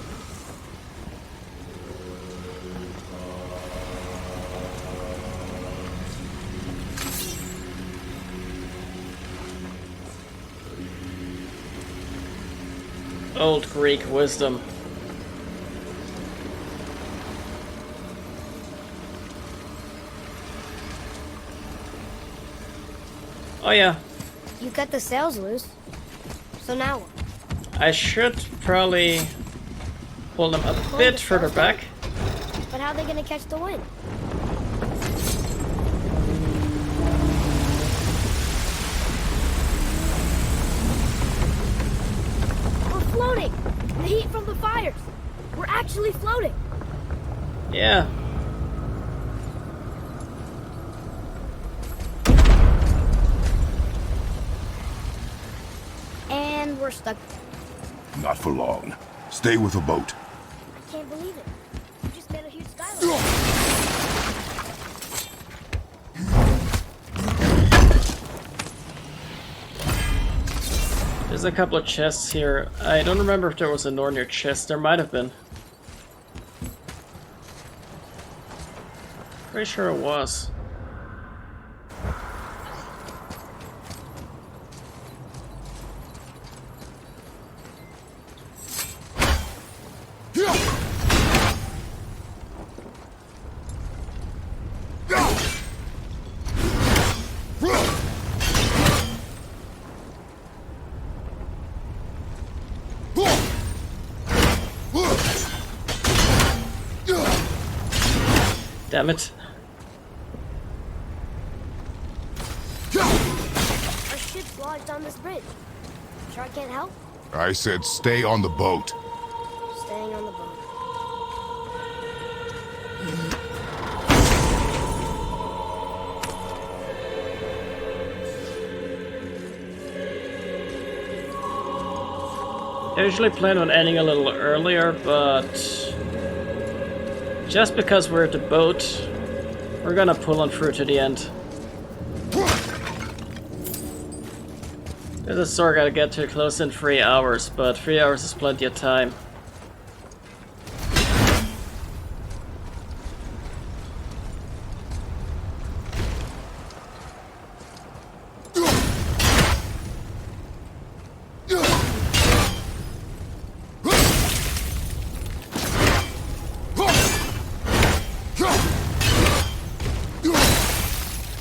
Old Greek wisdom. Oh yeah, You cut the sails loose. So now what? I should probably pull them a bit further back. But how are they gonna catch the wind? We're floating! The heat from the fires! We're actually floating! Yeah. And we're stuck. Not for long. Stay with the boat. I can't believe it. You just made a huge skyline. There's a couple of chests here. I don't remember if there was a Nornir chest. There might have been. Pretty sure it was. Damn it. Our ship's lodged on this bridge. Sure I can't help? I said stay on the boat. Staying on the boat. I usually plan on ending a little earlier, but just because we're at the boat, we're gonna pull on through to the end. This is sort of gotta get to close in 3 hours, but 3 hours is plenty of time.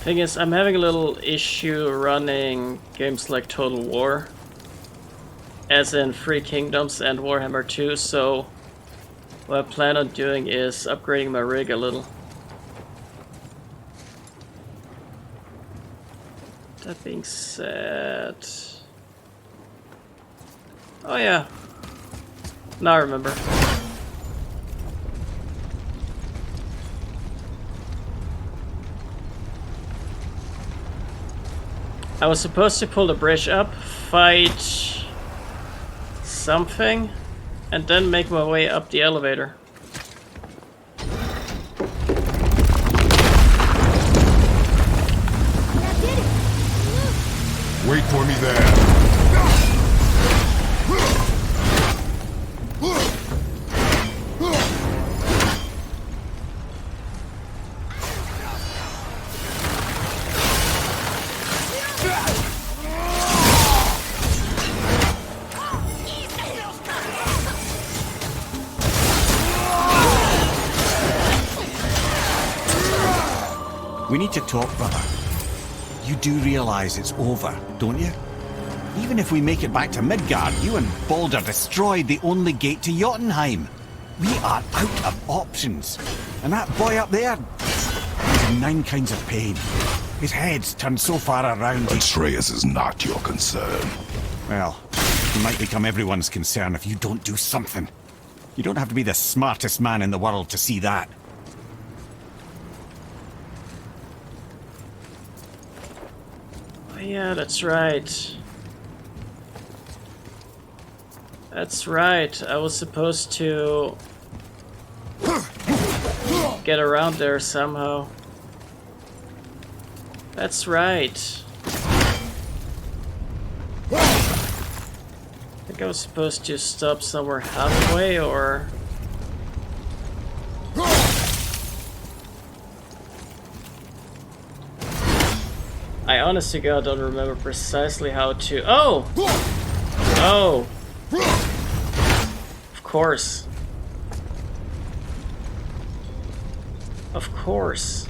Thing is, I'm having a little issue running games like Total War, as in Three Kingdoms and Warhammer 2, so what I plan on doing is upgrading my rig a little. That being said... Oh yeah, now I remember. I was supposed to pull the bridge up, fight something, and then make my way up the elevator. Wait for me there. We need to talk, brother. You do realize it's over, don't you? Even if we make it back to Midgard, you and Baldur destroyed the only gate to Jotunheim. We are out of options. And that boy up there, he's in 9 kinds of pain. His head's turned so far around. Atreus is not your concern. Well, he might become everyone's concern if you don't do something. You don't have to be the smartest man in the world to see that. Yeah, that's right. That's right. I was supposed to get around there somehow. That's right. I think I was supposed to stop somewhere halfway, or... I honest to God don't remember precisely how to... Oh! Oh! Of course. Of course.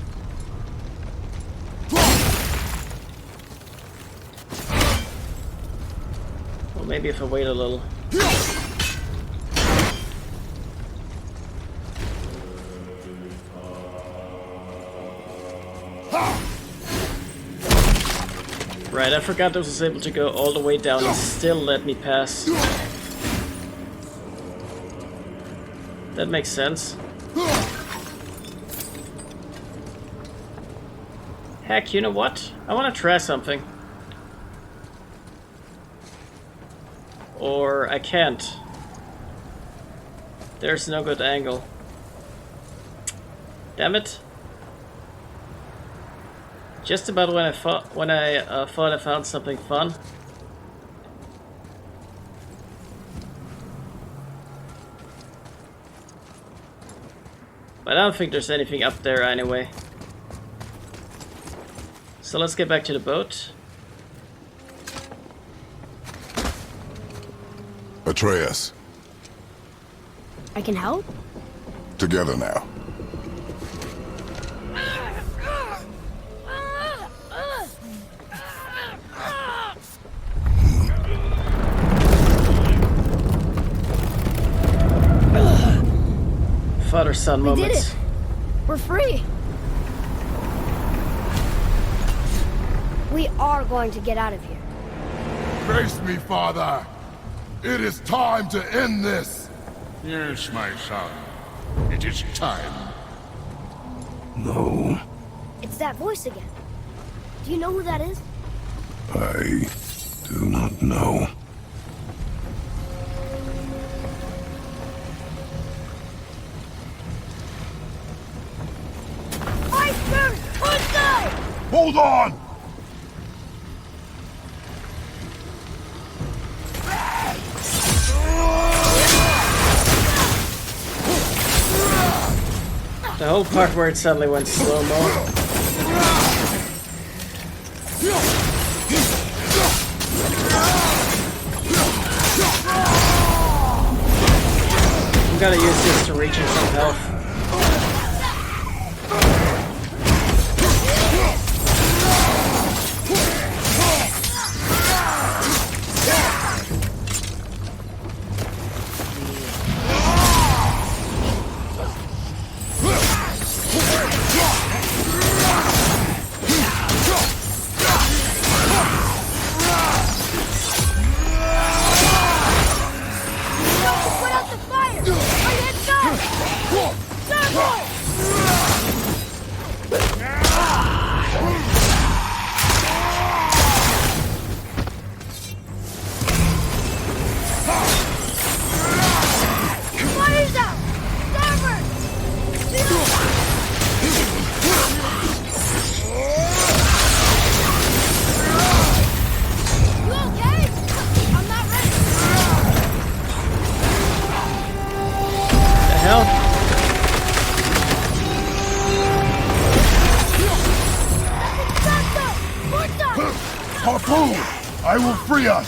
Well, maybe if I wait a little. Right, I forgot I was able to go all the way down and still let me pass. That makes sense. Heck, you know what? I want to try something. Or I can't. There's no good angle. Damn it. Just about when I thought I found something fun. But I don't think there's anything up there anyway. So let's get back to the boat. Atreus, I can help? together now. Father-son We did moments. it! We're free! We are going to get out of here. Face me, father. It is time to end this. Yes, my son. It is time. No, It's that voice again. Do you know who that is? I do not know. Iceberg! Inside! Hold on! The whole part where it suddenly went slow-mo. I'm gonna use this to reach in some health. Put out the fire! On the inside! Circle! Fire's out! Starboard! You okay? I'm not ready. The hell? Harpoon! I will free us!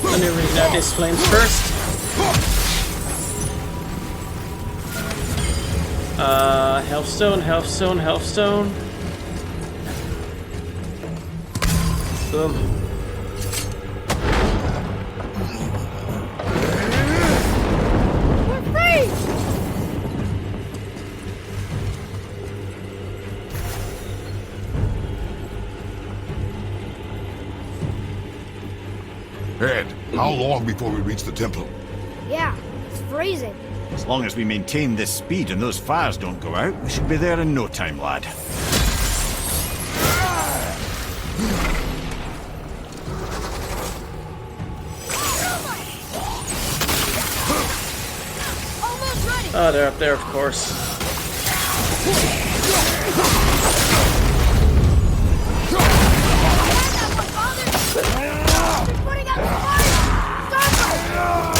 Let me read out these flames first. Healthstone, healthstone, healthstone. Boom. We're free! Ed, how long before we reach the temple? Yeah, it's freezing. As long as we maintain this speed and those fires don't go out, we should be there in no time, lad. Almost ready! Oh, they're up there, of course. They're putting out the fire! Stop!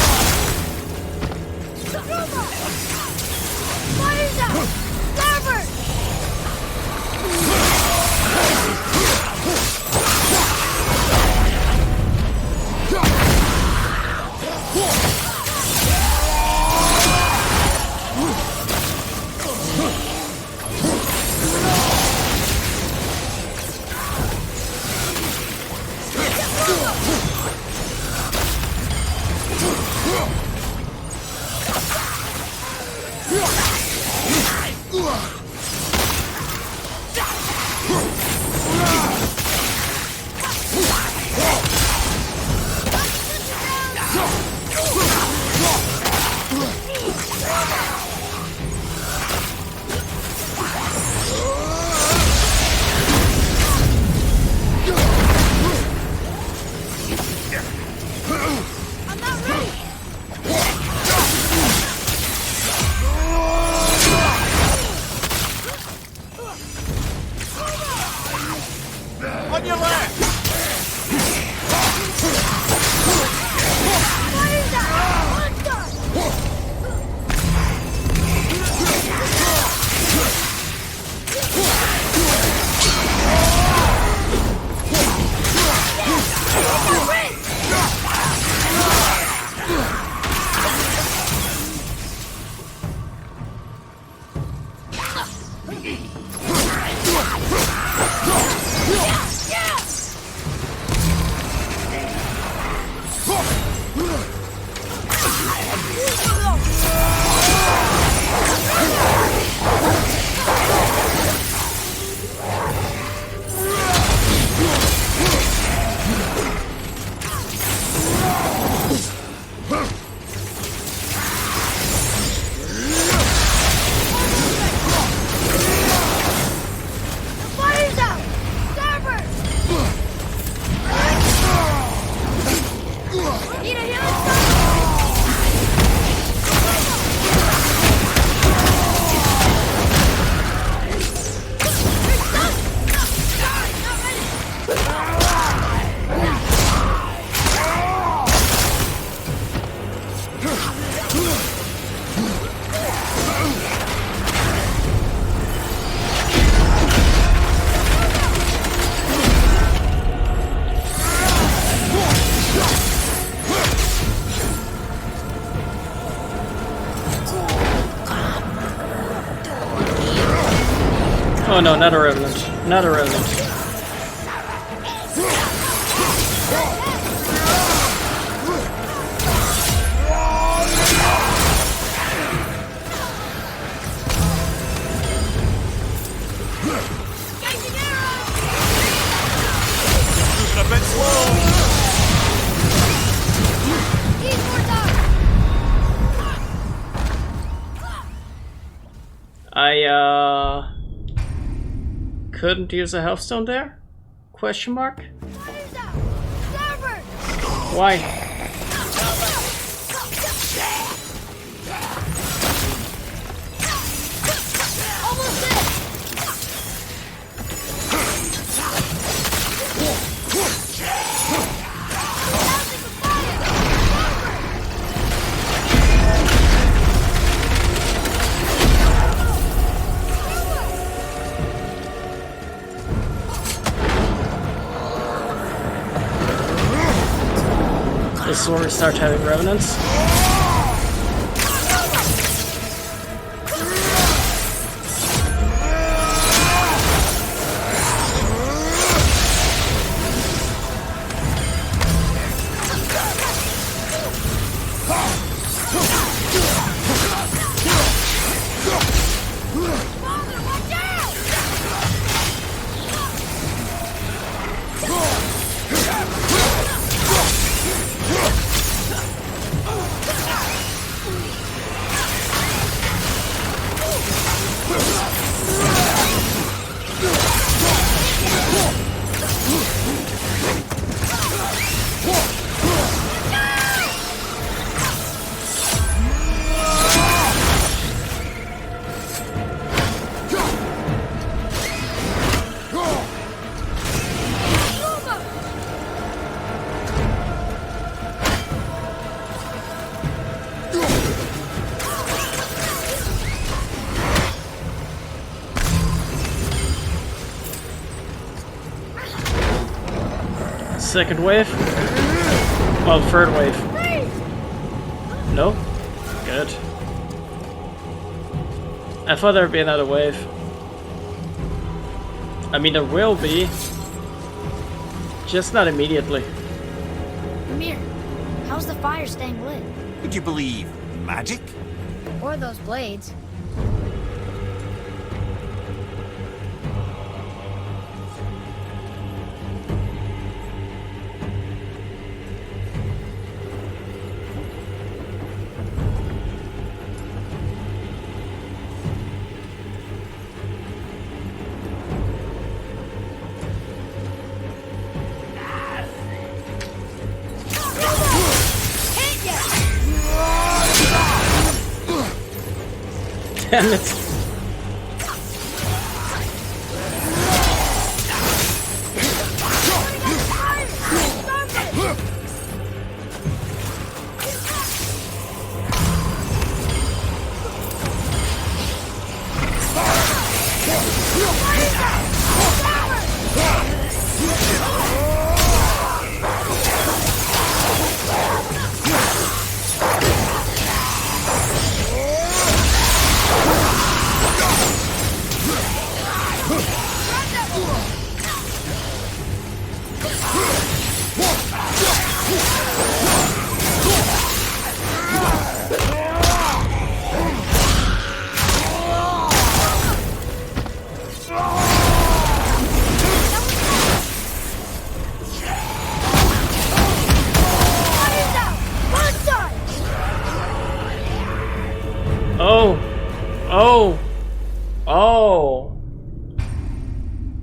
Oh no, not a revenant. Not a revenant. I couldn't use a health stone there? Question mark? Why? This is where we start having revenants. Second wave? Well, third wave. No? Good. I thought there'd be another wave. I mean, there will be. Just not immediately. Mimir, how's the fire staying lit? Would you believe magic? Or those blades? Damn it.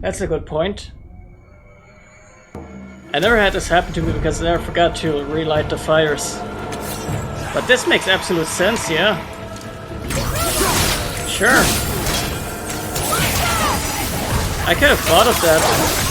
That's a good point. I never had this happen to me because I never forgot to relight the fires. But this makes absolute sense, yeah. Sure. I could have thought of that.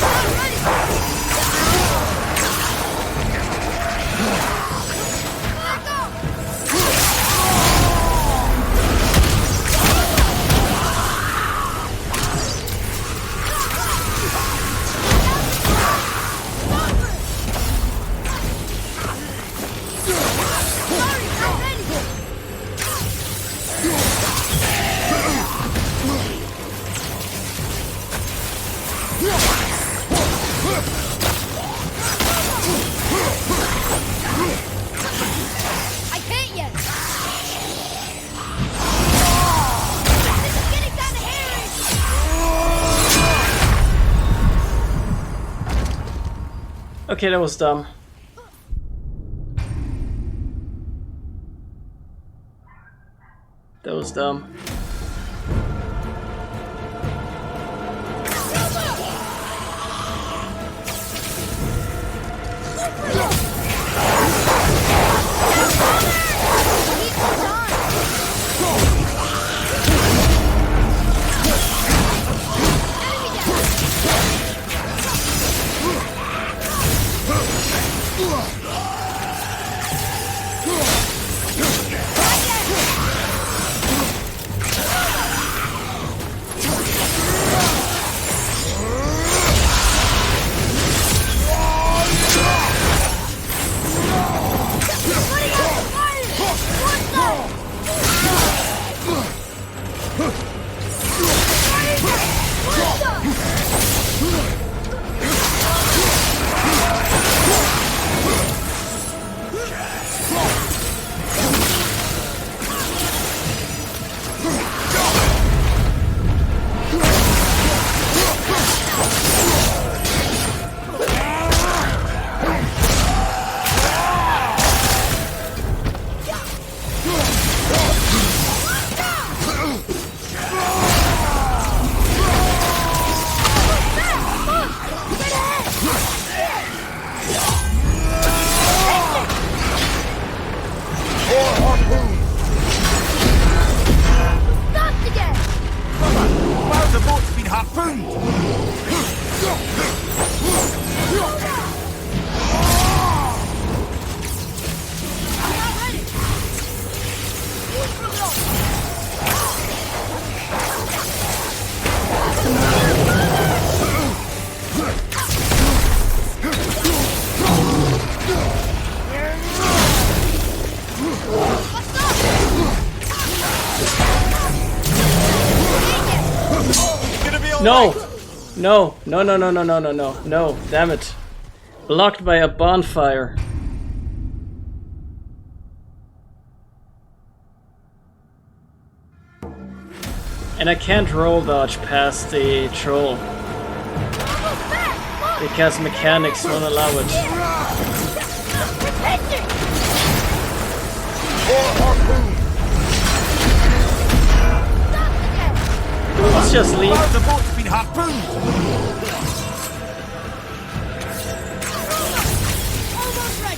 Okay, that was dumb. That was dumb. No! No! No, no, no, no, no, no, no, no, damn it. Blocked by a bonfire. And I can't roll dodge past the troll. Because mechanics won't allow it. Let's just leave. The boat's been harpooned! Almost ready.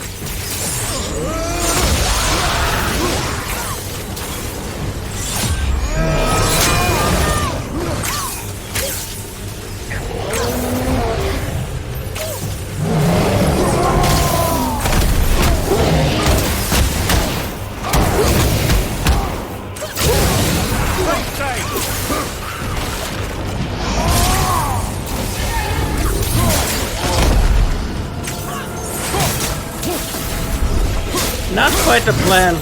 Not quite the plan.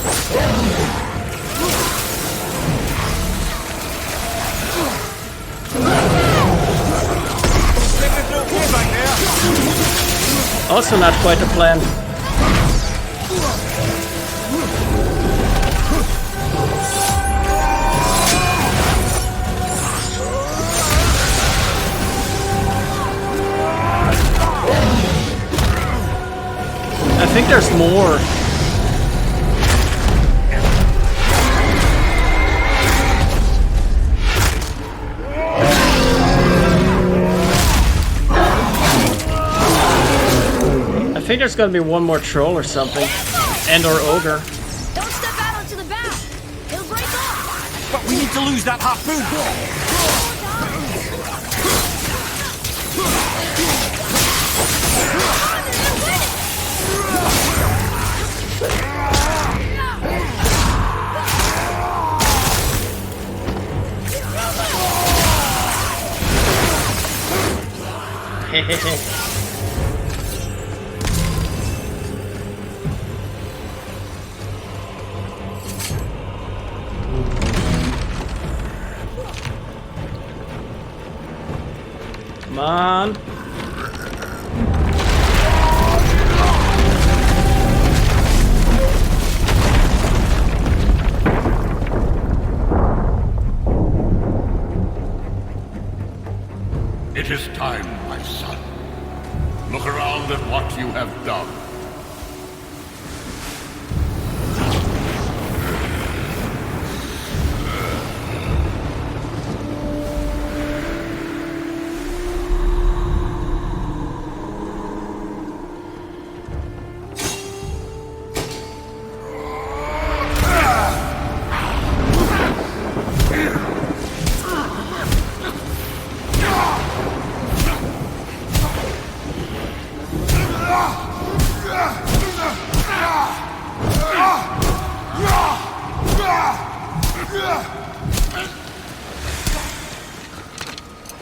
Also not quite the plan. I think there's more. I think there's gonna be one more troll or something. And or ogre. Don't step out onto the bow. It'll break off. But we need to lose that harpoon! Hehehe. Come on. It is time, my son. Look around at what you have done.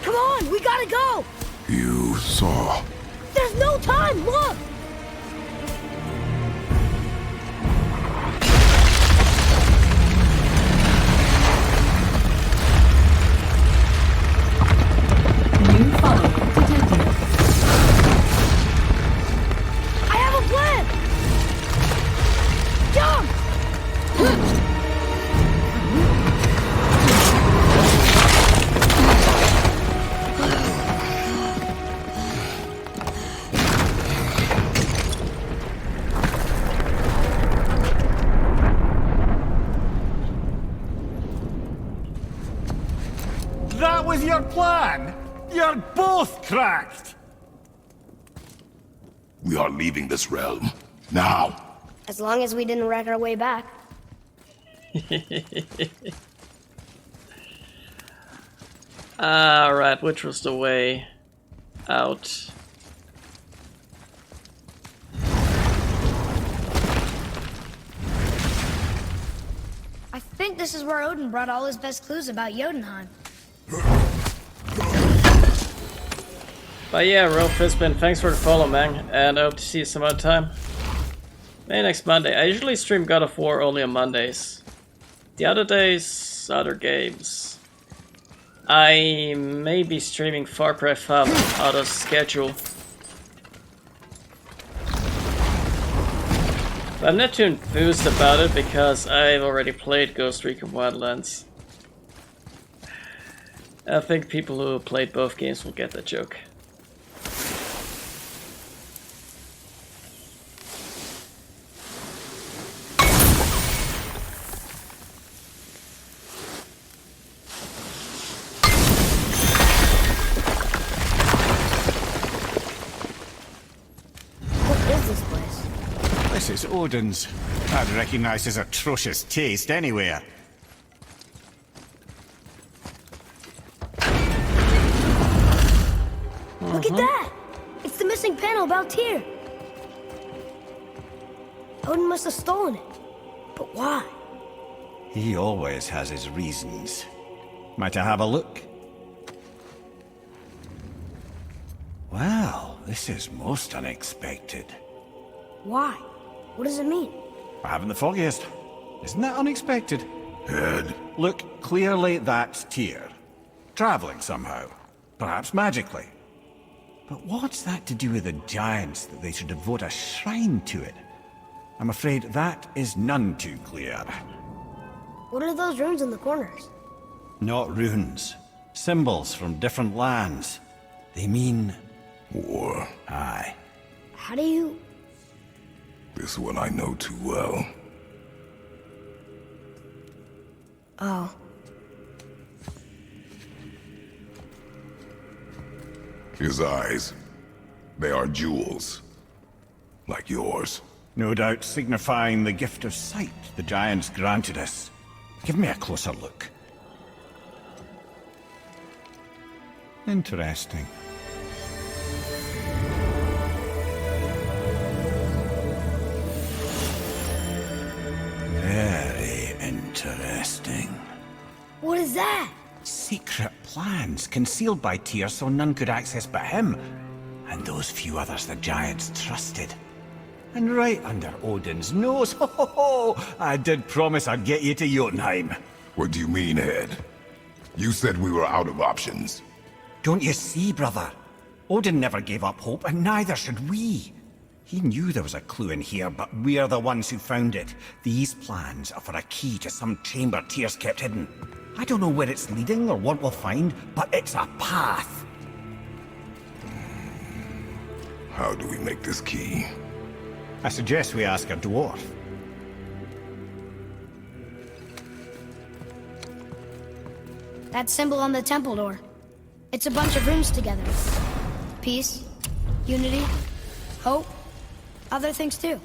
Come on, we gotta go! You saw. There's no time, look! New follower detected. I have a plan! Jump! That was your plan? You're both cracked! We are leaving this realm. Now. As long as we didn't wreck our way back. Alright, which was the way out? I think this is where Odin brought all his best clues about Jotunheim. But yeah, Rolf Fizbin, thanks for the follow, man, and I hope to see you some other time. Maybe next Monday. I usually stream God of War only on Mondays. The other days, other games. I may be streaming Far Cry 5 out of schedule. But I'm not too enthused about it because I've already played Ghost Recon Wildlands. I think people who played both games will get that joke. This is Odin's. I'd recognize his atrocious taste anywhere. Look at that! It's the missing panel about Tyr. Odin must have stolen it. But why? He always has his reasons. Might I have a look? Well, this is most unexpected. Why? What does it mean? I haven't the foggiest. Isn't that unexpected? Head. Look, clearly that's Tyr. Traveling somehow. Perhaps magically. But what's that to do with the giants that they should devote a shrine to it? I'm afraid that is none too clear. What are those runes in the corners? Not runes. Symbols from different lands. They mean... War. Aye. How do you... This one I know too well. Oh. His eyes. They are jewels. Like yours. No doubt signifying the gift of sight the giants granted us. Give me a closer look. Interesting. Very interesting. What is that? Secret plans concealed by Tyr so none could access but him, and those few others the giants trusted. And right under Odin's nose, ho ho ho! I did promise I'd get you to Jotunheim. What do you mean, Head? You said we were out of options. Don't you see, brother? Odin never gave up hope, and neither should we. He knew there was a clue in here, but we're the ones who found it. These plans are for a key to some chamber Tyr's kept hidden. I don't know where it's leading or what we'll find, but it's a path. How do we make this key? I suggest we ask a dwarf. That symbol on the temple door. It's a bunch of runes together. Peace, unity, hope, other things too.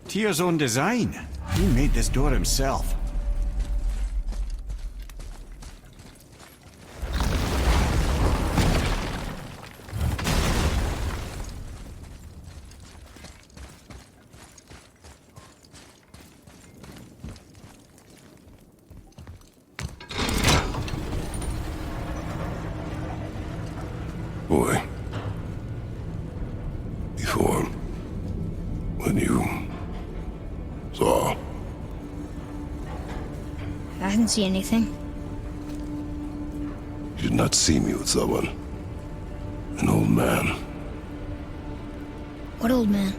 Tyr's own design. He made this door himself. Boy. Before... when you... saw... I didn't see anything. You did not see me with someone. An old man. What old man?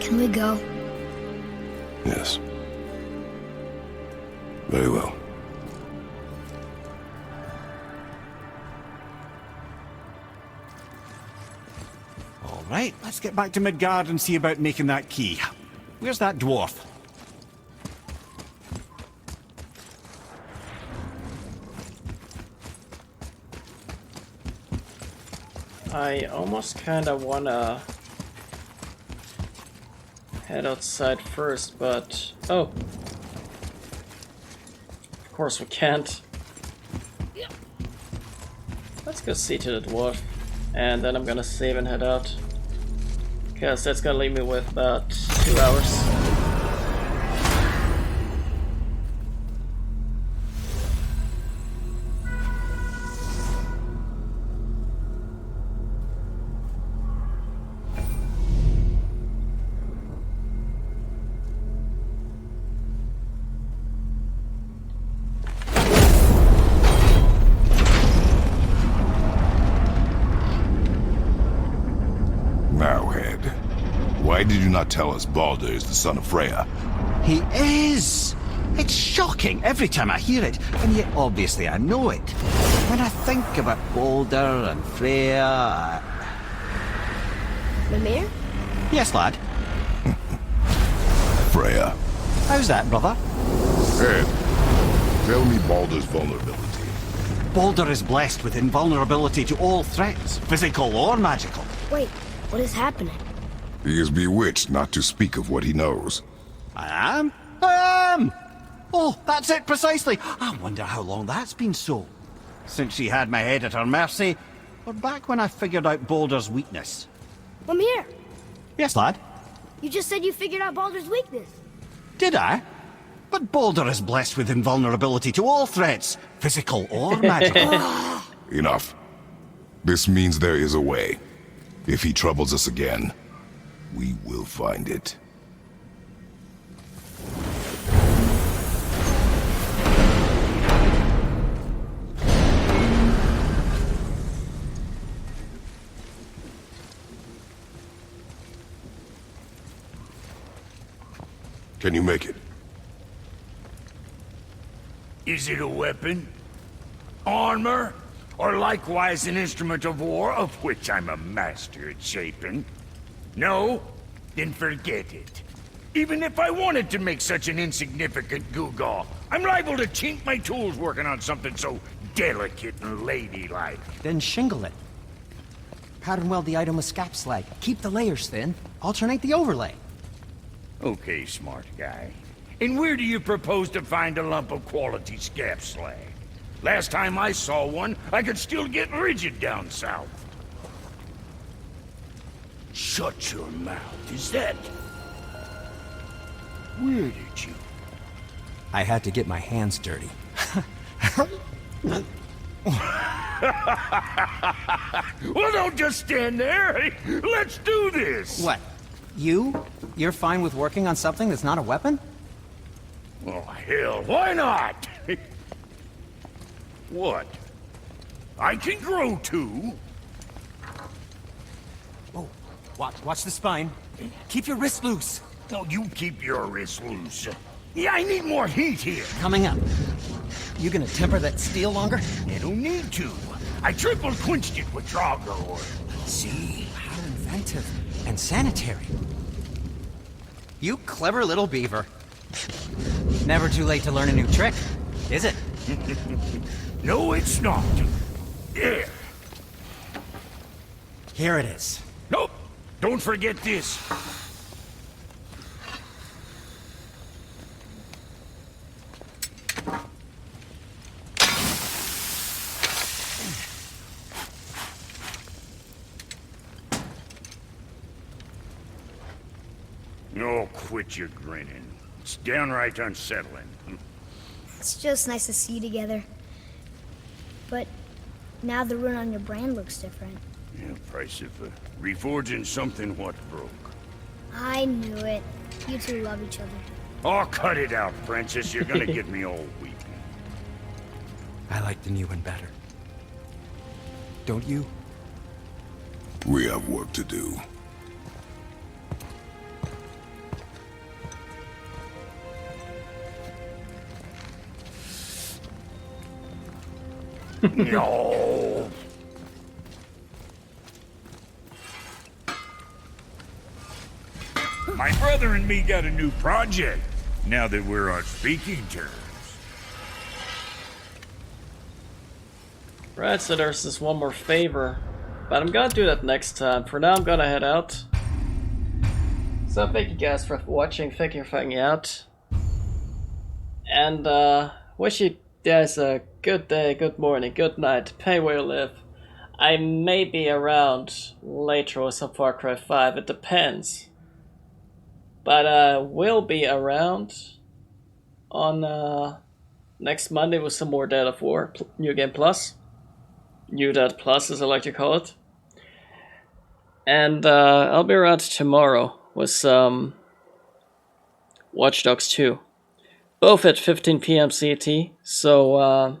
Can we go? Yes. Very well. All right, let's get back to Midgard and see about making that key. Where's that dwarf? I almost kinda wanna head outside first, but... oh! Of course we can't. Let's go see to the dwarf, and then I'm gonna save and head out. Because that's gonna leave me with about 2 hours. Now, Head. Why did you not tell us Baldur is the son of Freya? He is! It's shocking every time I hear it, and yet obviously I know it. When I think about Baldur and Freya... Mimir? Yes, lad. Freya. How's that, brother? Head, tell me Baldur's vulnerability. Baldur is blessed with invulnerability to all threats, physical or magical. Wait, what is happening? He is bewitched not to speak of what he knows. I am? I am! Oh, that's it precisely. I wonder how long that's been so. Since she had my head at her mercy, or back when I figured out Baldur's weakness. Mimir, Yes, lad? you just said you figured out Baldur's weakness. Did I? But Baldur is blessed with invulnerability to all threats, physical or magical. Enough. This means there is a way. If he troubles us again, we will find it. Can you make it? Is it a weapon? Armor? Or likewise an instrument of war, of which I'm a master at shaping? No? Then forget it. Even if I wanted to make such an insignificant gewgaw, I'm liable to chink my tools working on something so delicate and ladylike. Then shingle it. Pattern weld the item with scap slag. Keep the layers thin. Alternate the overlay. Okay, smart guy. And where do you propose to find a lump of quality scap slag? Last time I saw one, I could still get rigid down south. Shut your mouth, is that... Where did you... I had to get my hands dirty. Well, don't just stand there. Let's do this. What? You're fine with working on something that's not a weapon? Oh, hell, why not? What? I can grow too. Oh, watch the spine. Keep your wrist loose. No, you keep your wrist loose. Yeah, I need more heat here. Coming up. You gonna temper that steel longer? You don't need to. I triple quenched it with Draugr oil. See? How inventive. And sanitary. You clever little beaver. Never too late to learn a new trick, is it? No, it's not. Yeah. Here it is. Nope. Don't forget this. Oh, quit your grinning. It's downright unsettling. It's just nice to see you together. But now the rune on your brand looks different. Yeah, price of reforging something what broke. I knew it. You two love each other. Oh, cut it out, Princess. You're gonna get me all weepy. I like the new one better. Don't you? We have work to do. No. My brother and me got a new project, now that we're on speaking terms. Right, so there's this one more favor. But I'm gonna do that next time. For now, I'm gonna head out. So thank you guys for watching, thank you for hanging out. And wish you guys a good day, good morning, good night, depending where you live. I may be around later with some Far Cry 5, it depends. But we'll be around on next Monday with some more Dead of War, New Game Plus. New Dead Plus, as I like to call it. And I'll be around tomorrow with some Watch Dogs 2. Both at 15 p.m. CET. So,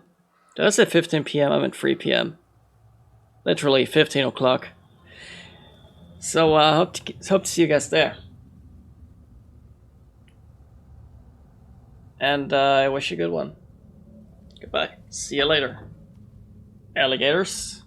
did I say 15 p.m.? I meant 3 p.m. Literally 15 o'clock. So, hope to see you guys there. And I wish you a good one. Goodbye. See you later. Alligators.